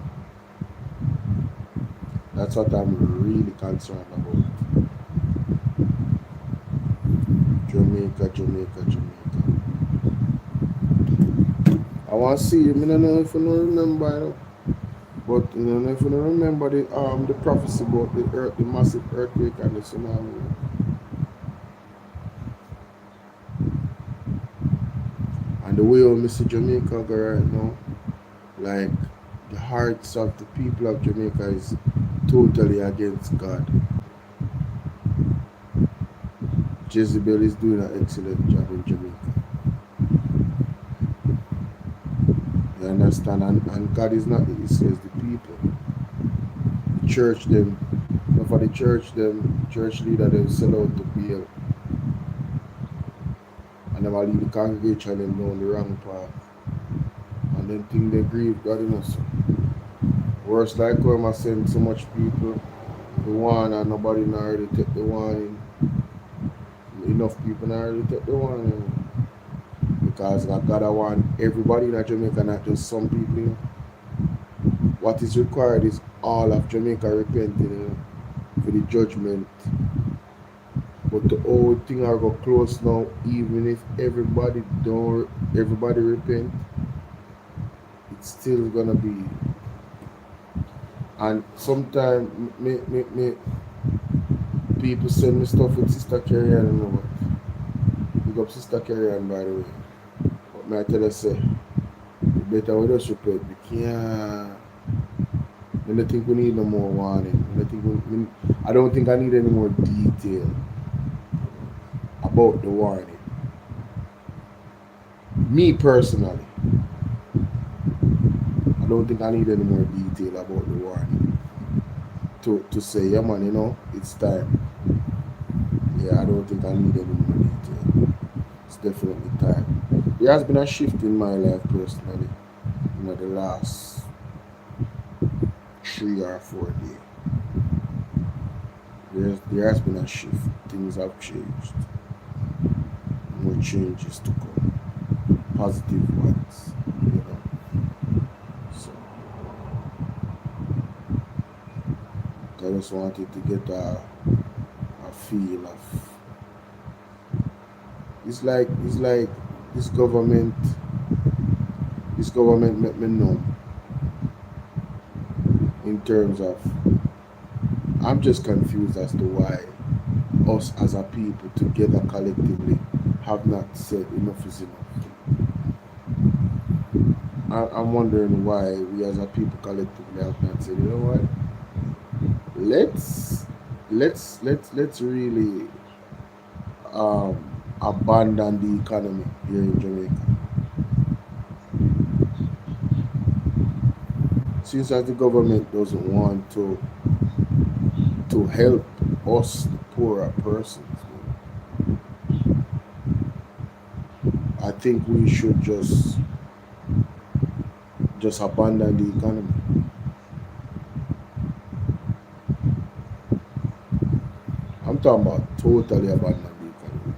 That's what I'm really concerned about. Jamaica. I want to see, I don't know if you remember, but if you remember the prophecy about the massive earthquake and the tsunami. And the way we see Jamaica go right now, like the hearts of the people of Jamaica is totally against God. Jezebel is doing an excellent job in Jamaica. You understand? And God is not the issue, it's the people. The church them, for the church leader them sell out to bail. And them leave the congregation them down the wrong path. And then think they grieve God in us. Worse like when I send so much people the one and nobody not really take the warning. Enough people not really take the warning. Because God want everybody in Jamaica, not just some people. What is required is all of Jamaica repenting for the judgment. But the whole thing are go close now, even if everybody repent, it's still gonna be. And sometimes me people send me stuff with Sister Carrie Ann, you know what? Big up Sister Carrie Ann, by the way. But me I tell her say, you better we just repent. We can't. I don't think we need no more warning. I don't think I need any more detail about the warning. Me personally, I don't think I need any more detail about the warning. To say, yeah man, it's time. Yeah, I don't think I need any more detail. It's definitely time. There has been a shift in my life personally, the last 3 or 4 days. There has been a shift. Things have changed. More changes to come. Positive ones. So I just wanted to get a feel of it's like this government let me know in terms of I'm just confused as to why us as a people together collectively have not said enough is enough. I'm wondering why we as a people collectively have not said, you know what? Let's really abandon the economy here in Jamaica. Since as the government doesn't want to help us, the poorer persons, I think we should just abandon the economy. I'm talking about totally abandon the economy.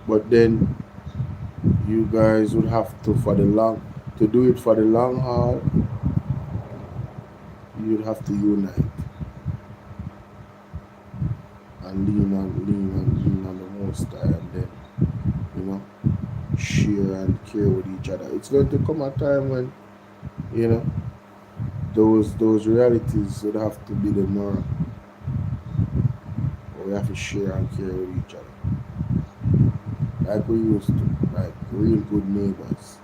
But then you guys would have to do it for the long haul. You'd have to unite. and lean on the Most High, and then, you know, share and care with each other. It's going to come a time when, you know, those realities would have to be the norm. We have to share and care with each other, like we used to, like real good neighbors.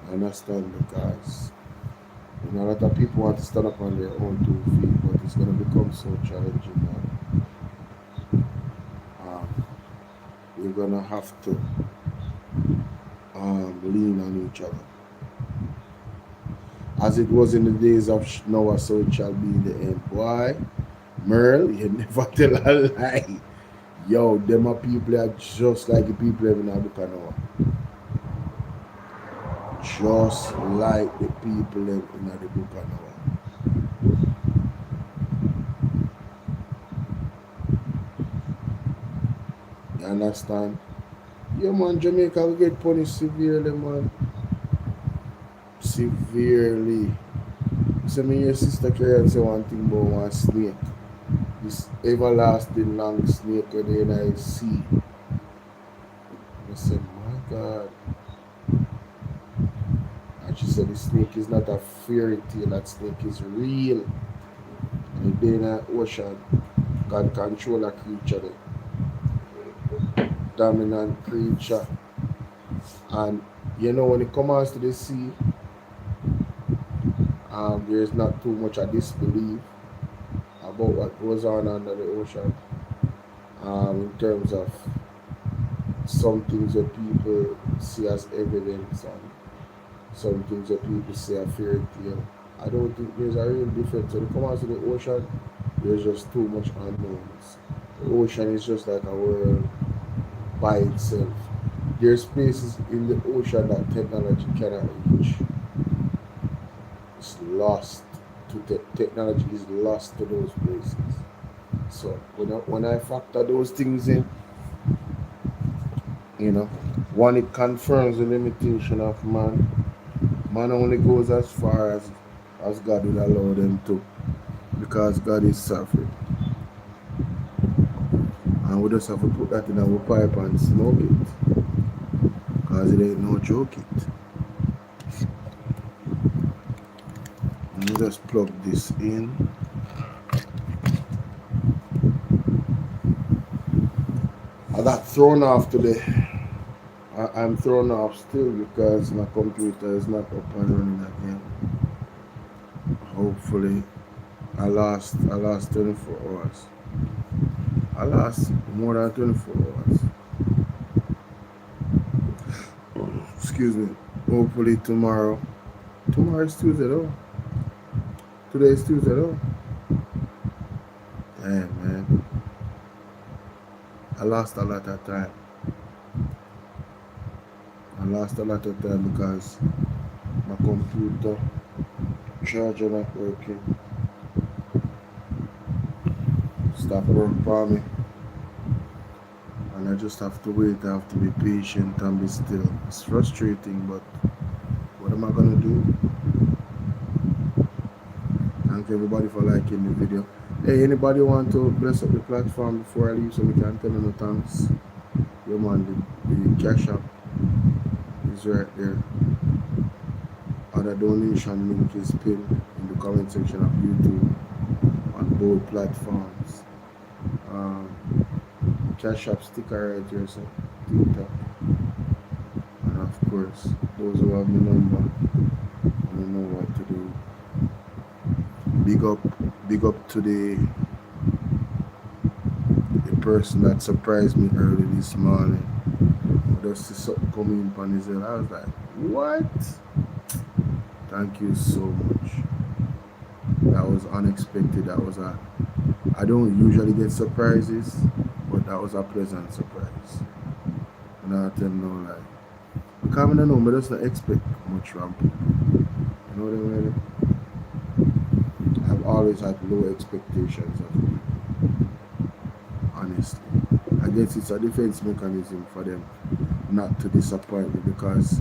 I understand, because, you know, a lot of people want to stand up on their own 2 feet, but it's going to become so challenging now. We're going to have to lean on each other. As it was in the days of Noah, so it shall be in the end. Why? Merle, you never tell a lie. Yo, them are people are just like the people in the book of Noah. Just like the people in the book of Noah. You understand? Yeah, man, Jamaica will get punished severely, man. Severely. So me, your sister Karen say one thing about one snake. This everlasting long snake where they in the sea. I said, my God. And she said the snake is not a fairy tale, that snake is real. And they in the ocean, God control a creature, the dominant creature. And you know, when it comes to the sea, there's not too much of disbelief about what goes on under the ocean, in terms of some things that people see as evidence and some things that people see as fairy tale. I don't think there's a real difference. When it comes to the ocean, there's just too much unknowns. The ocean is just like a world by itself. There's places in the ocean that technology cannot reach. It's lost. Technology is lost to those places. So when I factor those things in, you know, one, it confirms the limitation of man. Man only goes as far as God will allow them to, because God is sovereign. And we just have to put that in our pipe and smoke it, because it ain't no joke it. Let me just plug this in. I got thrown off today. I'm thrown off still because my computer is not up and running again. Hopefully, I lost 24 hours. I lost more than 24 hours. Excuse me. Hopefully tomorrow. Tomorrow is Tuesday though. Today is Tuesday though. Damn, man. I lost a lot of time. Because my computer charger not working. Stop work for me. And I just have to wait. I have to be patient and be still. It's frustrating, but what am I gonna do? Thank everybody for liking the video. Hey, anybody want to bless up the platform before I leave so we can tell them no thanks? Yeah, man, the cash app is right there. Other donation link is pinned in the comment section of YouTube on both platforms. Cash app sticker right here, so TikTok. And of course, those who have my number, you know what to do. Big up to the person that surprised me early this morning. I just see something coming in on his head. I was like, what? Thank you so much. That was unexpected. I don't usually get surprises, but that was a pleasant surprise. And I tell no lie. Because I don't know, I just not expect much from people. You know what I mean? I've always had low expectations of people. Honestly. I guess it's a defense mechanism for them not to disappoint me, because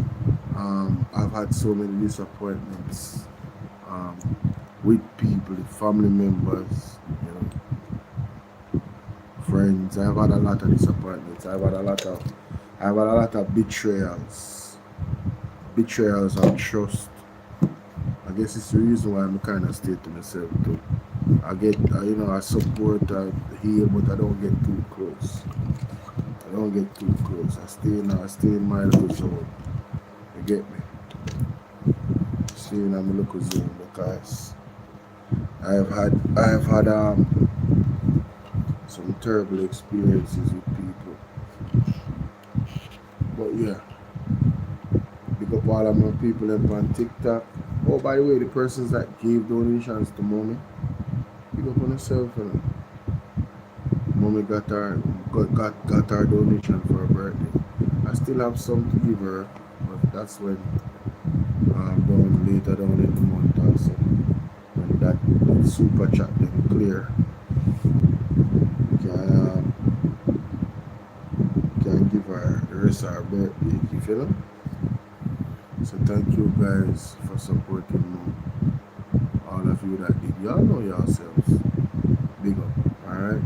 I've had so many disappointments with people, family members, you know, friends. I've had a lot of disappointments. I've had a lot of betrayals of trust. I guess it's the reason why I'm kind of stay to myself too. I get, I support, I heal, but I don't get too close. I stay in my little zone. You get me? Stay in my little zone because I have had some terrible experiences with people. But yeah, big up all of my people up on TikTok. Oh, by the way, the persons that gave donations to Mommy, big up on yourself. Mommy got our donation for her birthday. I still have some to give her, but that's when later down in the month or so, when that super chat then clear, can give her the rest of her birthday, you feel me? So thank you guys for supporting me. All of you that did, y'all know yourselves. Big up, alright?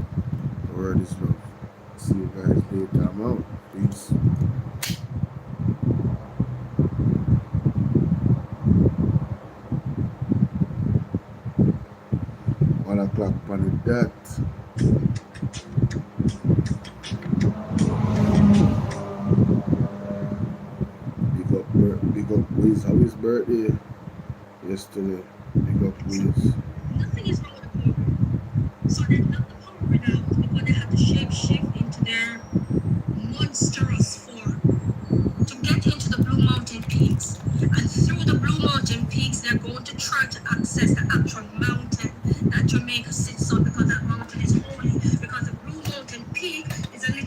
The word is love. See you guys later. I'm out. Peace. 1 o'clock on the dot. Big up Wiz. How his birthday yesterday? Big up Wiz. Nothing is wrong with the power. So they're not the power without, but they have to shape shift into their monstrous form to get into the Blue Mountain Peaks. And through the Blue Mountain Peaks, they're going to try to access the actual mountain that Jamaica sits on, because that mountain is holy. Because the Blue Mountain Peak is an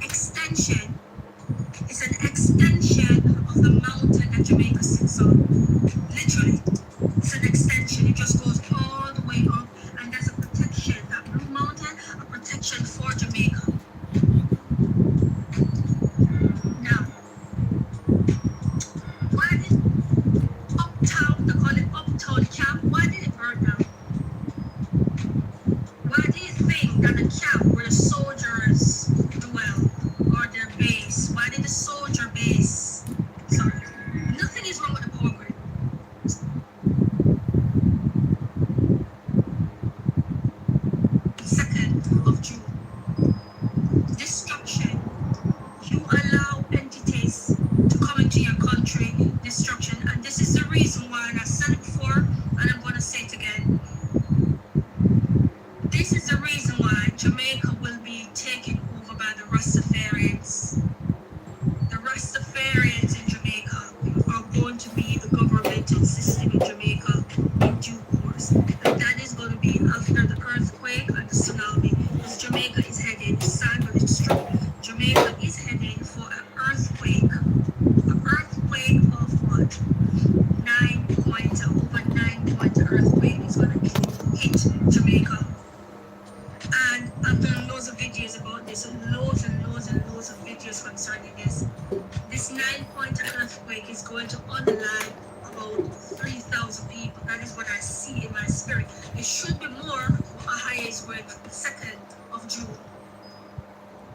extension. It's an extension of the mountain that Jamaica sits on. Literally, it's an extension. It just goes all the way up, and there's a protection. That Blue Mountain, a protection for Jamaica. Now, why did Uptown, they call it Uptown Camp, why did it burn down? Why do you think that the camp where the soldiers dwell, or their base, why did the soldier base? Sorry, nothing is wrong with the power grid. 2nd of June. Destruction. You allow entities to come into your country, destruction, and this is the reason why, and I said it before, and I'm going to say it again. This is the reason why Jamaica will be taken over by the Rastafarians. The Rastafarians in Jamaica are going to be the governmental system in Jamaica in due course. And that is going to be after the earthquake and the tsunami. Because Jamaica is heading, Simon is true. Jamaica is heading for an earthquake. An earthquake of what? 9-pointer, over 9-pointer earthquake is going to hit Jamaica. And I've done loads of videos about this, and loads of videos concerning this. This 9-pointer earthquake is going to underline about 3,000 people. That is what I see in my spirit. It should be more, but a highest word, 2nd of June.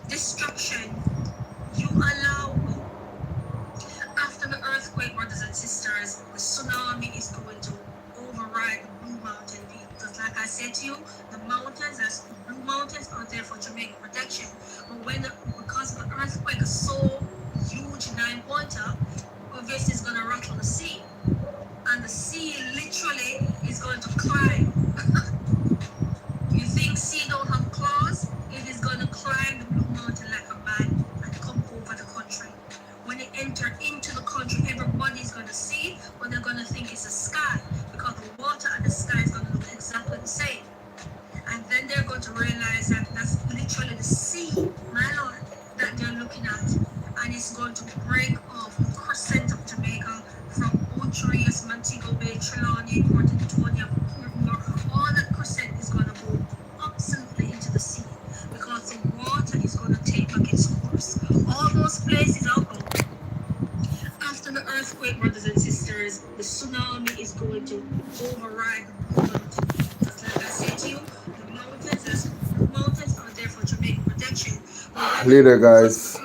Destruction. You allow, after the earthquake, brothers and sisters, the tsunami is going to override the Blue Mountain Peak. Because like I said to you, the Blue Mountains are there for Jamaican protection. But because the earthquake is so huge, 9-pointer, obviously it's going to rattle the sea. And the sea literally is going to climb. You think sea don't have claws? It is going to climb the Blue Mountain like a man and come over the country. When it enter into the country, everybody's going to see, but they're going to think it's a sky, because the water and the sky is going to look exactly the same. And then they're going to realize that that's literally the sea, my lord, that they're looking at. And it's going to break off the crescent of Jamaica from Ocho Montego Bay, Trelawney, Port Antonio, Portmore. All that crescent is going to go absolutely into the sea, because the water is going to take back its course. All those places are gone. After the earthquake, brothers and sisters, the tsunami is going to override the Blue Mountain. Just like I said to you, the mountains Later, guys.